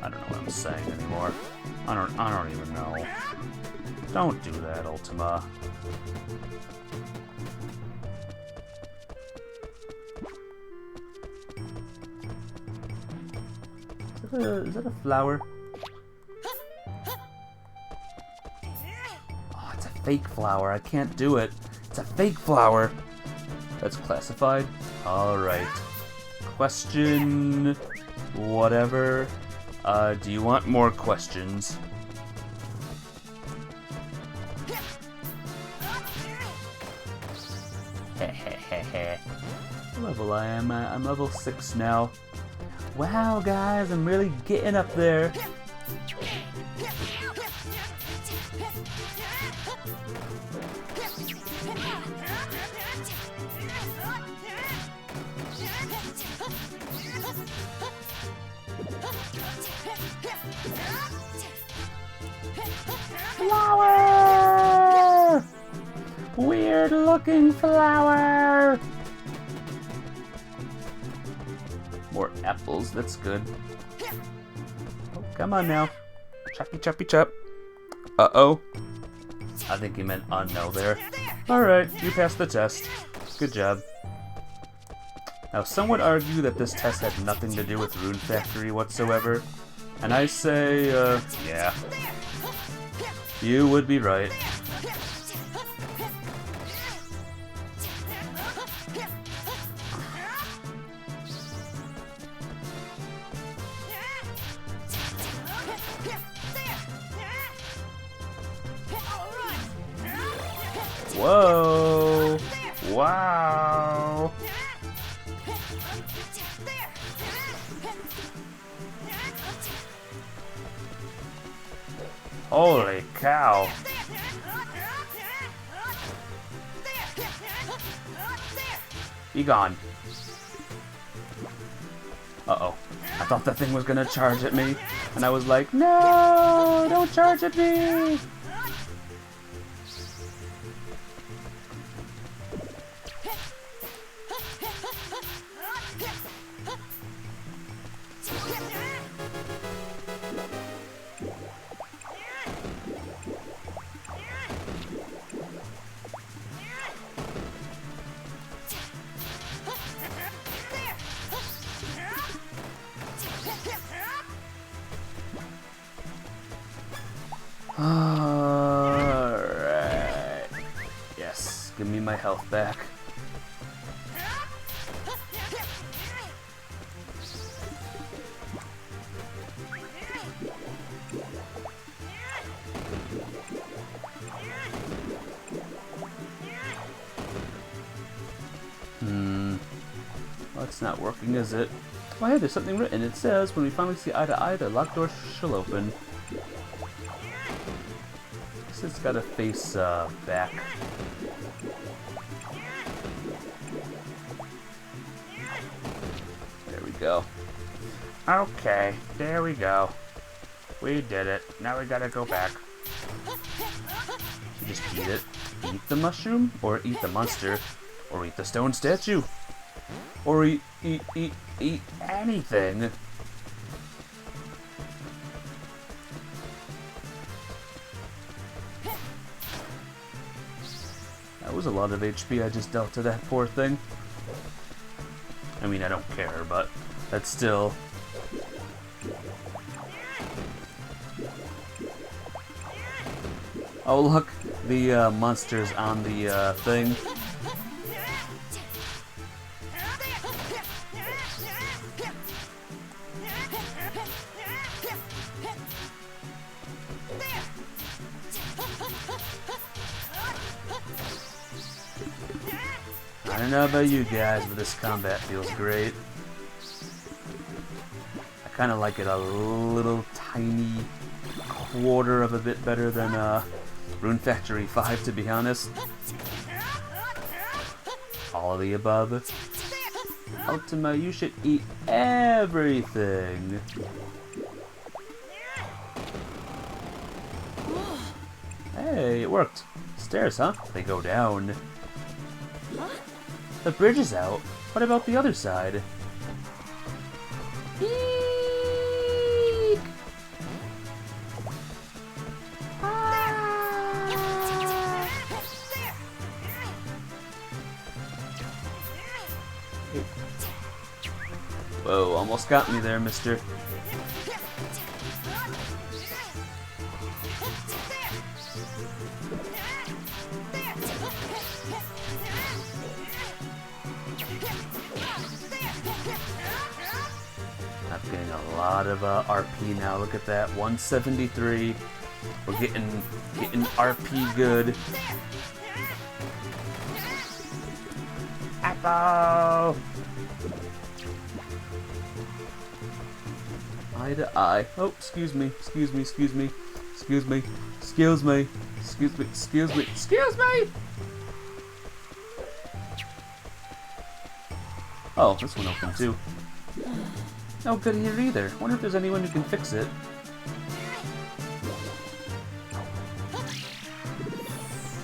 I don't know what I'm saying anymore. I don't even know. Don't do that, Ultima. Is that a flower? Oh, it's a fake flower. I can't do it. It's a fake flower. That's classified. Alright. Question... whatever. Do you want more questions? What level I am at? I'm level 6 now. Wow, guys, I'm really getting up there. Flower! Weird looking flower! More apples, that's good. Oh, come on now. Choppy choppy chop. Uh-oh. I think he meant no there. Alright, you passed the test. Good job. Now, some would argue that this test had nothing to do with Rune Factory whatsoever. And I say, yeah. You would be right. Whoa! Wow! Holy cow! Be gone. Uh-oh. I thought that thing was gonna charge at me, and I was like, no! Don't charge at me! Alright. Yes, give me my health back. Well, it's not working, is it? Oh, hey, there's something written. It says, when we finally see eye to eye, the locked door shall open. It's gotta face back. There we go. Okay, there we go. We did it. Now we gotta go back. You just beat it. Eat the mushroom, or eat the monster, or eat the stone statue, or eat anything. That was a lot of HP I just dealt to that poor thing. I mean, I don't care, but that's still... Oh look, the monster's on the thing. I don't know about you guys, but this combat feels great. I kind of like it a little tiny quarter of a bit better than Rune Factory 5, to be honest. All of the above. Ultima, you should eat everything. Hey, it worked. Stairs, huh? They go down. The bridge is out. What about the other side? Eek! Whoa, almost got me there, mister. I'm getting a lot of RP now. Look at that, 173. We're getting RP good. Apple. Eye to eye. Oh, excuse me. Excuse me. Excuse me. Excuse me. Excuse me. Excuse me. Excuse me. Excuse me. Oh, this one open too. No good here either. Wonder if there's anyone who can fix it.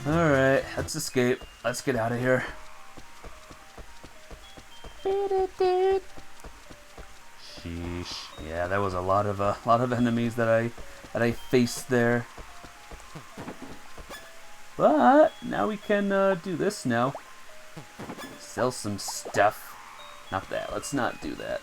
Alright, let's escape. Let's get out of here. Sheesh. Yeah, that was a lot of enemies that I faced there. But now we can do this now. Sell some stuff. Not that. Let's not do that.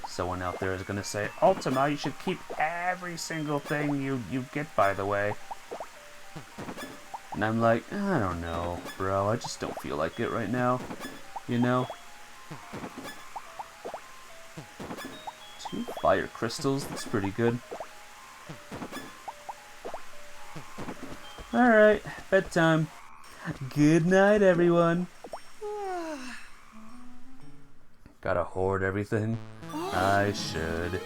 Someone out there is gonna say, Ultima, you should keep every single thing you get, by the way. And I'm like, I don't know, bro. I just don't feel like it right now. You know? 2 fire crystals. That's pretty good. Alright, bedtime. Good night, everyone. Gotta hoard everything. I should.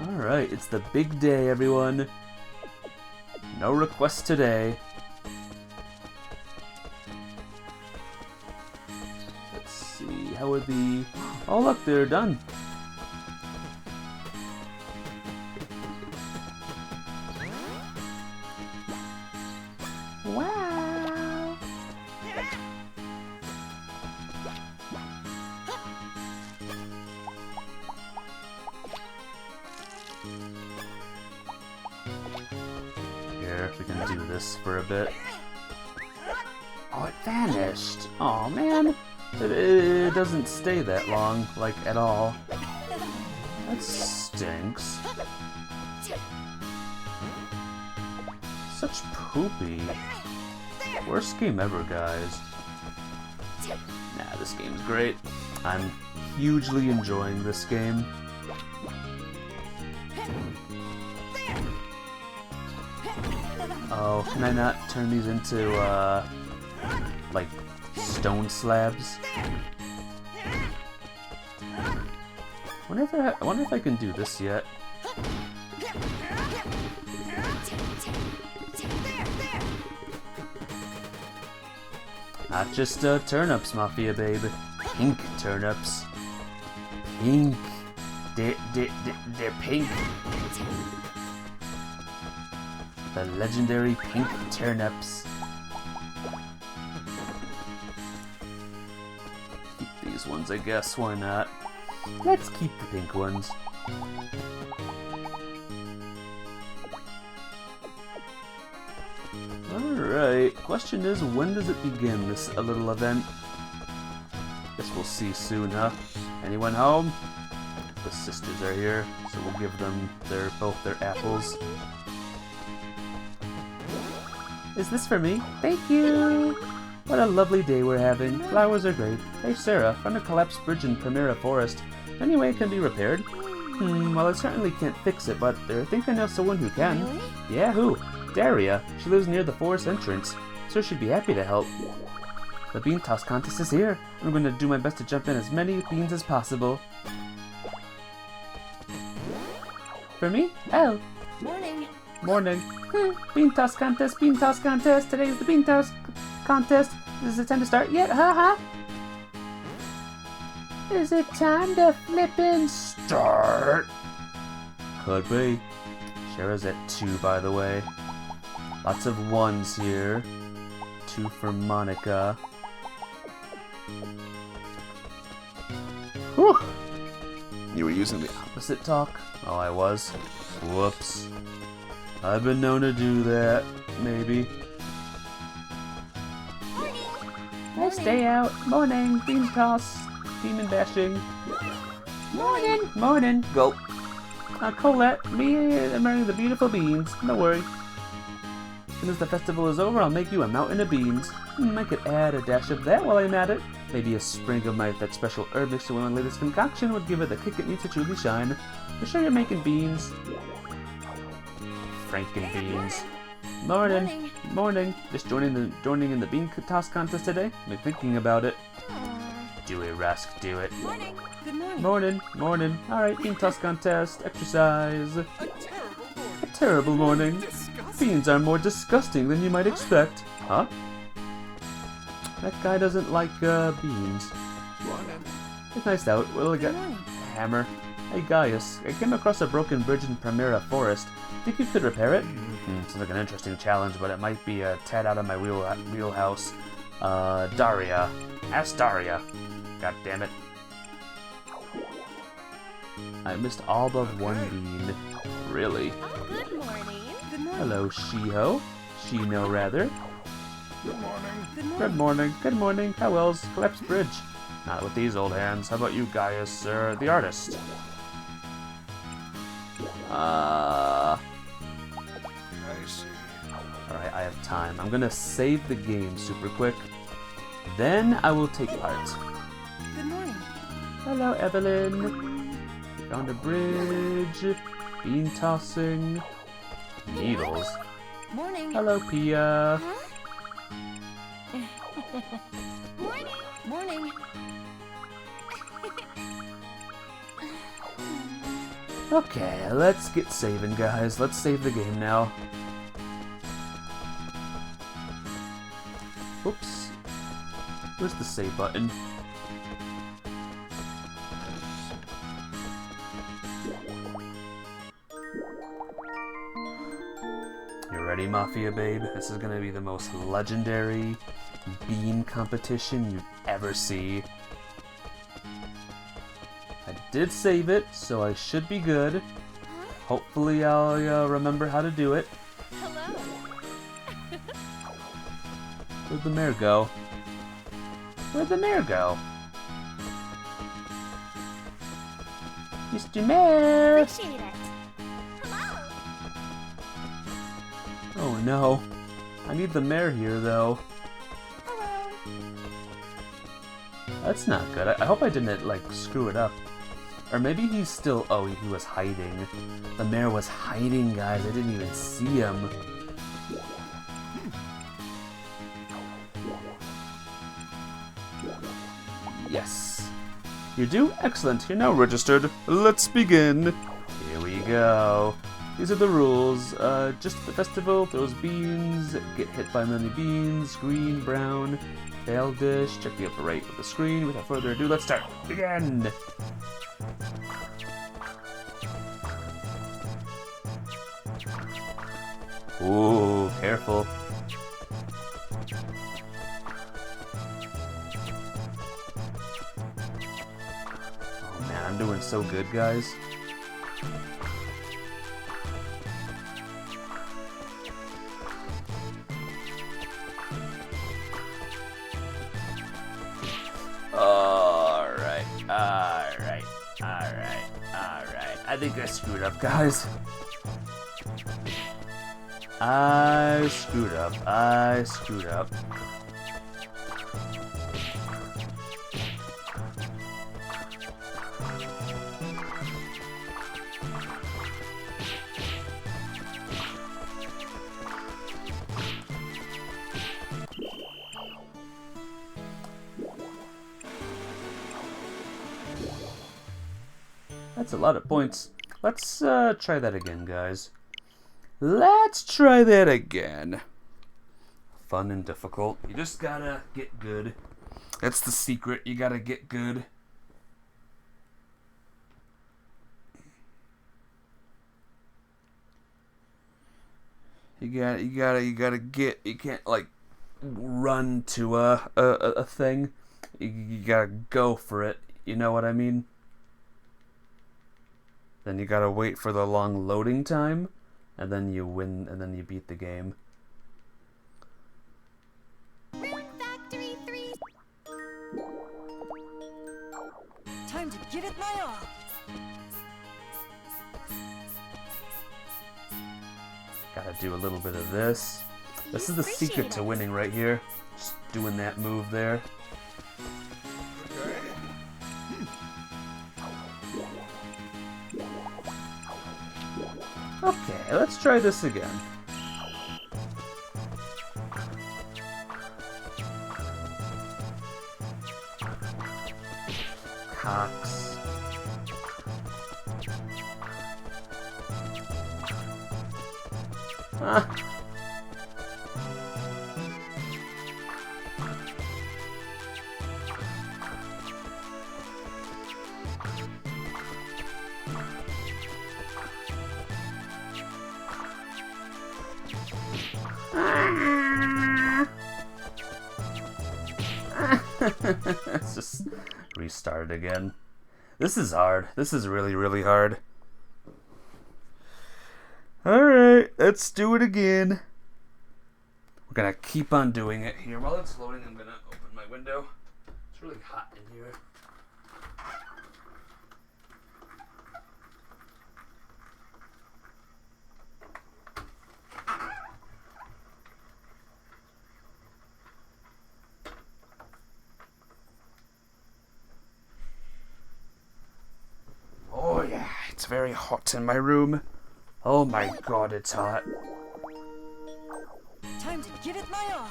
Alright, it's the big day, everyone. No requests today. Let's see, how are the... Oh look, they're done. Wow. Here, we can do this for a bit. Oh, it vanished. Oh man. It doesn't stay that long, like, at all. That stinks. Such poopy. Worst game ever, guys. Nah, this game's great. I'm hugely enjoying this game. Oh, can I not turn these into, like, stone slabs? I wonder if I can do this yet. Not just turnips, Mafia babe. Pink turnips. Pink. They're pink. The legendary pink turnips. Keep these ones, I guess. Why not? Let's keep the pink ones. Alright, question is, when does it begin, this little event? Guess we'll see soon, huh? Anyone home? The sisters are here, so we'll give them both their apples. Is this for me? Thank you! What a lovely day we're having. Flowers are great. Hey Sarah, found a collapsed bridge in Primera Forest. Any way it can be repaired? Well, I certainly can't fix it, but I think I know someone who can. Really? Yeah, who? Daria. She lives near the forest entrance, so she'd be happy to help. The bean toss contest is here. I'm going to do my best to jump in as many beans as possible. For me? Oh. Morning. Morning. Bean toss contest, bean toss contest. Today is the bean toss contest. Is it time to start yet? Haha. Is it time to flippin' start? Could be. Shara's at 2, by the way. Lots of 1s here. 2 for Monica. Whew. You were using the... Opposite talk? Oh, I was. Whoops. I've been known to do that. Maybe. I stay out. Morning. Bean toss. Demon bashing. Morning. Morning. Gulp. Colette, me and wearing the beautiful beans. No worry. As soon as the festival is over, I'll make you a mountain of beans. I could add a dash of that while I'm at it. Maybe a sprig of that special herb mixed with my latest concoction would give it the kick it needs to truly shine. You sure you're making beans? Franken beans. Morning. Morning. Just joining in the bean toss contest today? I've been thinking about it. Do it, Rusk. Do it. Morning. Good morning. Morning. Morning. Alright, bean toss contest. Exercise. A terrible morning. A terrible morning. Disgusting. Beans are more disgusting than you might expect. Huh? That guy doesn't like, beans. It's nice out. What'll I get? Hammer. Hey, Gaius. I came across a broken bridge in Primera Forest. Think you could repair it? Sounds like an interesting challenge, but it might be a tad out of my wheelhouse. Daria. Ask Daria. God damn it. I missed all but one bean. Really? Oh, good morning. Good morning. Hello, Shiho. Shino, rather. Good morning. Good morning. Good morning. Good morning. How well's collapsed bridge? Not with these old hands. How about you, Gaius, the artist? I see. Alright, I have time. I'm gonna save the game super quick. Then I will take part. Good morning. Hello, Evelyn. Found a bridge. Bean tossing. Needles. Morning. Hello, Pia. Morning. Morning. Okay, let's get saving, guys. Let's save the game now. Oops. Where's the save button? You ready, Mafia babe? This is gonna be the most legendary bean competition you'd ever see. I did save it, so I should be good. Hopefully I'll remember how to do it. Hello. Where'd the mayor go? Where'd the mayor go? Mr. Mayor! Appreciate it. Hello. Oh no. I need the mayor here, though. Hello. That's not good. I hope I didn't, like, screw it up. Or maybe he's still... Oh, he was hiding. The mayor was hiding, guys. I didn't even see him. Yes. You do? Excellent. You're now registered. Let's begin. Here we go. These are the rules. Just the festival, throws beans, get hit by many beans, green, brown, fail dish, check the upper right of the screen. Without further ado, let's start. Begin! Ooh, careful. Oh man, I'm doing so good, guys. Alright. I think I screwed up, guys. I screwed up. That's a lot of points. Let's try that again, guys. Let's try that again. Fun and difficult. You just gotta get good. That's the secret. You gotta get good. You gotta get. You can't like run to a thing. You gotta go for it. You know what I mean? Then you gotta wait for the long loading time, and then you win, and then you beat the game. Rune Factory 3. Time to give it my all. Gotta do a little bit of this. This is the secret to winning right here. Just doing that move there. Okay, let's try this again. Cox. Ah. Let's just restart again. This is hard. This is really, really hard. Alright, let's do it again. We're gonna keep on doing it here. While it's loading, I'm gonna open my window. It's really hot in here. Oh yeah, it's very hot in my room. Oh my god, it's hot. Time to give it my all.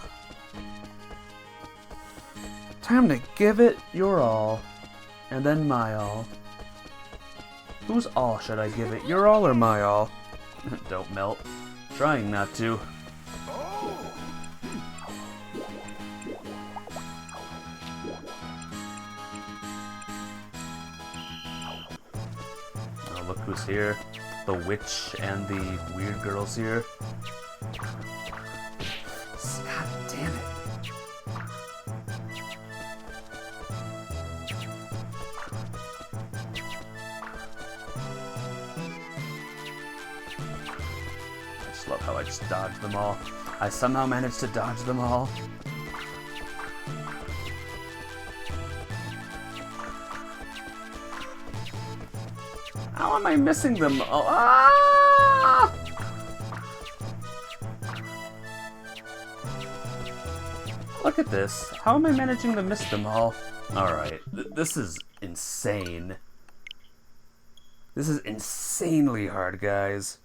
Time to give it your all. And then my all. Whose all should I give it? Your all or my all? Don't melt. Trying not to. Oh, look who's here. The witch and the weird girl's here. God damn it. I just love how I just dodged them all. I somehow managed to dodge them all. How am I missing them all? Ah! Look at this. How am I managing to miss them all? Alright, this is insane. This is insanely hard, guys.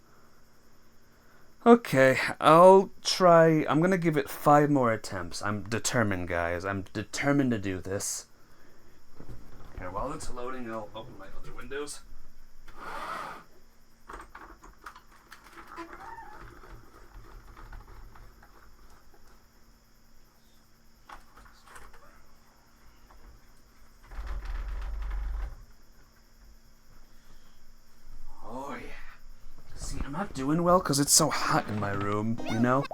Okay, I'll try. I'm gonna give it 5 more attempts. I'm determined, guys. I'm determined to do this. Here, while it's loading, I'll open my other windows. not doing well because it's so hot in my room, you know?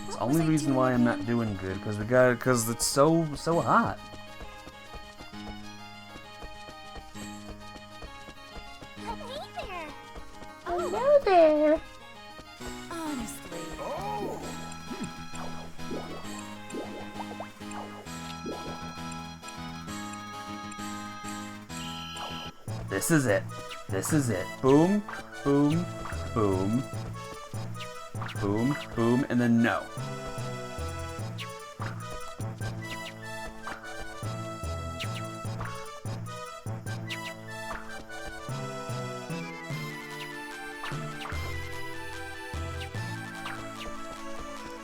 It's the only reason why I'm not doing good, because it's so hot. Hey there. Hello there. Honestly. This is it. This is it. Boom, boom, boom. Boom, boom, and then no.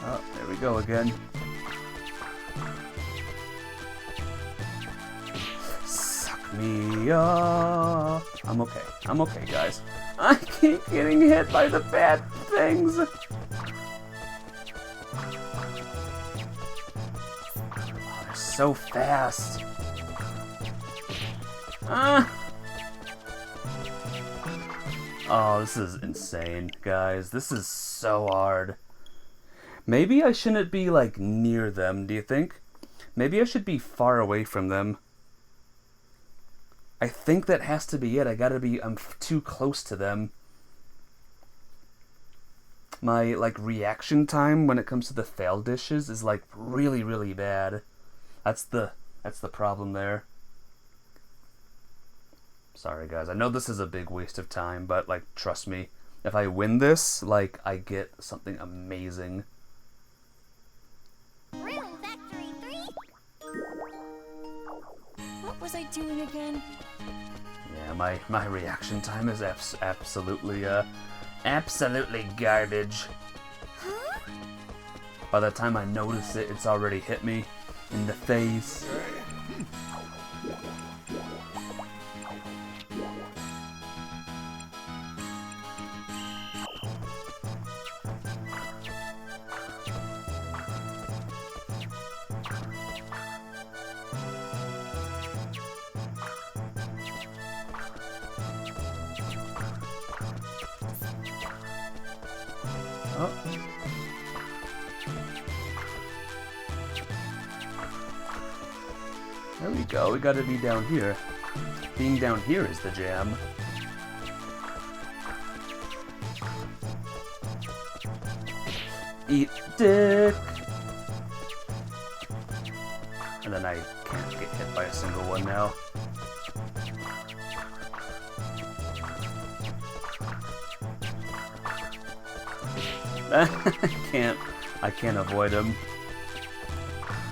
Oh, there we go again. Suck me up. I'm okay. I'm okay, guys. I keep getting hit by the bad things. Oh, they're so fast. Oh, this is insane, guys. This is so hard. Maybe I shouldn't be, like, near them, do you think? Maybe I should be far away from them. I think that has to be it. I'm too close to them. My, like, reaction time when it comes to the fail dishes is, like, really, really bad. That's the problem there. Sorry, guys. I know this is a big waste of time, but, like, trust me. If I win this, like, I get something amazing. Rune Factory 3? What was I doing again? Yeah, my reaction time is absolutely garbage. Huh? By the time I notice it, it's already hit me in the face. Oh. There we go. We gotta be down here. Being down here is the jam. Eat dick! And then I can't get hit by a single one now. I can't avoid him.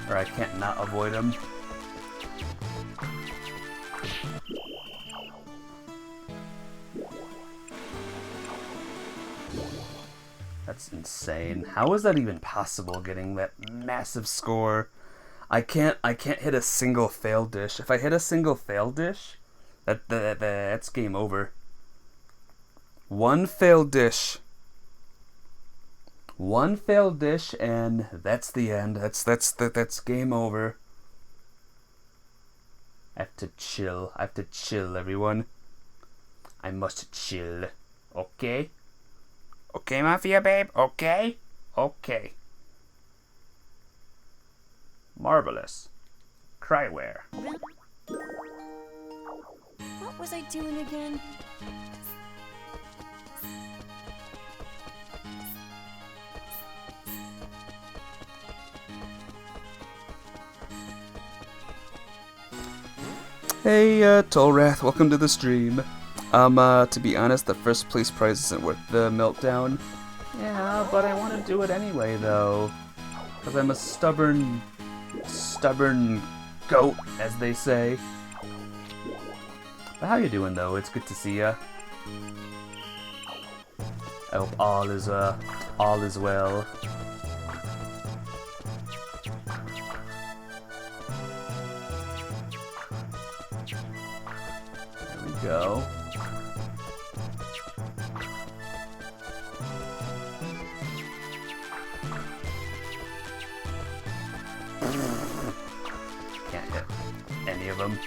Or I can't not avoid him. That's insane. How is that even possible, getting that massive score? I can't hit a single fail dish. If I hit a single fail dish, that's game over. One failed dish. One failed dish, and that's the end. That's game over. I have to chill. I have to chill, everyone. I must chill. Okay? Okay, Mafia babe? Okay? Okay. Marvelous. Cryware. What was I doing again? Hey, Tolrath, welcome to the stream. To be honest, the first place prize isn't worth the meltdown. Yeah, but I want to do it anyway, though. Because I'm a stubborn goat, as they say. But how you doing, though? It's good to see ya. I hope all is well. There we go. Can't hit any of them.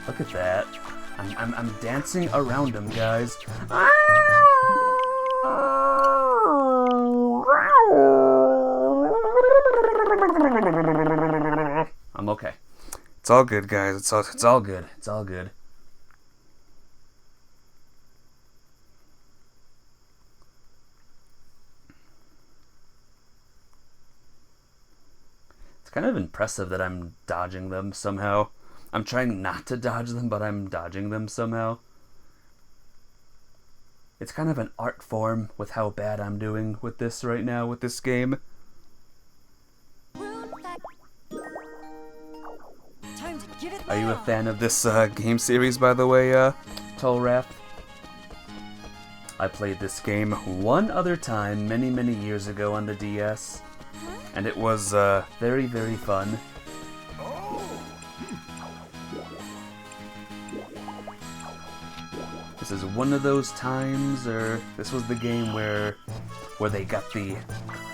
Look at that. I'm dancing around him, guys. I'm okay. It's all good, guys. It's all good. It's all good. It's kind of impressive that I'm dodging them somehow. I'm trying not to dodge them, but I'm dodging them somehow. It's kind of an art form with how bad I'm doing with this right now, with this game. Are you a fan of this game series, by the way, Tolraf? I played this game one other time many, many years ago on the DS, and it was very, very fun. This is one of those times, or this was the game where they got the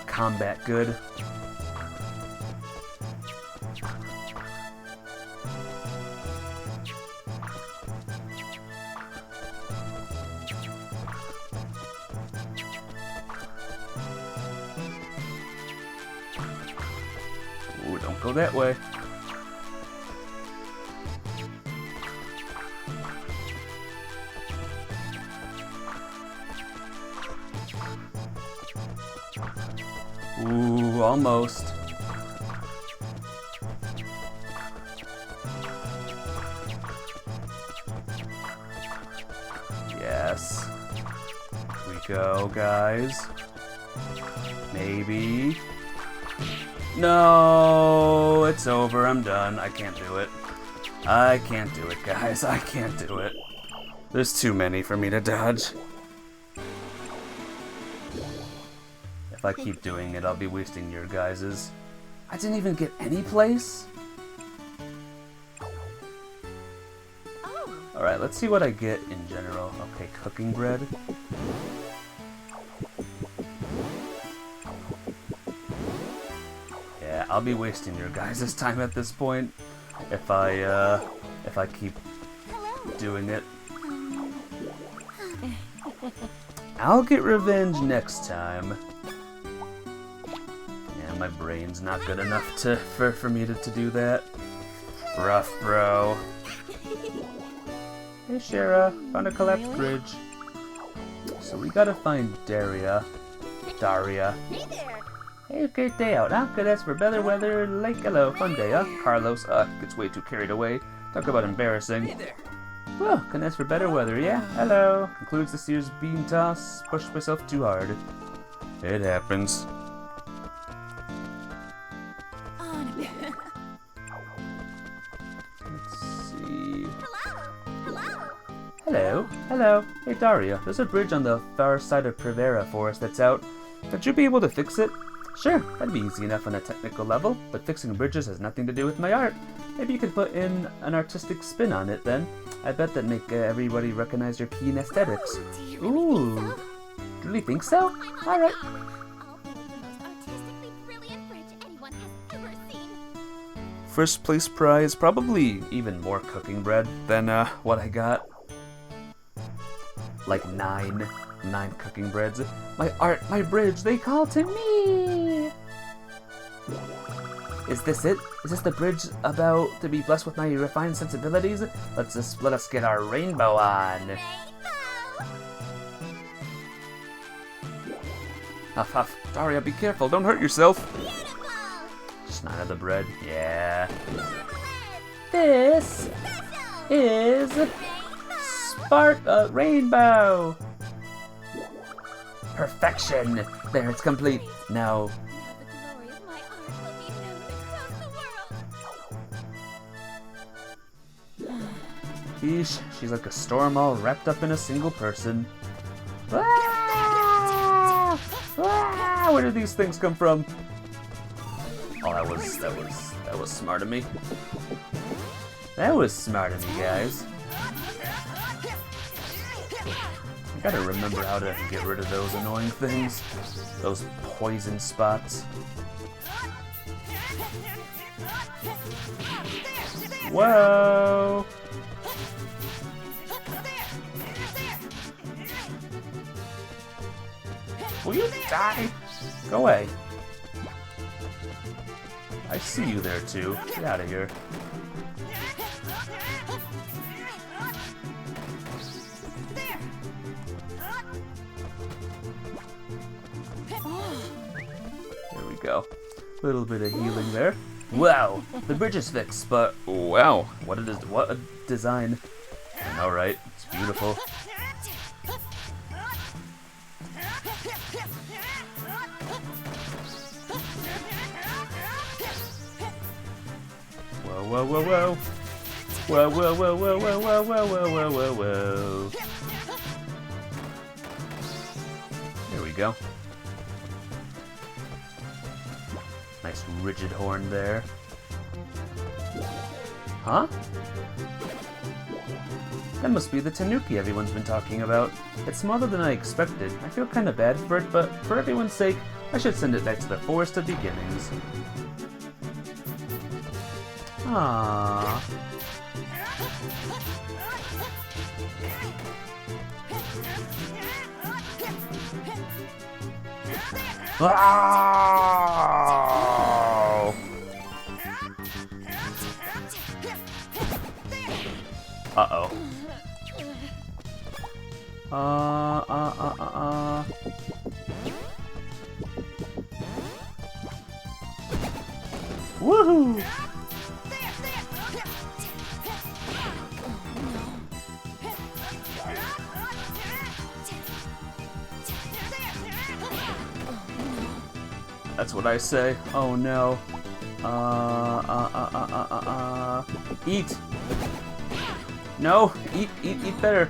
combat good. Ooh, don't go that way. Ooh, almost. Yes. Here we go, guys. Maybe. No, it's over. I'm done. I can't do it. I can't do it, guys. I can't do it. There's too many for me to dodge. If I keep doing it, I'll be wasting your guys's. I didn't even get any place? Alright, let's see what I get in general. Okay, cooking bread. Yeah, I'll be wasting your guys' time at this point if I keep doing it. I'll get revenge next time. Yeah, my brain's not good enough for me to do that. Rough, bro. Hey, Shara, found a collapsed bridge. So we gotta find Daria. Hey there. Hey, great day out, huh? Good as for better weather, like hello, fun day, huh? Carlos, gets way too carried away. Talk about embarrassing. Hey there. Well, can ask for better weather, yeah? Hello. Concludes this year's bean toss. Pushed myself too hard. It happens. On a bit. Let's see. Hello. Hello. Hello. Hey, Daria. There's a bridge on the far side of Privera Forest that's out. Could you be able to fix it? Sure, that'd be easy enough on a technical level, but fixing bridges has nothing to do with my art. Maybe you could put in an artistic spin on it then. I bet that'd make everybody recognize your keen aesthetics. Do you Ooh. Really think so? Alright. I'll build the most artistically brilliant bridge anyone has ever seen. First place prize, probably even more cooking bread than what I got. Like nine cooking breads. My art, my bridge, they call to me! Is this it? Is this the bridge about to be blessed with my refined sensibilities? Let us get our rainbow on. Huff huff. Daria, be careful, don't hurt yourself. Beautiful. Just none of the bread. Yeah. Marvelous. This Special. is rainbow. Perfection. There, it's complete. Now, Now the glory of my art will be known across the world. yeesh, she's like a storm all wrapped up in a single person. Ah! Ah! Where did these things come from? Oh, that was smart of me. That was smart of me, guys. I gotta remember how to get rid of those annoying things. Those poison spots. Whoa! Will you die? Go away. I see you there too. Get out of here. There we go. A little bit of healing there. Wow, the bridge is fixed, but wow, what a design. I know, right? It's beautiful. Whoa, whoa, whoa, whoa. Whoa, whoa, whoa, whoa, whoa, whoa, whoa, whoa, whoa, whoa. There we go. Nice rigid horn there. Huh? That must be the tanuki everyone's been talking about. It's smaller than I expected. I feel kind of bad for it, but for everyone's sake, I should send it back to the Forest of Beginnings. Aww. Uh-oh. Woohoo! That's what I say. Oh no. Eat! No! Eat better!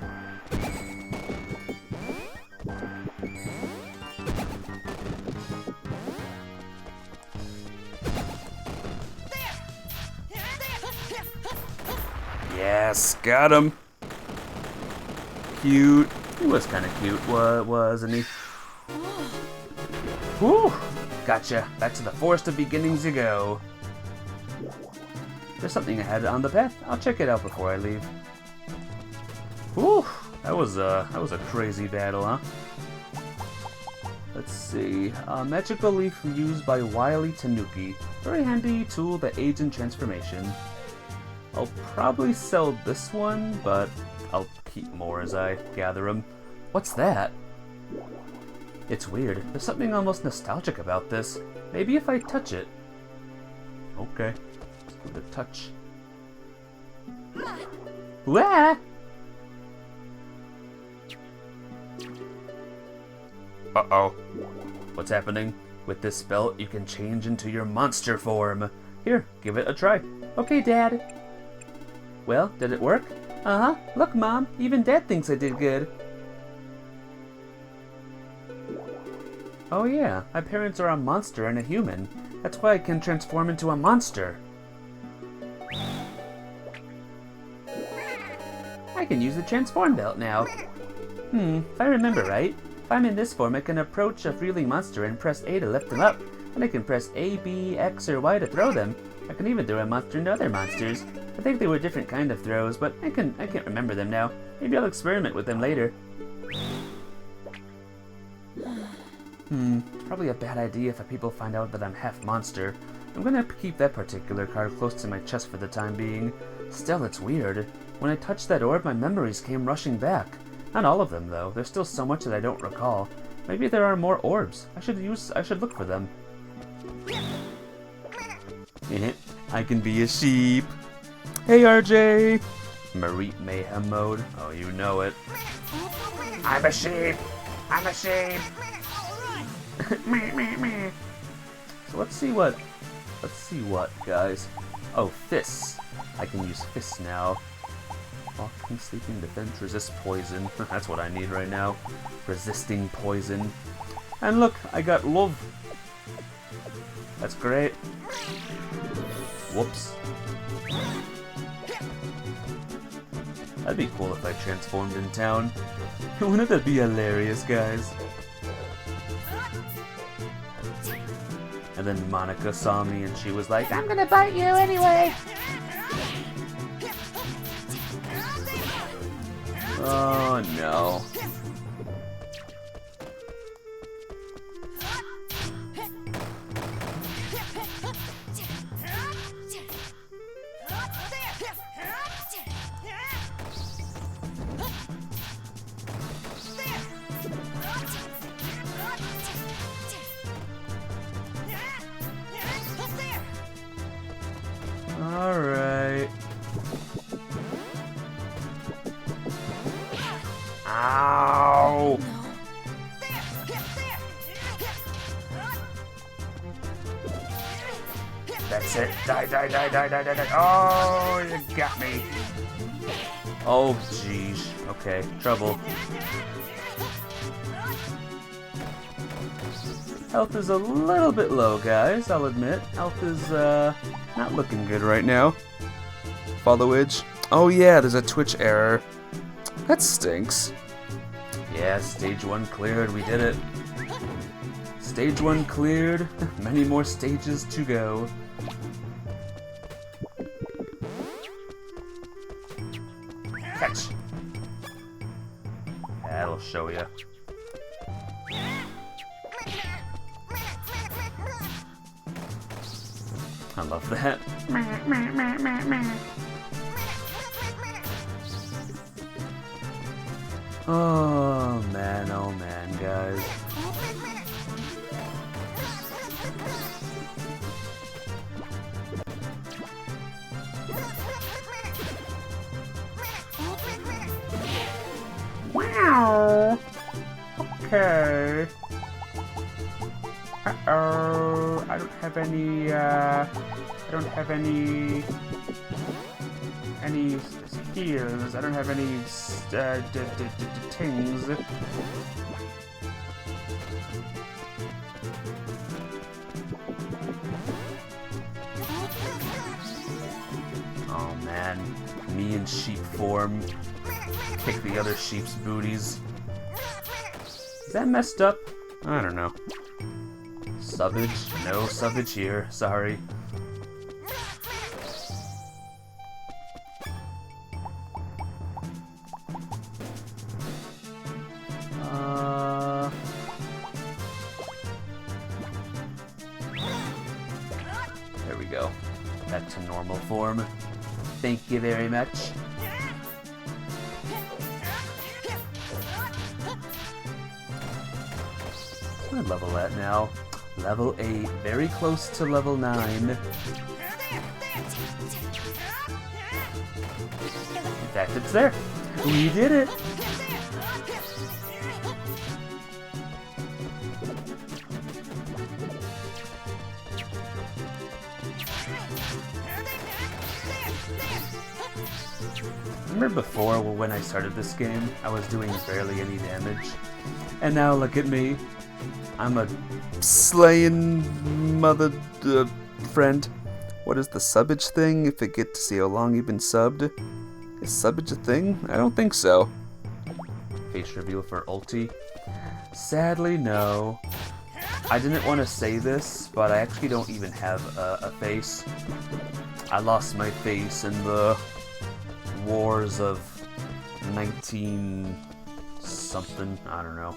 Yes, got him! Cute. He was kinda cute, wasn't he? Whew! Gotcha. Back to the Forest of Beginnings you go. There's something ahead on the path. I'll check it out before I leave. Whew! That was a crazy battle, huh? Let's see. Magical leaf used by wily tanuki. Very handy tool that aids in transformation. I'll probably sell this one, but I'll keep more as I gather them. What's that? It's weird. There's something almost nostalgic about this. Maybe if I touch it. Okay. Let's give it a touch. Wah! Uh-oh. What's happening? With this spell, you can change into your monster form. Here, give it a try. Okay, Dad. Well, did it work? Uh-huh. Look, Mom. Even Dad thinks I did good. Oh yeah, my parents are a monster and a human. That's why I can transform into a monster. I can use the transform belt now. If I remember right, if I'm in this form, I can approach a freely monster and press A to lift them up. And I can press A, B, X, or Y to throw them. I can even throw a monster into other monsters. I think they were different kind of throws, but I can't remember them now. Maybe I'll experiment with them later. Probably a bad idea if people find out that I'm half monster. I'm gonna keep that particular card close to my chest for the time being. Still, it's weird. When I touched that orb, my memories came rushing back. Not all of them, though. There's still so much that I don't recall. Maybe there are more orbs. I should look for them. I can be a sheep. Hey, RJ! Marie Mayhem mode. Oh, you know it. I'm a sheep! I'm a sheep! Me. So let's see what, guys. Oh, fists. I can use fists now. Walking, sleeping, defense, resist poison. That's what I need right now. Resisting poison. And look, I got love. That's great. Whoops. That'd be cool if I transformed in town. Wouldn't that be hilarious, guys? And then Monica saw me and she was like, I'm gonna bite you anyway! Oh no. Ow! That's it. Die, die, die, die, die, die, die. Oh, you got me. Oh, jeez. Okay, trouble. Health is a little bit low, guys, I'll admit. Health is, not looking good right now. Followage. Oh yeah, there's a Twitch error. That stinks. Yeah, stage 1 cleared, we did it. Stage 1 cleared, many more stages to go. Catch. That'll show ya. I love that. Oh man, guys. Wow. Okay. Uh-oh. I don't have any skills. I don't have any things. Oh man, me in sheep form. Kick the other sheep's booties. Is that messed up? I don't know. Subbage? No subbage here. Sorry. There we go. Back to normal form. Thank you very much. What level at now? Level 8, very close to level 9. In fact, it's there. We did it! Remember before, when I started this game, I was doing barely any damage. And now look at me. I'm a slaying mother friend. What is the subbage thing? If I get to see how long you've been subbed. Is subbage a thing? I don't think so. Face reveal for ulti? Sadly, no. I didn't want to say this, but I actually don't even have a face. I lost my face in the wars of 19 something. I don't know.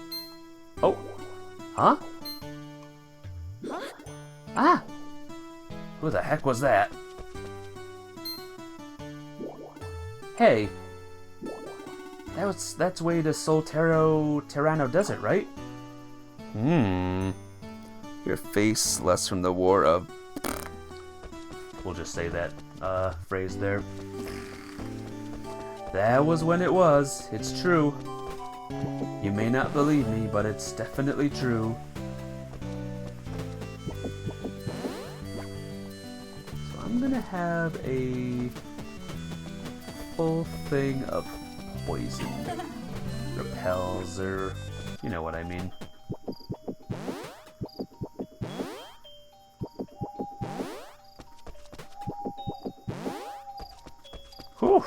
Oh! Huh? Ah! Who the heck was that? Hey! That's way to Terrano Desert, right? Your face less from the war of... We'll just say that phrase there. That was when it was. It's true. You may not believe me, but it's definitely true. So I'm gonna have a full thing of poison. Repels, or you know what I mean. Whew.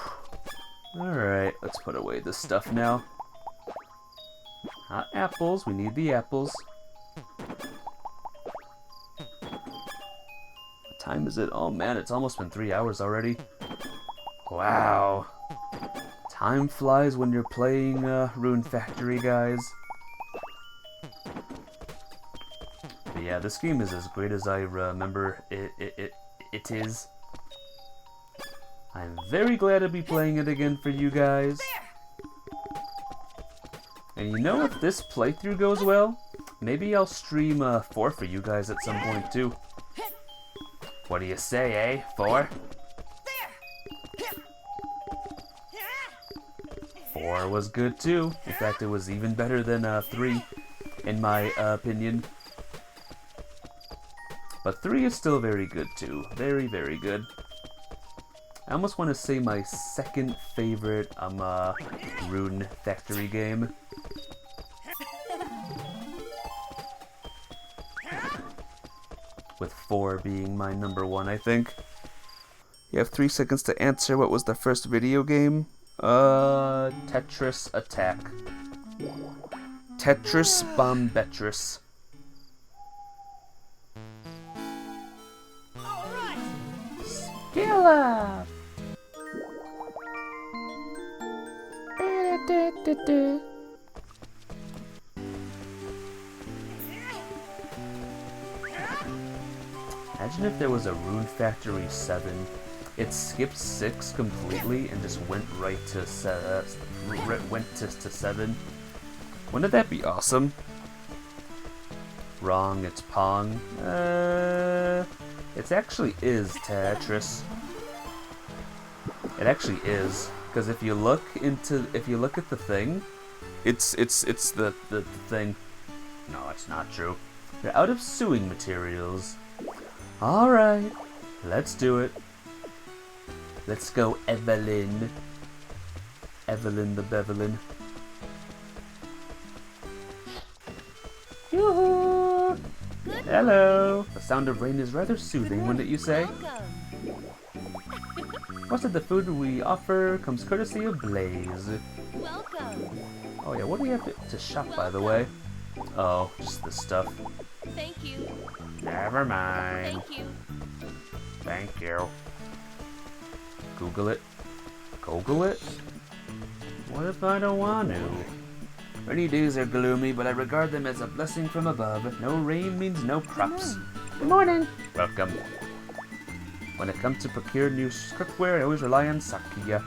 Alright, let's put away this stuff now. Hot apples, we need the apples. What time is it? Oh man, it's almost been 3 hours already. Wow. Time flies when you're playing Rune Factory, guys. But yeah, this game is as great as I remember it is. I'm very glad to be playing it again for you guys. And you know, if this playthrough goes well, maybe I'll stream 4 for you guys at some point too. What do you say, eh? 4? 4 was good too. In fact, it was even better than 3, in my opinion. But 3 is still very good too. Very, very good. I almost want to say my second favorite Rune Factory game. With 4 being my number 1, I think. You have 3 seconds to answer what was the first video game. Tetris Attack. Tetris Bombetris. Skill up! Imagine if there was a Rune Factory 7. It skipped 6 completely and just went right to 7. Wouldn't that be awesome? Wrong, it's Pong. It actually is Tetris. It actually is, because if you look at the thing, it's the thing. No, it's not true. You're out of sewing materials. All right, let's do it. Let's go, Evelyn. Evelyn the Bevelyn. Yoo-hoo! Hello! The sound of rain is rather soothing, wouldn't you say? Most of the food we offer comes courtesy of Blaze. Welcome. Oh yeah, what do we have to shop, by the way? Oh, just the stuff. Thank you. Never mind. Thank you. Thank you. Google it. Google it? What if I don't want to? Rainy days are gloomy, but I regard them as a blessing from above. No rain means no crops. Good morning. Welcome. When it comes to procure new cookware, I always rely on Sakia.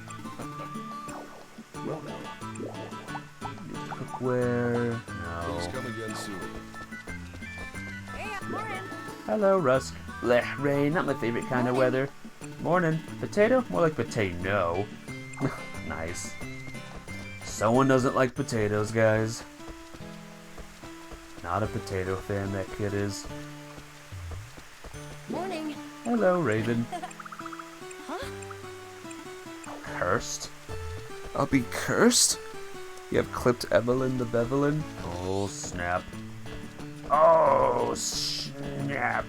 New cookware. Please No. come again soon. Hello, Rusk. Blech, rain, not my favorite kind of weather. Morning. Potato? More like potato. Nice. Someone doesn't like potatoes, guys. Not a potato fan, that kid is. Morning. Hello, Raven. Huh? Cursed? I'll be cursed? You have clipped Evelyn the Bevelyn? Oh, snap. Oh, snap.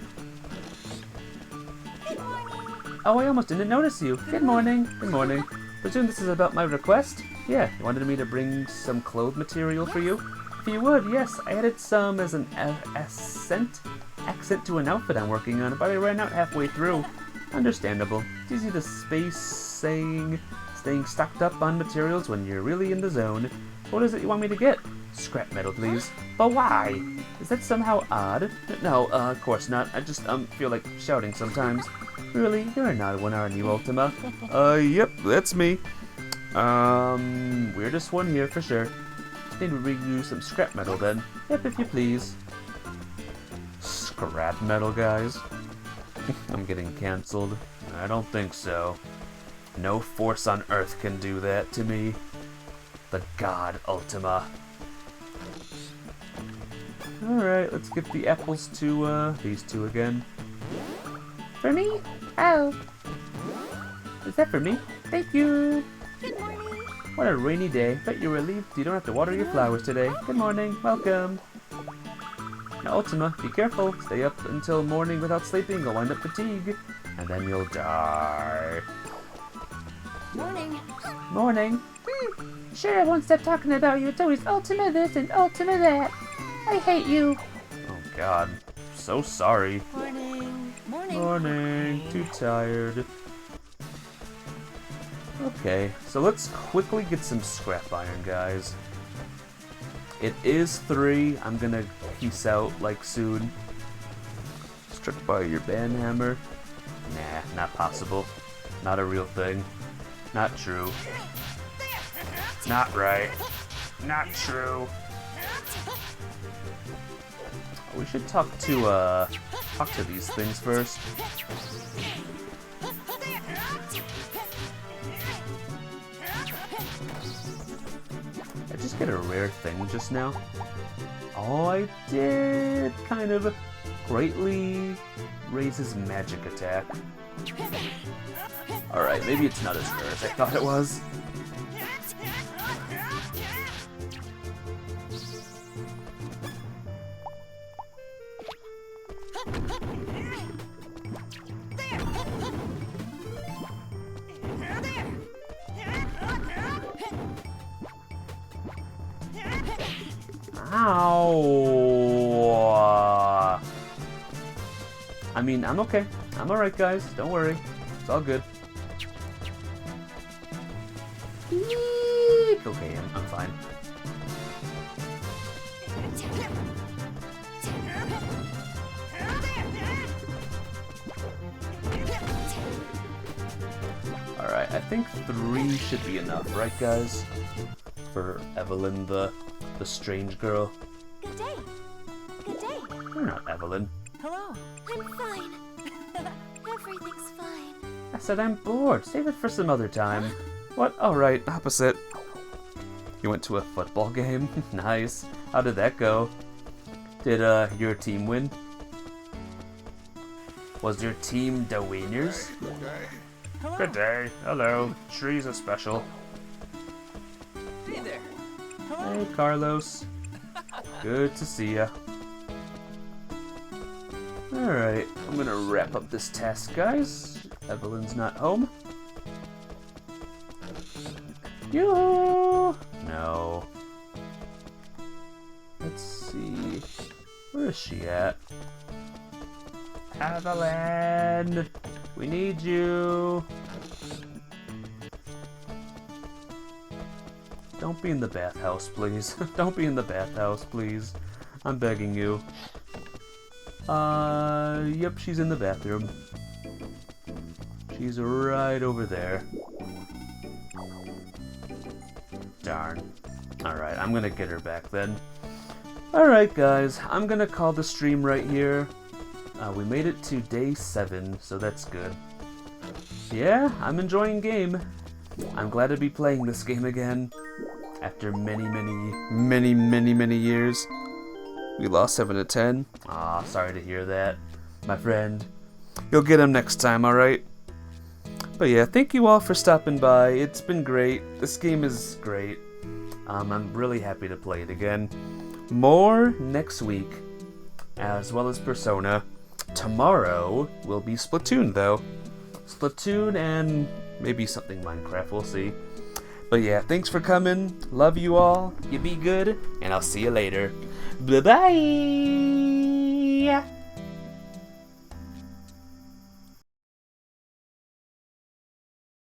Oh, I almost didn't notice you. Good morning. Good morning. Presume this is about my request? Yeah, you wanted me to bring some cloth material for you? If you would, yes. I added some as an accent to an outfit I'm working on, but I ran out halfway through. Understandable. It's easy to staying stocked up on materials when you're really in the zone. What is it you want me to get? Scrap metal, please. But why? Is that somehow odd? No, of course not. I just feel like shouting sometimes. Really? You're not one, aren't you, Ultima? Yep, that's me. Weirdest one here for sure. Just need to redo some scrap metal then. Yep, if you please. Scrap metal, guys? I'm getting cancelled. I don't think so. No force on Earth can do that to me. The god Ultima. Alright, let's give the apples to these two again. For me? Oh. Is that for me? Thank you. Good morning. What a rainy day. Bet you're relieved you don't have to water your flowers today. Good morning. Welcome. Now, Ultima, be careful. Stay up until morning without sleeping. You'll wind up fatigued. And then you'll die. Morning. Morning. Sure, I won't stop talking about you. It's always Ultima this and Ultima that. I hate you. Oh, God. So sorry. Morning. Morning. Morning. Too tired. Okay, so let's quickly get some scrap iron, guys. It is 3. I'm gonna peace out, like, soon. Struck by your banhammer? Nah, not possible. Not a real thing. Not true. Not right. Not true. We should talk to these things first. I just get a rare thing just now? Oh, I did kind of greatly raise his magic attack. Alright, maybe it's not as rare as I thought it was. Ow! I mean, I'm okay. I'm alright, guys. Don't worry. It's all good. Eek. Okay, I'm fine. Alright, I think 3 should be enough, right, guys? For Evelyn, the strange girl. Good day. Good day. You're not Evelyn. Hello. I'm fine. Everything's fine. I said I'm bored. Save it for some other time. What? Oh, right. Opposite. You went to a football game? Nice. How did that go? Did, your team win? Was your team the winners? Hello. Good day. Hello. Trees are special. Hey there. Hey, Carlos. Good to see ya. Alright, I'm gonna wrap up this task, guys. Evelyn's not home. Yoo-hoo! No. Let's see. Where is she at? Evelyn! We need you! Don't be in the bathhouse, please. Don't be in the bathhouse, please. I'm begging you. Yep, she's in the bathroom. She's right over there. Darn. Alright, I'm gonna get her back then. Alright, guys, I'm gonna call the stream right here. We made it to day 7, so that's good. Yeah, I'm enjoying game. I'm glad to be playing this game again. After many years. We lost 7 to 10. Aw, sorry to hear that, my friend. You'll get him next time, alright? But yeah, thank you all for stopping by. It's been great. This game is great. I'm really happy to play it again. More next week, as well as Persona. Tomorrow will be Splatoon, though. Splatoon and maybe something Minecraft, we'll see. But yeah, thanks for coming. Love you all. You be good, and I'll see you later. Bye-bye!